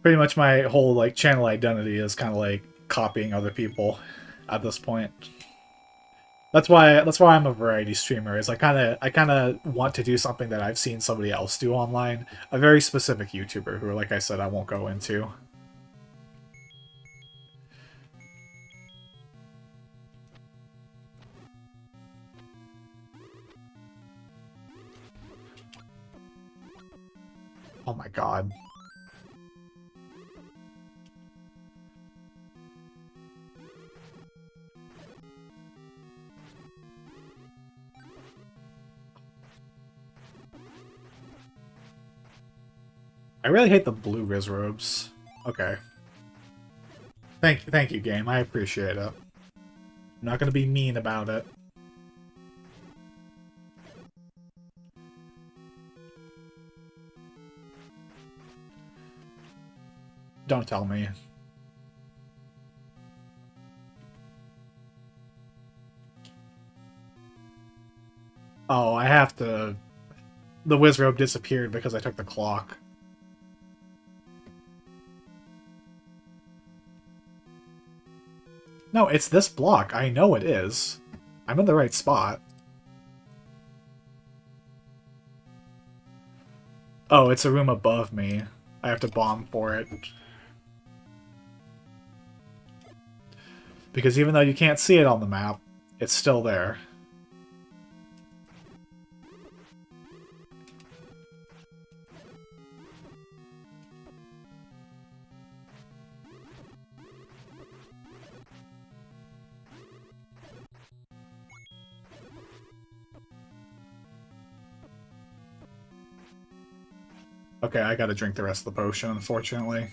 Pretty much my whole like channel identity is kind of like copying other people at this point. That's why I'm a variety streamer. Is I kind of want to do something that I've seen somebody else do online. A very specific YouTuber who, like I said, I won't go into. Oh my god. I really hate the blue Riz robes. Okay. Thank you, game. I appreciate it. I'm not gonna be mean about it. Don't tell me. Oh, I have to... The Wizrobe disappeared because I took the clock. No, it's this block. I know it is. I'm in the right spot. Oh, it's a room above me. I have to bomb for it. Because even though you can't see it on the map, it's still there. Okay, I gotta drink the rest of the potion, unfortunately.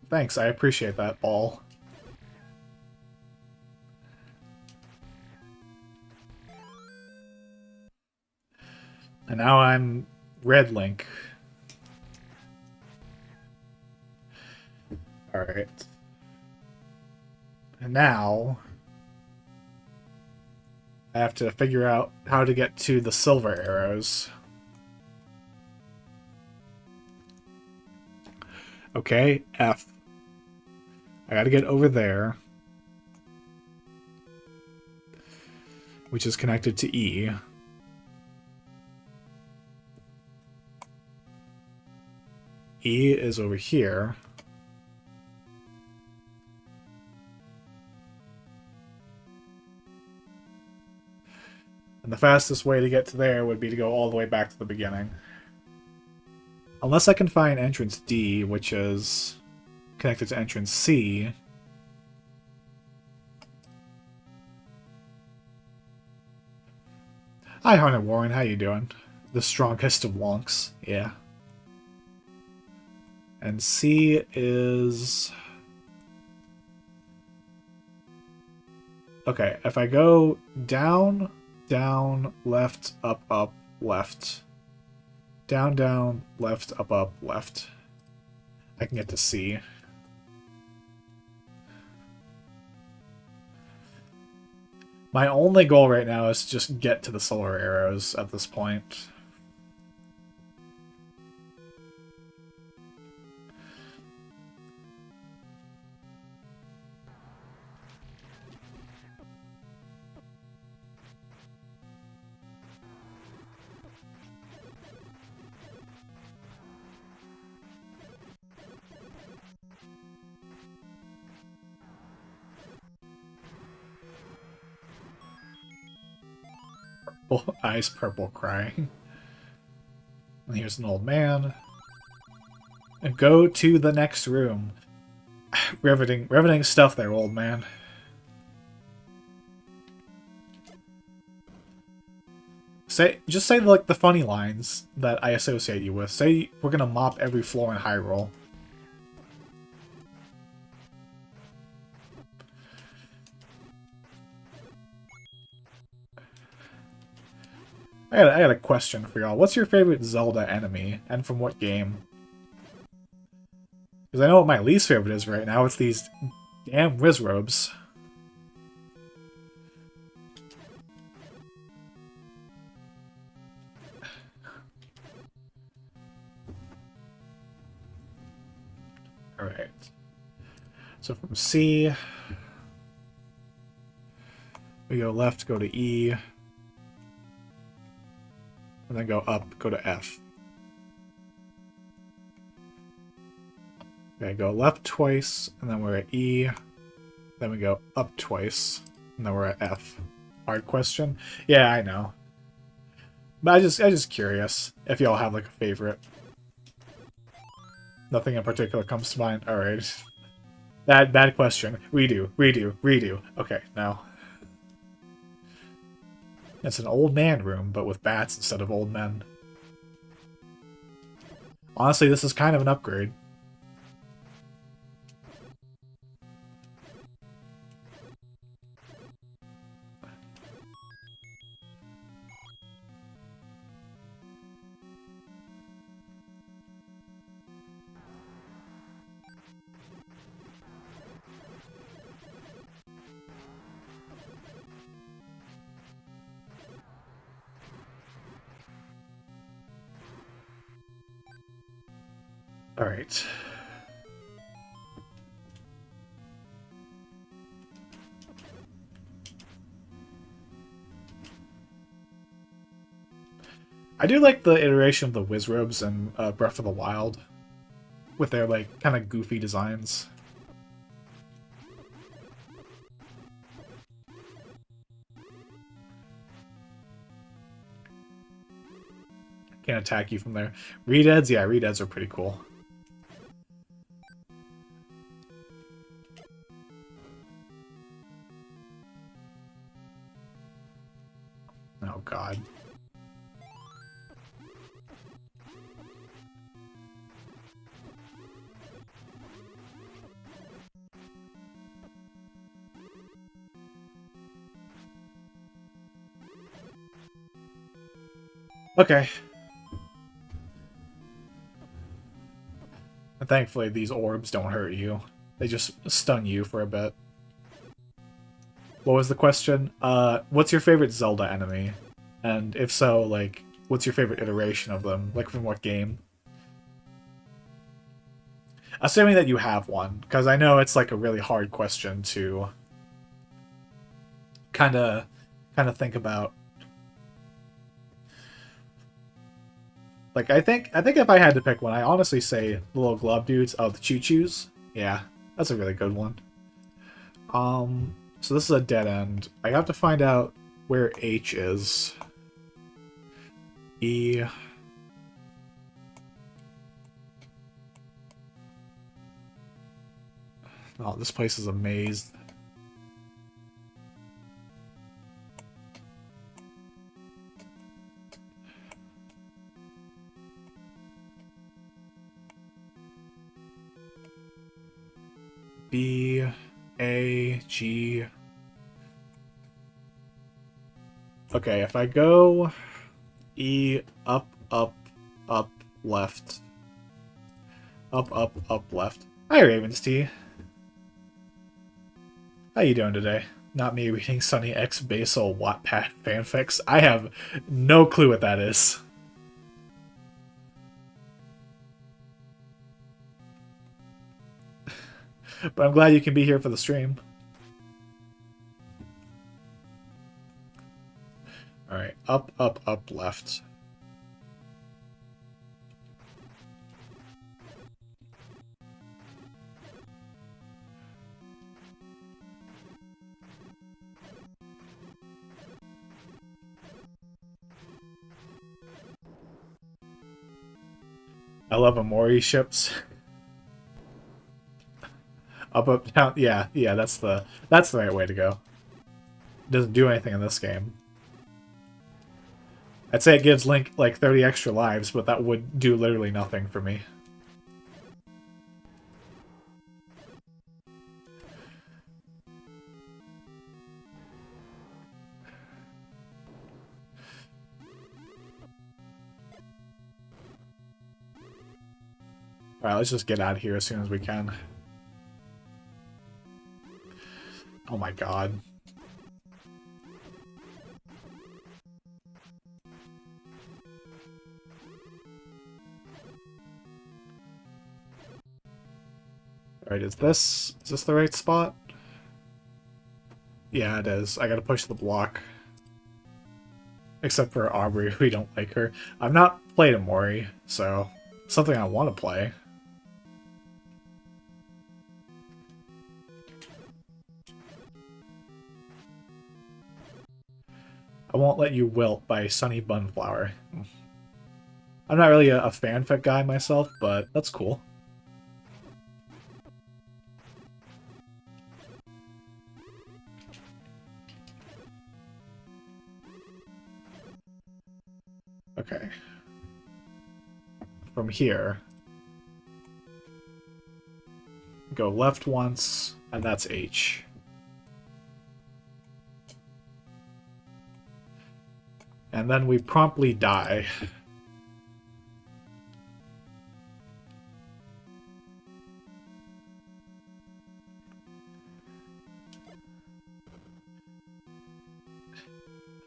Thanks, I appreciate that, Ball. And now I'm Red Link. Alright. And now... I have to figure out how to get to the silver arrows. Okay, F. I gotta get over there. Which is connected to E. E is over here. And the fastest way to get to there would be to go all the way back to the beginning. Unless I can find entrance D, which is connected to entrance C. Hi, Harnett Warren. How you doing? The strongest of wonks. Yeah. And C is... Okay, if I go down, down, left, up, left. Down, down, left, up, left. I can get to C. My only goal right now is to just get to the solar arrows at this point. Eyes purple crying. And here's an old man. And go to the next room. Riveting stuff there, old man. Just say like the funny lines that I associate you with. Say we're gonna mop every floor in Hyrule. I got a question for y'all. What's your favorite Zelda enemy, and from what game? Because I know what my least favorite is right now. It's these damn Wizrobes. Alright. So from C, we go left, go to E, and then go up, go to F. Okay, go left twice, and then we're at E. Then we go up twice, and then we're at F. Hard question? Yeah, I know. But I'm just curious if y'all have like a favorite. Nothing in particular comes to mind. Alright. Bad question. Redo, redo, redo. Okay, now. It's an old man room, but with bats instead of old men. Honestly, this is kind of an upgrade. Alright. I do like the iteration of the Wizrobes in Breath of the Wild, with their like kind of goofy designs. Can't attack you from there. Redeads? Yeah, Redeads are pretty cool. Oh god. Okay. And thankfully these orbs don't hurt you. They just stun you for a bit. What was the question? What's your favorite Zelda enemy? And if so, like, what's your favorite iteration of them? Like, from what game? Assuming that you have one, because I know it's like a really hard question to kind of think about. Like, I think if I had to pick one, I honestly say the little glove dudes. Oh, the choo-choos. Yeah, that's a really good one. So this is a dead end. I have to find out where H is. E. Oh, this place is a maze. B, A, G. Okay, if I go E, up, up, up, left. Up, up, up, left. Hi, Ravens T. How you doing today? Not me reading Sunny X Basal Wattpad fanfics. I have no clue what that is. But I'm glad you can be here for the stream. Alright, up, up, up, left. I love Amori ships. Up, up, down. Yeah, yeah, that's the right way to go. It doesn't do anything in this game. I'd say it gives Link like 30 extra lives, but that would do literally nothing for me. Alright, let's just get out of here as soon as we can. Oh my god. Alright, is this the right spot? Yeah, it is. I gotta push the block. Except for Aubrey, we don't like her. I've not played Amori, so something I want to play. I Won't Let You Wilt by Sunny Bunflower. I'm not really a fanfic guy myself, but that's cool. Okay. From here, go left once, and that's H. And then we promptly die.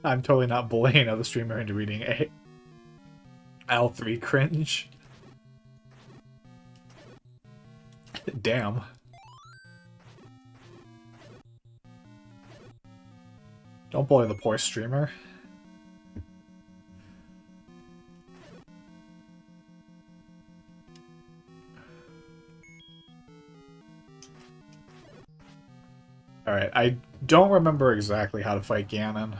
I'm totally not bullying other streamer into reading L3 cringe. Damn. Don't bully the poor streamer. Alright, I don't remember exactly how to fight Ganon.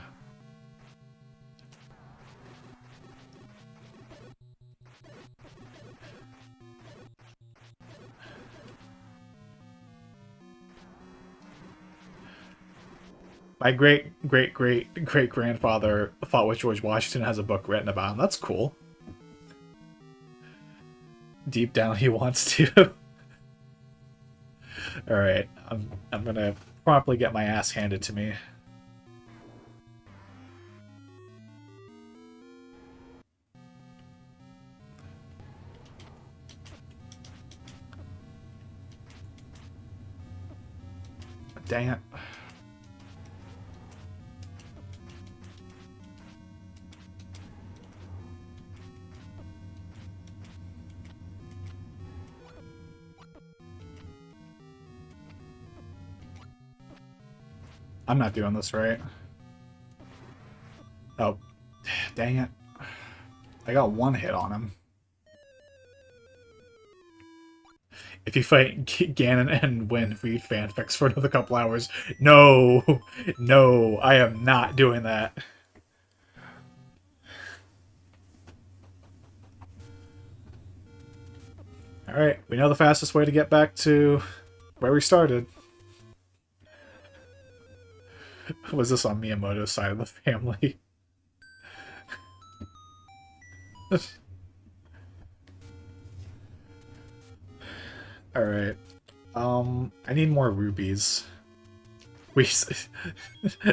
My great-great-great-great-grandfather thought with George Washington has a book written about him. That's cool. Deep down, he wants to. Alright, I'm gonna promptly get my ass handed to me. Dang it. I'm not doing this right. Oh, dang it. I got one hit on him. If you fight Ganon and win, read fanfics for another couple hours. No! No, I am not doing that. Alright, we know the fastest way to get back to where we started. Was this on Miyamoto's side of the family? Alright. I need more rubies. We...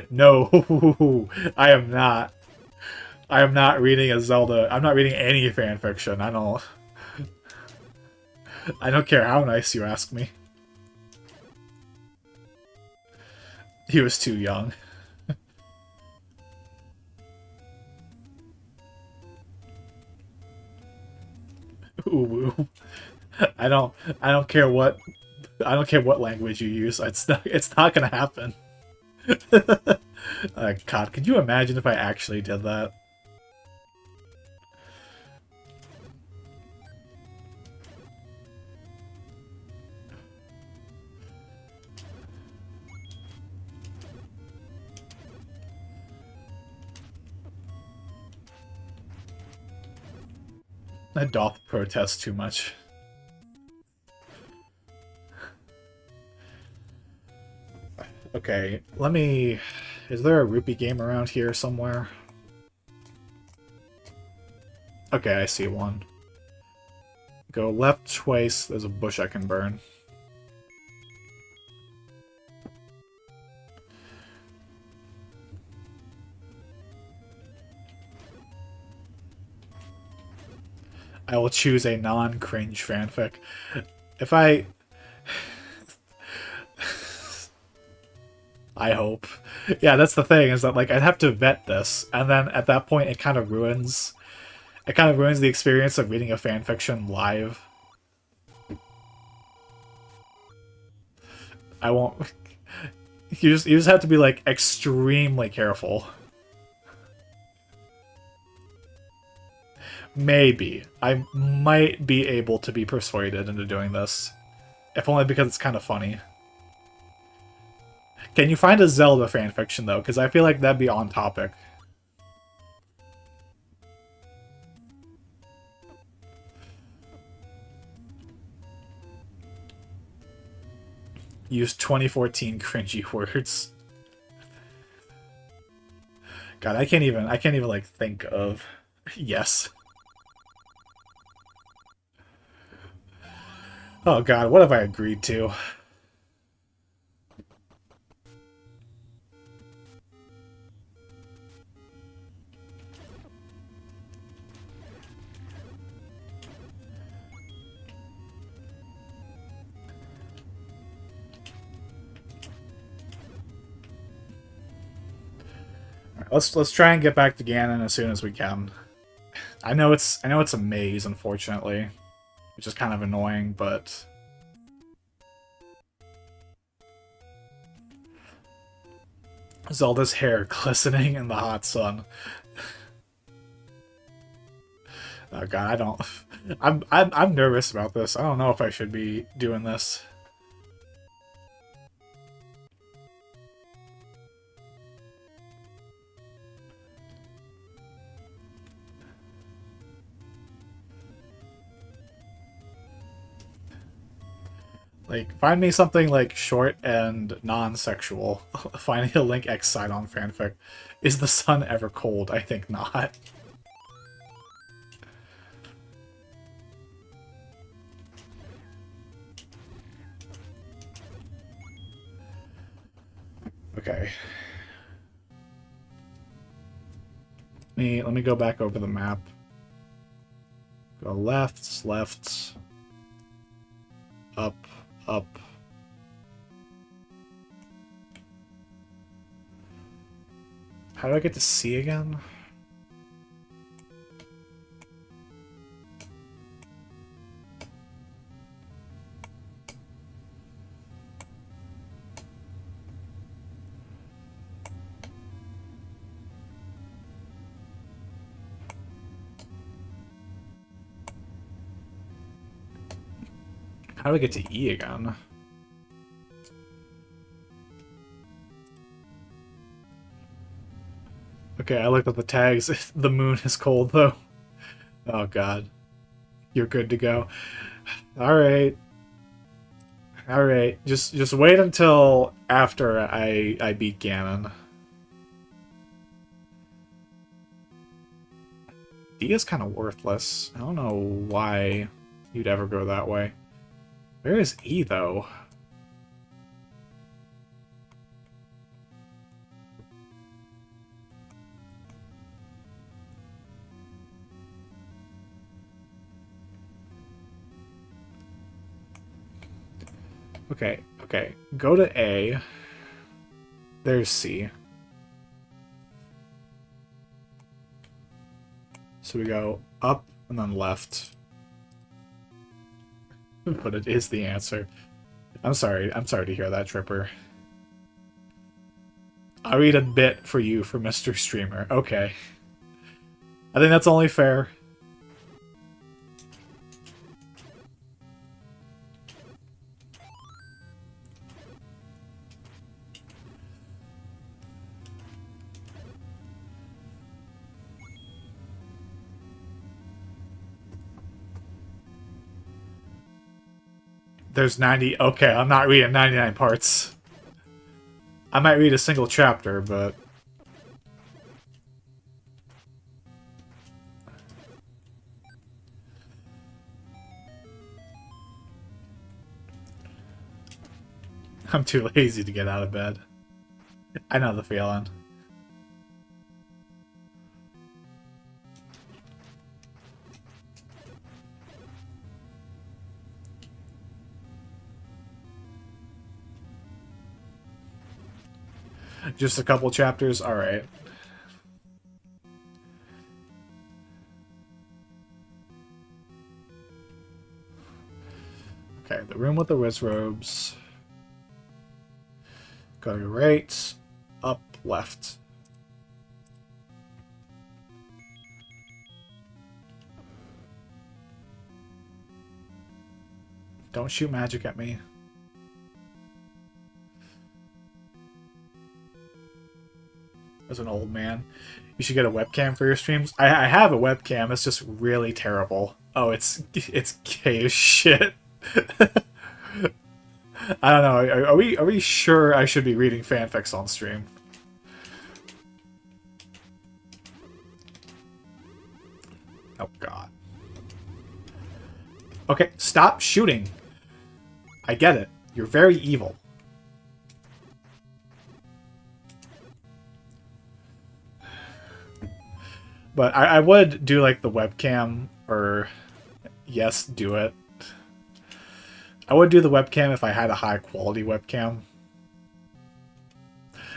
No! I am not. I am not reading a Zelda. I'm not reading any fanfiction. I don't care how nice you ask me. He was too young. Ooh. I don't care what language you use. It's not gonna happen. God, could you imagine if I actually did that? I doth protest too much. Okay, let me... Is there a rupee game around here somewhere? Okay, I see one. Go left twice, there's a bush I can burn. I will choose a non-cringe fanfic. If I... I hope. Yeah, that's the thing, is that, like, I'd have to vet this, and then at that point it kind of ruins... It kind of ruins the experience of reading a fanfiction live. I won't... You just have to be, like, extremely careful. Maybe. I might be able to be persuaded into doing this. If only because it's kind of funny. Can you find a Zelda fanfiction, though? Because I feel like that'd be on topic. Use 2014 cringy words. God, I can't even like think of... Yes. Oh god, what have I agreed to? Let's try and get back to Ganon as soon as we can. I know it's a maze, unfortunately, which is kind of annoying, but Zelda's hair glistening in the hot sun. Oh god, I don't. I'm nervous about this. I don't know if I should be doing this. Like, find me something, like, short and non-sexual. Finding a Link X side-on fanfic. Is the sun ever cold? I think not. Okay. Let me go back over the map. Go left, left, up, up. How do I get to C again? How do I get to E again? Okay, I looked at the tags. The moon is cold, though. Oh, God. You're good to go. Alright. Alright. Just wait until after I beat Ganon. D is kind of worthless. I don't know why you'd ever go that way. Where is E, though? Okay, okay. Go to A. There's C. So we go up and then left. But it is the answer. I'm sorry to hear that, Tripper. I'll read a bit for you for Mr. Streamer. Okay. I think that's only fair. There's 90... Okay, I'm not reading 99 parts. I might read a single chapter, but... I'm too lazy to get out of bed. I know the feeling. Just a couple chapters? Alright. Okay, the room with the wizrobes. Go right, up, left. Don't shoot magic at me. As an old man. You should get a webcam for your streams. I have a webcam, it's just really terrible. Oh, it's gay as shit. I don't know. Are we sure I should be reading fanfics on stream? Oh god. Okay, stop shooting. I get it. You're very evil. But I would do like the webcam, or yes, do it. I would do the webcam if I had a high quality webcam.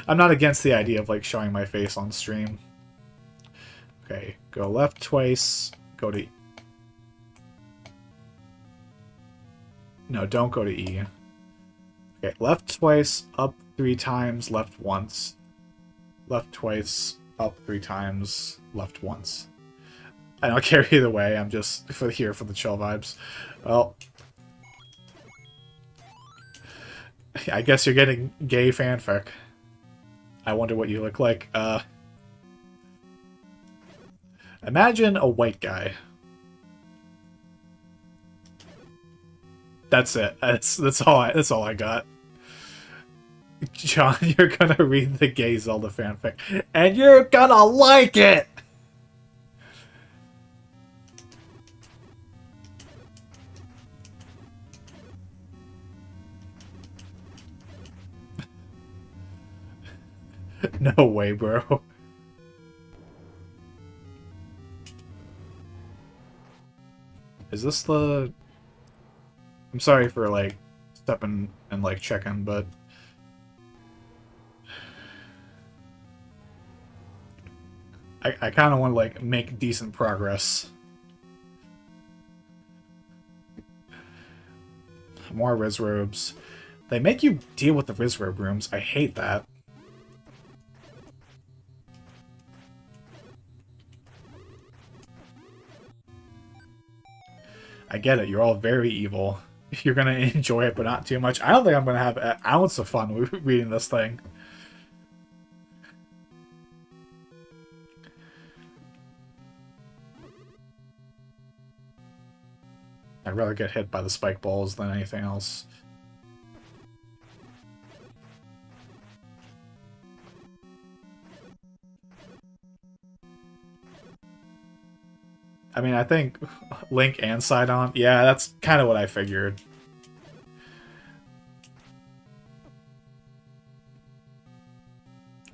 I'm not against the idea of like showing my face on stream. Okay, go left twice, go to... No, don't go to E. Okay, left twice, up 3 times, left once. Left twice, up 3 times, left once. I don't care either way, I'm just here for the chill vibes. Well... I guess you're getting gay fanfic. I wonder what you look like. Imagine a white guy. That's it. That's all I got. John, you're gonna read the gay Zelda fanfic, and you're gonna like it! No way, bro. Is this the... I'm sorry for, like, stepping and, like, checking, but... I kind of want to, like, make decent progress. More Rizrobes. They make you deal with the Rizrobe rooms. I hate that. I get it. You're all very evil. You're gonna enjoy it, but not too much. I don't think I'm gonna have an ounce of fun reading this thing. I'd rather get hit by the spike balls than anything else. I mean, I think Link and Sidon... Yeah, that's kind of what I figured.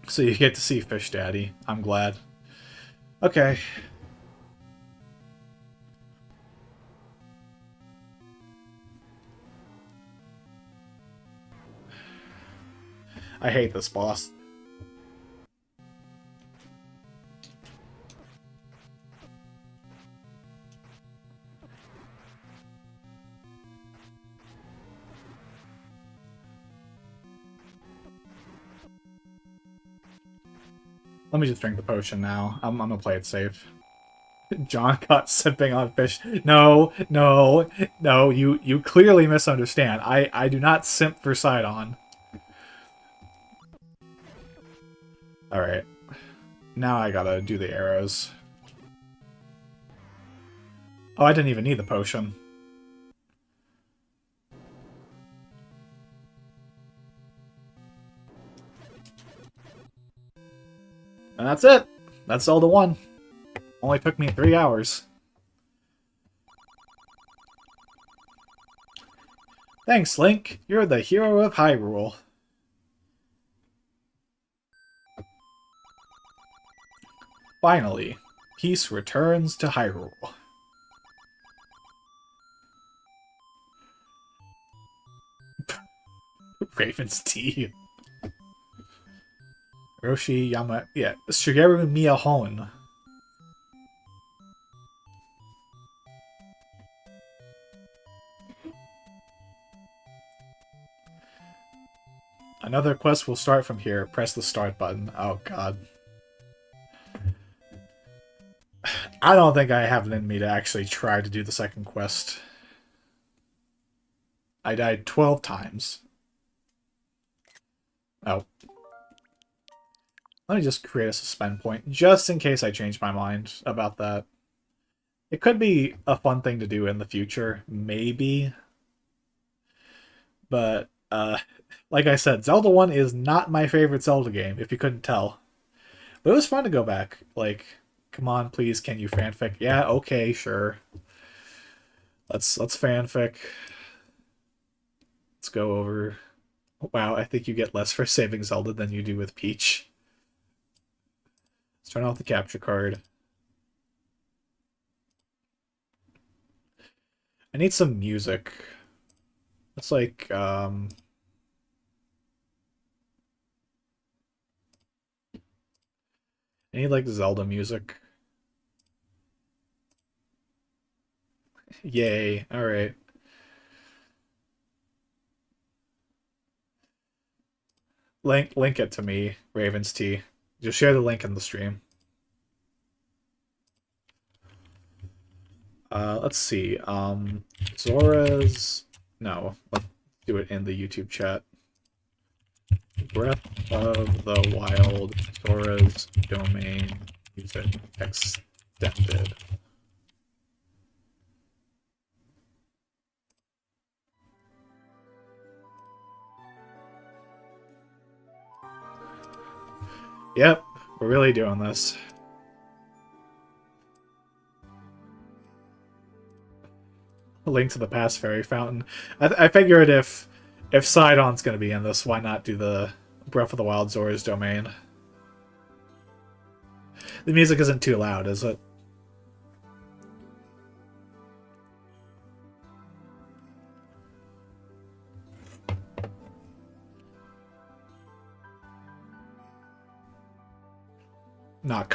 So you get to see Fish Daddy. I'm glad. Okay. I hate this boss. Let me just drink the potion now. I'm gonna play it safe. John caught sipping on fish. No, no, no, you clearly misunderstand. I do not simp for Sidon. Alright. Now I gotta do the arrows. Oh, I didn't even need the potion. And that's it! That's Zelda 1. Only took me 3 hours. Thanks, Link. You're the hero of Hyrule. Finally, peace returns to Hyrule. Raven's tea. Roshi Yama... Yeah, Shigeru Miyahone. Another quest will start from here. Press the start button. Oh, God. I don't think I have it in me to actually try to do the second quest. I died 12 times. Oh. Let me just create a suspend point, just in case I change my mind about that. It could be a fun thing to do in the future, maybe. But, like I said, Zelda 1 is not my favorite Zelda game, if you couldn't tell. But it was fun to go back. Like, come on, please, can you fanfic? Yeah, okay, sure. Let's fanfic. Let's go over... Wow, I think you get less for saving Zelda than you do with Peach. Let's turn off the capture card. I need some music. It's like, I need like Zelda music. Yay, alright. Link it to me, Ravens T. Just share the link in the stream. Let's see. Zora's... No, let's do it in the YouTube chat. Breath of the Wild, Zora's Domain, music extended. Yep, we're really doing this. A Link to the Past Fairy Fountain. I figured if Sidon's gonna be in this, why not do the Breath of the Wild Zora's Domain? The music isn't too loud, is it? Not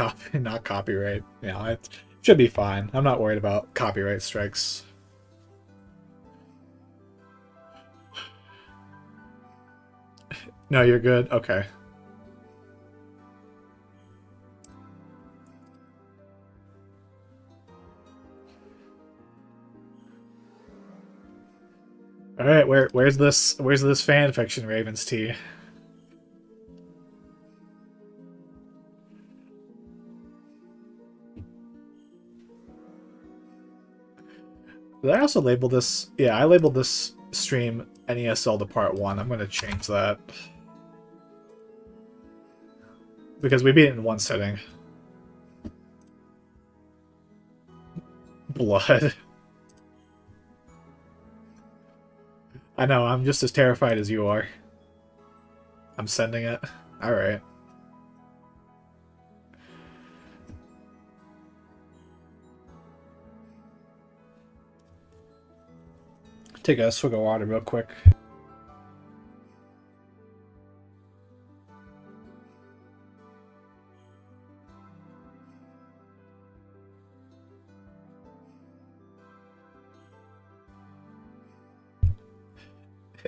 copyright. Yeah, it should be fine. I'm not worried about copyright strikes. No, you're good? Okay. Alright, where's this fan fiction, Ravens T? Did I also label this? Yeah, I labeled this stream NES Zelda Part 1. I'm gonna change that. Because we beat it in one sitting. Blood. I know, I'm just as terrified as you are. I'm sending it. Alright. Take a swig of water real quick.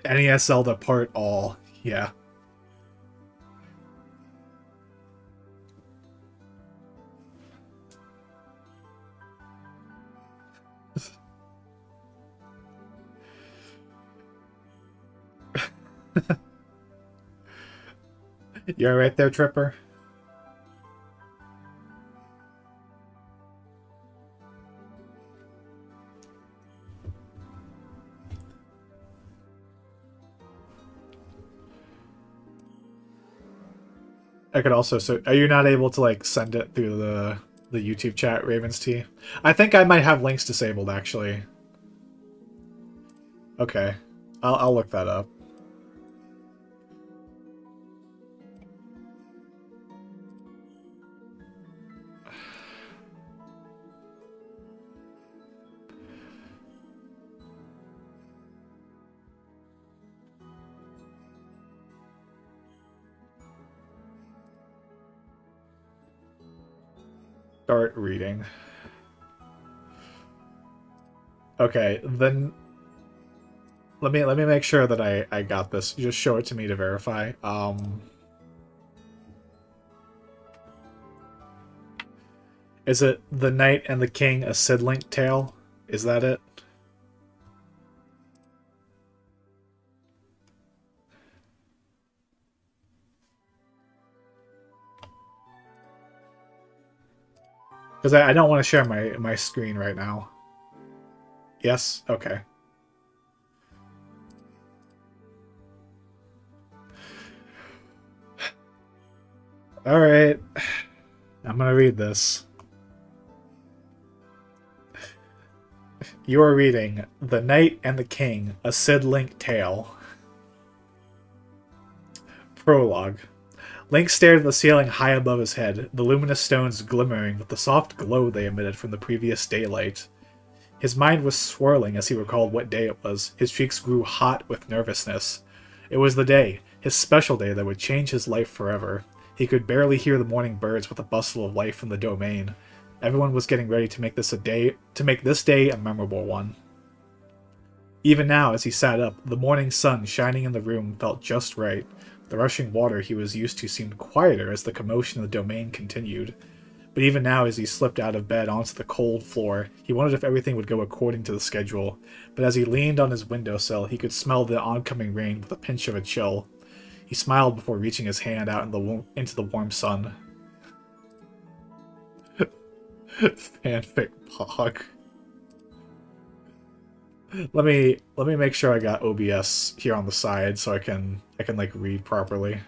NES Zelda Part All. Yeah. You're right there, Tripper? I could also... So, are you not able to, like, send it through the YouTube chat, Ravens T? I think I might have links disabled, actually. Okay. I'll look that up. Start reading. Okay, then let me make sure that I got this. Just show it to me to verify. Is it The Knight and the King, a Sidlink Tale? Is that it? Because I don't want to share my screen right now. Yes? Okay. Alright. I'm gonna read this. You are reading The Knight and the King, a Sid Link Tale. Prologue. Link stared at the ceiling high above his head, the luminous stones glimmering with the soft glow they emitted from the previous daylight. His mind was swirling as he recalled what day it was. His cheeks grew hot with nervousness. It was the day, his special day that would change his life forever. He could barely hear the morning birds with the bustle of life in the domain. Everyone was getting ready to make this day a memorable one. Even now, as he sat up, the morning sun shining in the room felt just right. The rushing water he was used to seemed quieter as the commotion of the domain continued. But even now, as he slipped out of bed onto the cold floor, he wondered if everything would go according to the schedule. But as he leaned on his windowsill, he could smell the oncoming rain with a pinch of a chill. He smiled before reaching his hand out into the warm sun. Fanfic Pog. Let me make sure I got OBS here on the side so I can like read properly.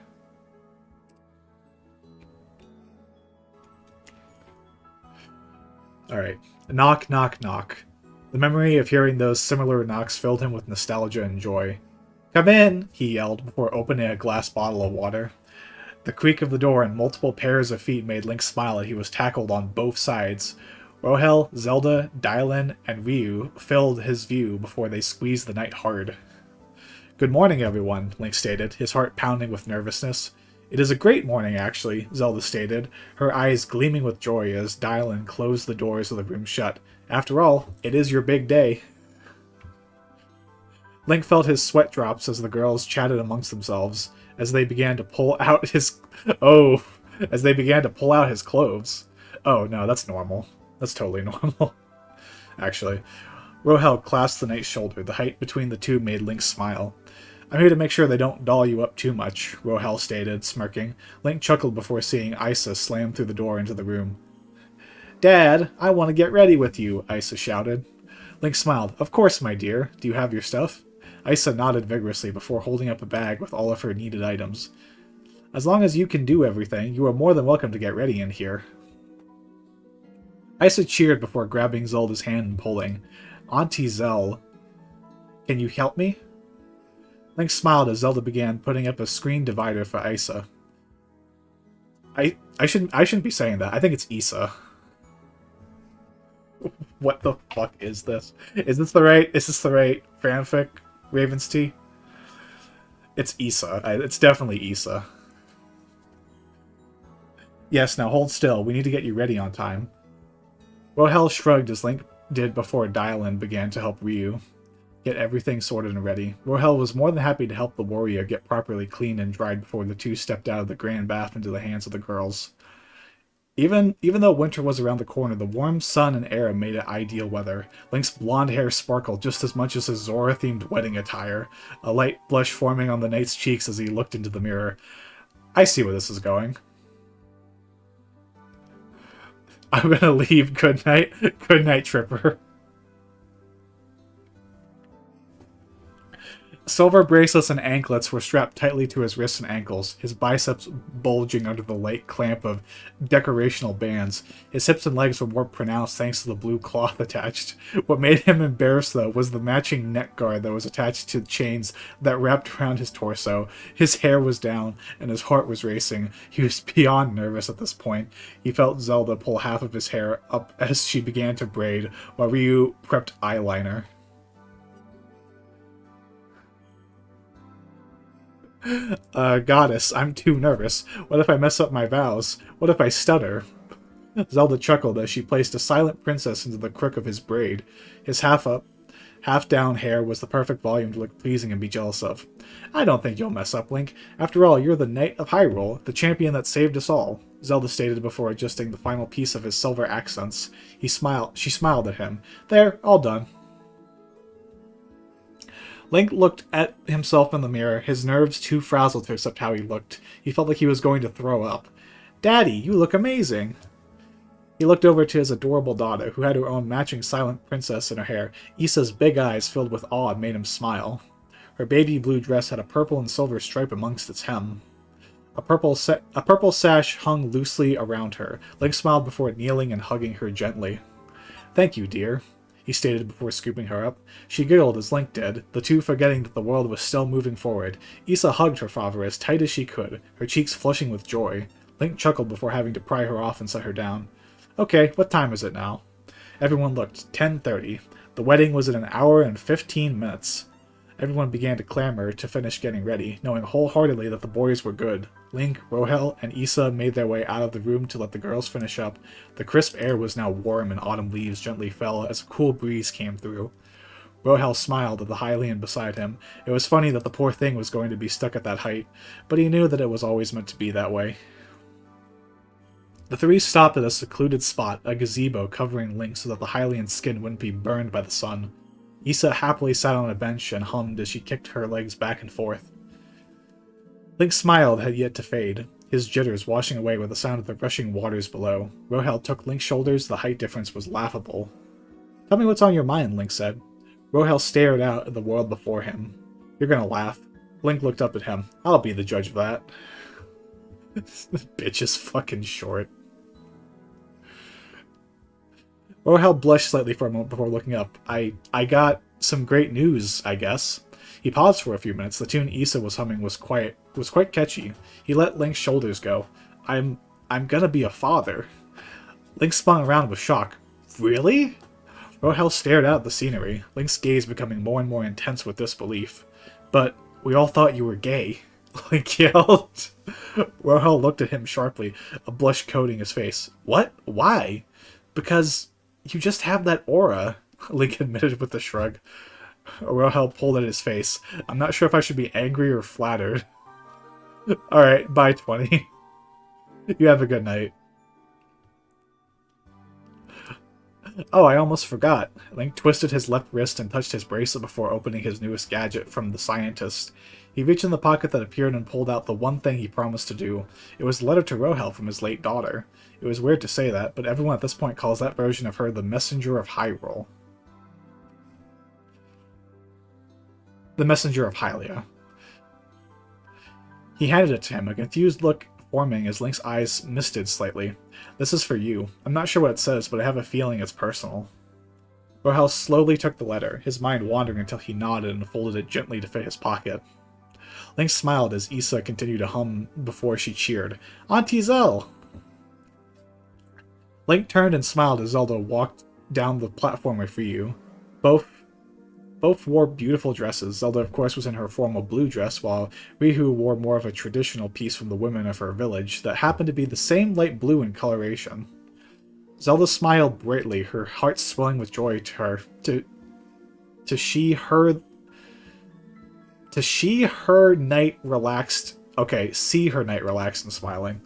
Alright. Knock, knock, knock. The memory of hearing those similar knocks filled him with nostalgia and joy. "Come in!" he yelled before opening a glass bottle of water. The creak of the door and multiple pairs of feet made Link smile as he was tackled on both sides. Rohel, Zelda, Dylan, and Ryu filled his view before they squeezed the knight hard. "Good morning, everyone," Link stated, his heart pounding with nervousness. "It is a great morning, actually," Zelda stated, her eyes gleaming with joy as Dylan closed the doors of the room shut. "After all, it is your big day." Link felt his sweat drops as the girls chatted amongst themselves as they began to pull out his clothes. Oh no, that's normal. That's totally normal. Actually. Rohel clasped the knight's shoulder. The height between the two made Link smile. "I'm here to make sure they don't doll you up too much," Rohel stated, smirking. Link chuckled before seeing Isa slam through the door into the room. "Dad, I want to get ready with you," Isa shouted. Link smiled. "Of course, my dear. Do you have your stuff?" Isa nodded vigorously before holding up a bag with all of her needed items. "As long as you can do everything, you are more than welcome to get ready in here." Isa cheered before grabbing Zelda's hand and pulling. "Auntie Zell, can you help me?" Link smiled as Zelda began putting up a screen divider for Isa. I shouldn't be saying that. I think it's Isa. What the fuck is this? Is this the right fanfic, Raven's Tea? It's Isa. It's definitely Isa. "Yes, now hold still. We need to get you ready on time." Rohel shrugged as Link did before Dylan began to help Ryu get everything sorted and ready. Rohel was more than happy to help the warrior get properly cleaned and dried before the two stepped out of the grand bath into the hands of the girls. Even though winter was around the corner, the warm sun and air made it ideal weather. Link's blonde hair sparkled just as much as his Zora-themed wedding attire, a light blush forming on the knight's cheeks as he looked into the mirror. I see where this is going. "I'm gonna leave. Good night. Good night, Tripper." Silver bracelets and anklets were strapped tightly to his wrists and ankles, his biceps bulging under the light clamp of decorational bands. His hips and legs were more pronounced thanks to the blue cloth attached. What made him embarrassed, though, was the matching neck guard that was attached to chains that wrapped around his torso. His hair was down, and his heart was racing. He was beyond nervous at this point. He felt Zelda pull half of his hair up as she began to braid, while Ryu prepped eyeliner. Goddess, I'm too nervous. What if I mess up my vows? What if I stutter?" Zelda chuckled as she placed a silent princess into the crook of his braid. His half-down hair was the perfect volume to look pleasing and be jealous of. I don't think you'll mess up, Link. After all, you're the Knight of Hyrule, the champion that saved us all, Zelda stated before adjusting the final piece of his silver accents. She smiled at him. There, all done. Link looked at himself in the mirror, his nerves too frazzled to accept how he looked. He felt like he was going to throw up. Daddy, you look amazing. He looked over to his adorable daughter, who had her own matching silent princess in her hair. Issa's big eyes filled with awe made him smile. Her baby blue dress had a purple and silver stripe amongst its hem. A purple sash hung loosely around her. Link smiled before kneeling and hugging her gently. Thank you, dear, he stated before scooping her up. She giggled as Link did, the two forgetting that the world was still moving forward. Issa hugged her father as tight as she could, her cheeks flushing with joy. Link chuckled before having to pry her off and set her down. Okay, what time is it now? Everyone looked. 10:30. The wedding was in an hour and 15 minutes. Everyone began to clamor to finish getting ready, knowing wholeheartedly that the boys were good. Link, Rohel, and Issa made their way out of the room to let the girls finish up. The crisp air was now warm and autumn leaves gently fell as a cool breeze came through. Rohel smiled at the Hylian beside him. It was funny that the poor thing was going to be stuck at that height, but he knew that it was always meant to be that way. The three stopped at a secluded spot, a gazebo covering Link so that the Hylian's skin wouldn't be burned by the sun. Issa happily sat on a bench and hummed as she kicked her legs back and forth. Link's smile had yet to fade, his jitters washing away with the sound of the rushing waters below. Rohel took Link's shoulders. The height difference was laughable. Tell me what's on your mind, Link said. Rohel stared out at the world before him. You're gonna laugh. Link looked up at him. I'll be the judge of that. This bitch is fucking short. Rohel blushed slightly for a moment before looking up. I got some great news, I guess. He paused for a few minutes. The tune Issa was humming was quite catchy. He let Link's shoulders go. I'm gonna be a father. Link spun around with shock. Really? Rohel stared out at the scenery, Link's gaze becoming more and more intense with disbelief. But we all thought you were gay, Link yelled. Rohel looked at him sharply, a blush coating his face. What? Why? Because you just have that aura, Link admitted with a shrug. Rohel pulled at his face. I'm not sure if I should be angry or flattered. Alright, bye 20. You have a good night. Oh, I almost forgot. Link twisted his left wrist and touched his bracelet before opening his newest gadget from the scientist. He reached in the pocket that appeared and pulled out the one thing he promised to do. It was a letter to Rohel from his late daughter. It was weird to say that, but everyone at this point calls that version of her the Messenger of Hyrule. The Messenger of Hylia. He handed it to him, a confused look forming as Link's eyes misted slightly. This is for you. I'm not sure what it says, but I have a feeling it's personal. Rohel slowly took the letter, his mind wandering until he nodded and folded it gently to fit his pocket. Link smiled as Issa continued to hum before she cheered. Auntie Zell! Link turned and smiled as Zelda walked down the platform with Ryu. Both wore beautiful dresses. Zelda, of course, was in her formal blue dress, while Ryu wore more of a traditional piece from the women of her village that happened to be the same light blue in coloration. Zelda smiled brightly, her heart swelling with joy to see her knight relaxed and smiling.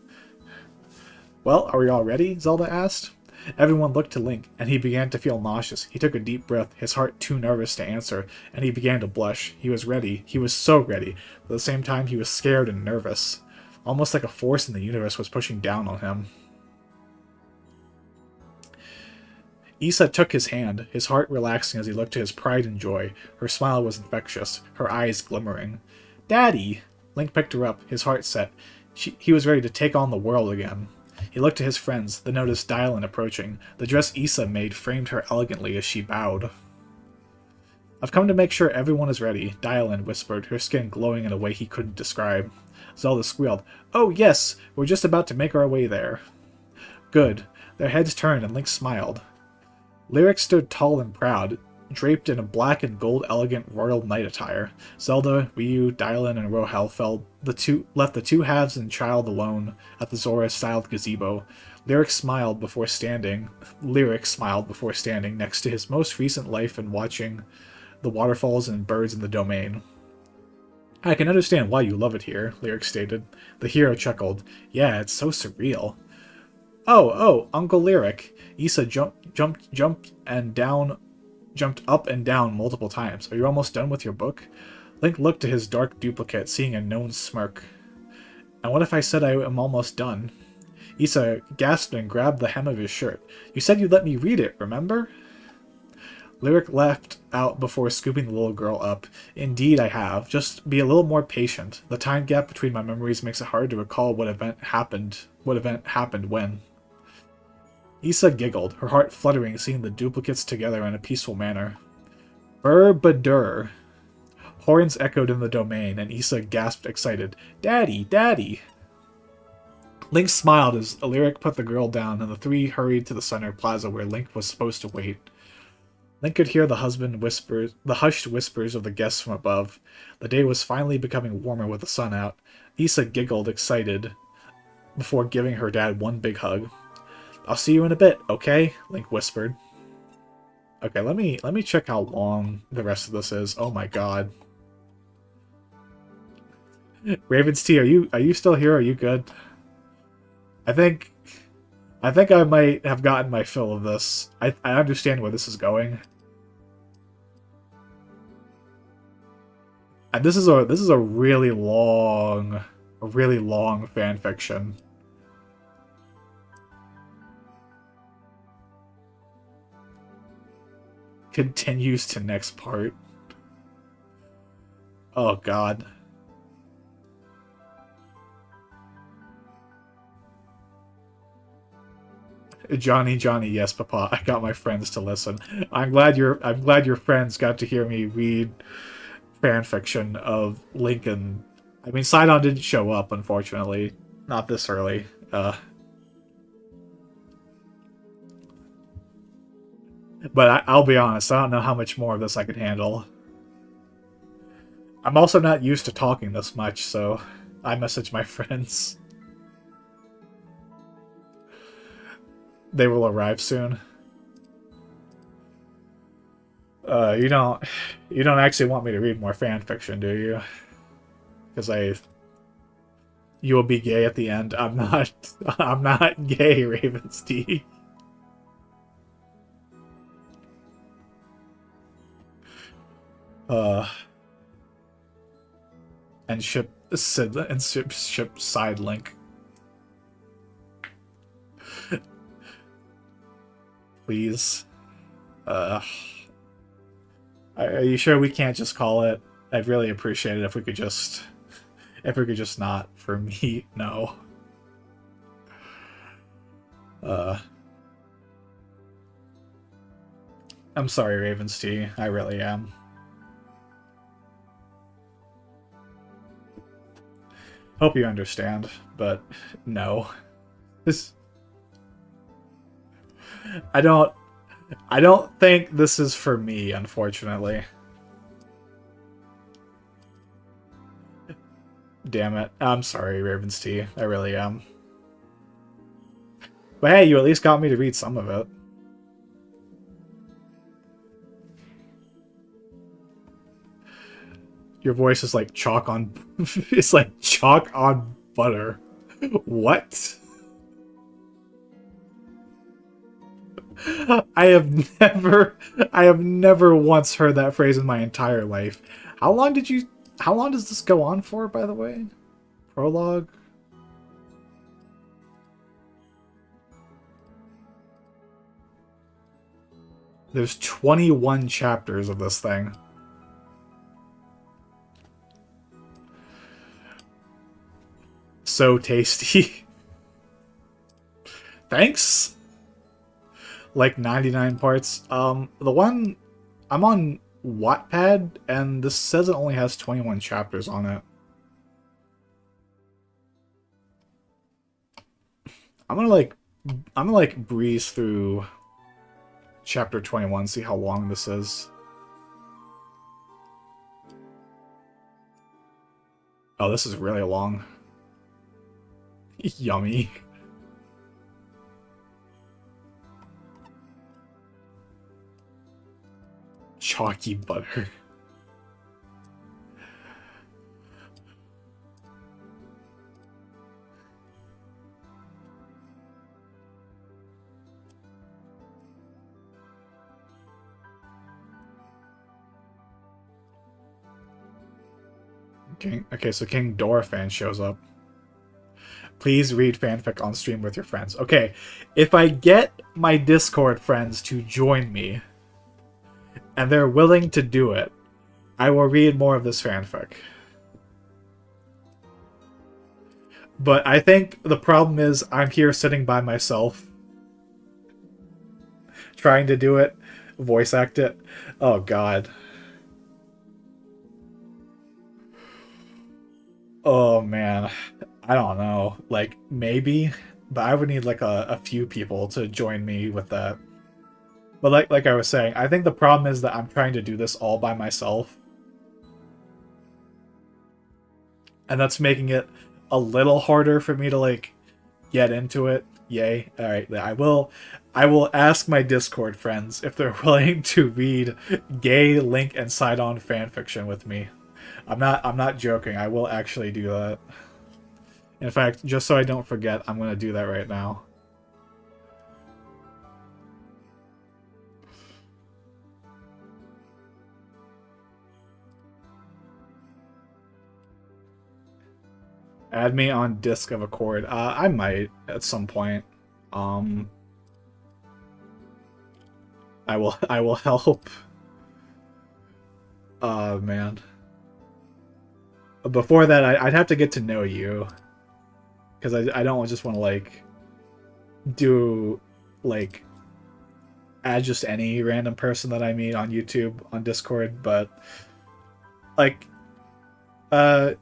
Well, are we all ready? Zelda asked. Everyone looked to Link, and he began to feel nauseous. He took a deep breath, his heart too nervous to answer, and he began to blush. He was ready. He was so ready. But at the same time, he was scared and nervous. Almost like a force in the universe was pushing down on him. Issa took his hand, his heart relaxing as he looked to his pride and joy. Her smile was infectious, her eyes glimmering. Daddy! Link picked her up, his heart set. He was ready to take on the world again. He looked to his friends, then noticed Dylan approaching. The dress Issa made framed her elegantly as she bowed. I've come to make sure everyone is ready, Dylan whispered, her skin glowing in a way he couldn't describe. Zelda squealed, Oh yes, we're just about to make our way there. Good. Their heads turned and Link smiled. Lyric stood tall and proud, draped in a black and gold elegant royal knight attire. Zelda, Ryu, Dylan, and Rohel left the two halves and child alone at the Zora-styled gazebo. Lyric smiled before standing next to his most recent life and watching the waterfalls and birds in the domain. I can understand why you love it here, Lyric stated. The hero chuckled. Yeah, it's so surreal. Oh, Uncle Lyric. Issa jumped up and down multiple times. Are you almost done with your book? Link looked to his dark duplicate, seeing a known smirk. And what if I said I am almost done? Issa gasped and grabbed the hem of his shirt. You said you'd let me read it, remember? Lyric laughed out before scooping the little girl up. Indeed, I have. Just be a little more patient. The time gap between my memories makes it hard to recall what event happened when. Issa giggled, her heart fluttering seeing the duplicates together in a peaceful manner. Burr-ba-dur. Horns echoed in the domain, and Issa gasped excited. Daddy, Daddy! Link smiled as Lyric put the girl down, and the three hurried to the center plaza where Link was supposed to wait. Link could hear the hushed whispers of the guests from above. The day was finally becoming warmer with the sun out. Issa giggled, excited, before giving her dad one big hug. I'll see you in a bit, okay? Link whispered. Okay, let me check how long the rest of this is. Oh my god. Raven's T, are you still here? Are you good? I think I might have gotten my fill of this. I understand where this is going. And this is a really long fan fiction. Continues to next part. Oh god. Johnny, yes, Papa. I got my friends to listen. I'm glad your friends got to hear me read fanfiction of Lincoln. I mean, Sidon didn't show up, unfortunately. Not this early. But I'll be honest, I don't know how much more of this I could handle. I'm also not used to talking this much, so I message my friends. They will arrive soon. You don't actually want me to read more fan fiction, do you? Because you will be gay at the end. I'm not gay, Raven's T. And ship side link. Please. Are you sure we can't just call it? I'd really appreciate it if we could just not. For me, no. I'm sorry, Ravens T. I really am. Hope you understand, but no. I don't think this is for me, unfortunately. Damn it. I'm sorry, Ravens T. I really am. But hey, you at least got me to read some of it. Your voice is like chalk on... it's like chalk on butter. What? I have never once heard that phrase in my entire life. How long does this go on for, by the way? Prologue? There's 21 chapters of this thing. So tasty. Thanks. Like 99 parts. The one I'm on Wattpad, and this says it only has 21 chapters on it. I'm gonna breeze through chapter 21, see how long this is. Oh, this is really long. Yummy. chalky butter. Okay, so King Dora fan shows up. Please read fanfic on stream with your friends. Okay, if I get my Discord friends to join me, and they're willing to do it, I will read more of this fanfic. But I think the problem is I'm here sitting by myself, trying to do it, voice act it. Oh god. Oh man. I don't know. Like, maybe, but I would need like a few people to join me with that. But like I was saying, I think the problem is that I'm trying to do this all by myself. And that's making it a little harder for me to like get into it. Yay. Alright, I will ask my Discord friends if they're willing to read gay link and side-on fanfiction with me. I'm not joking. I will actually do that. In fact, just so I don't forget, I'm gonna do that right now. Add me on Disc of Accord. I might at some point. Um, I will help. Man. Before that, I'd have to get to know you, because I don't just want to like do like add just any random person that I meet on YouTube on Discord, but like uh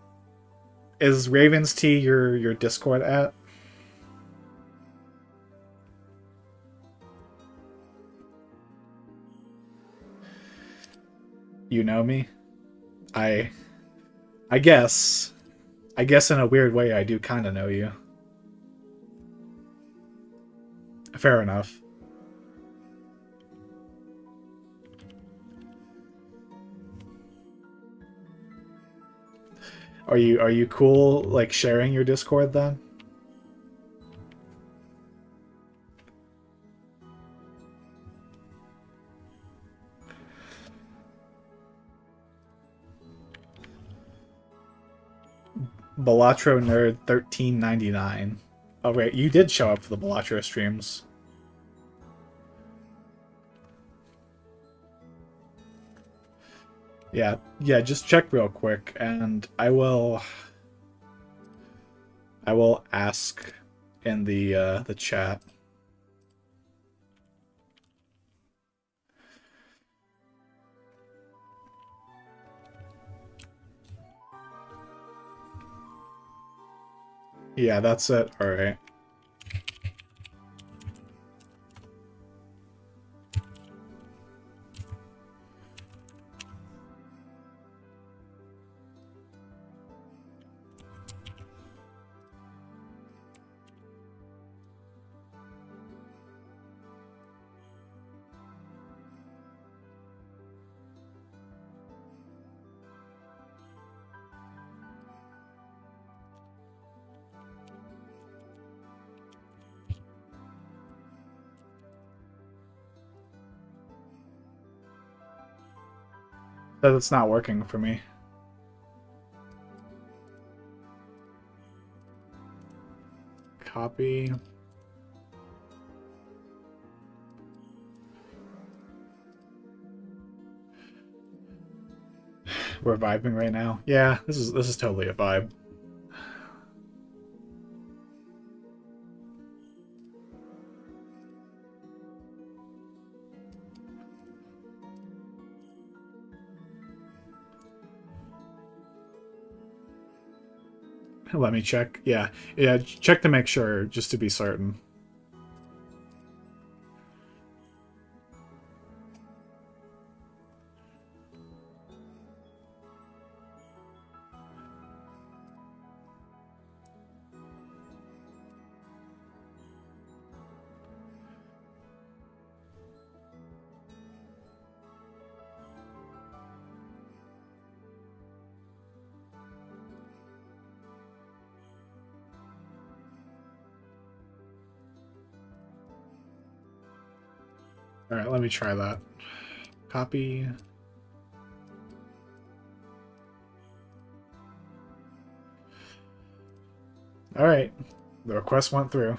is Ravens T your Discord at? You know me? I I guess in a weird way I do kind of know you. Fair enough. Are you cool like sharing your Discord then? Balatro Nerd 1399. Oh wait, you did show up for the Balatro streams. Yeah, just check real quick and I will ask in the chat. Yeah, that's it. All right. That's not working for me. Copy. We're vibing right now. Yeah, this is totally a vibe. Let me check. Yeah, check to make sure, just to be certain. Alright, let me try that. Copy. Alright, the request went through.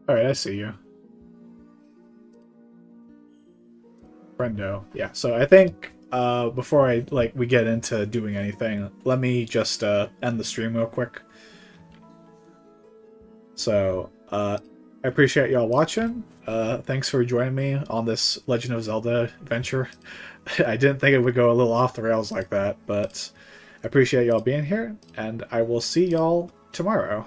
Alright, I see you. Friendo. Yeah, so I think before we get into doing anything, let me just end the stream real quick. So, I appreciate y'all watching. Thanks for joining me on this Legend of Zelda adventure. I didn't think it would go a little off the rails like that, but I appreciate y'all being here, and I will see y'all tomorrow.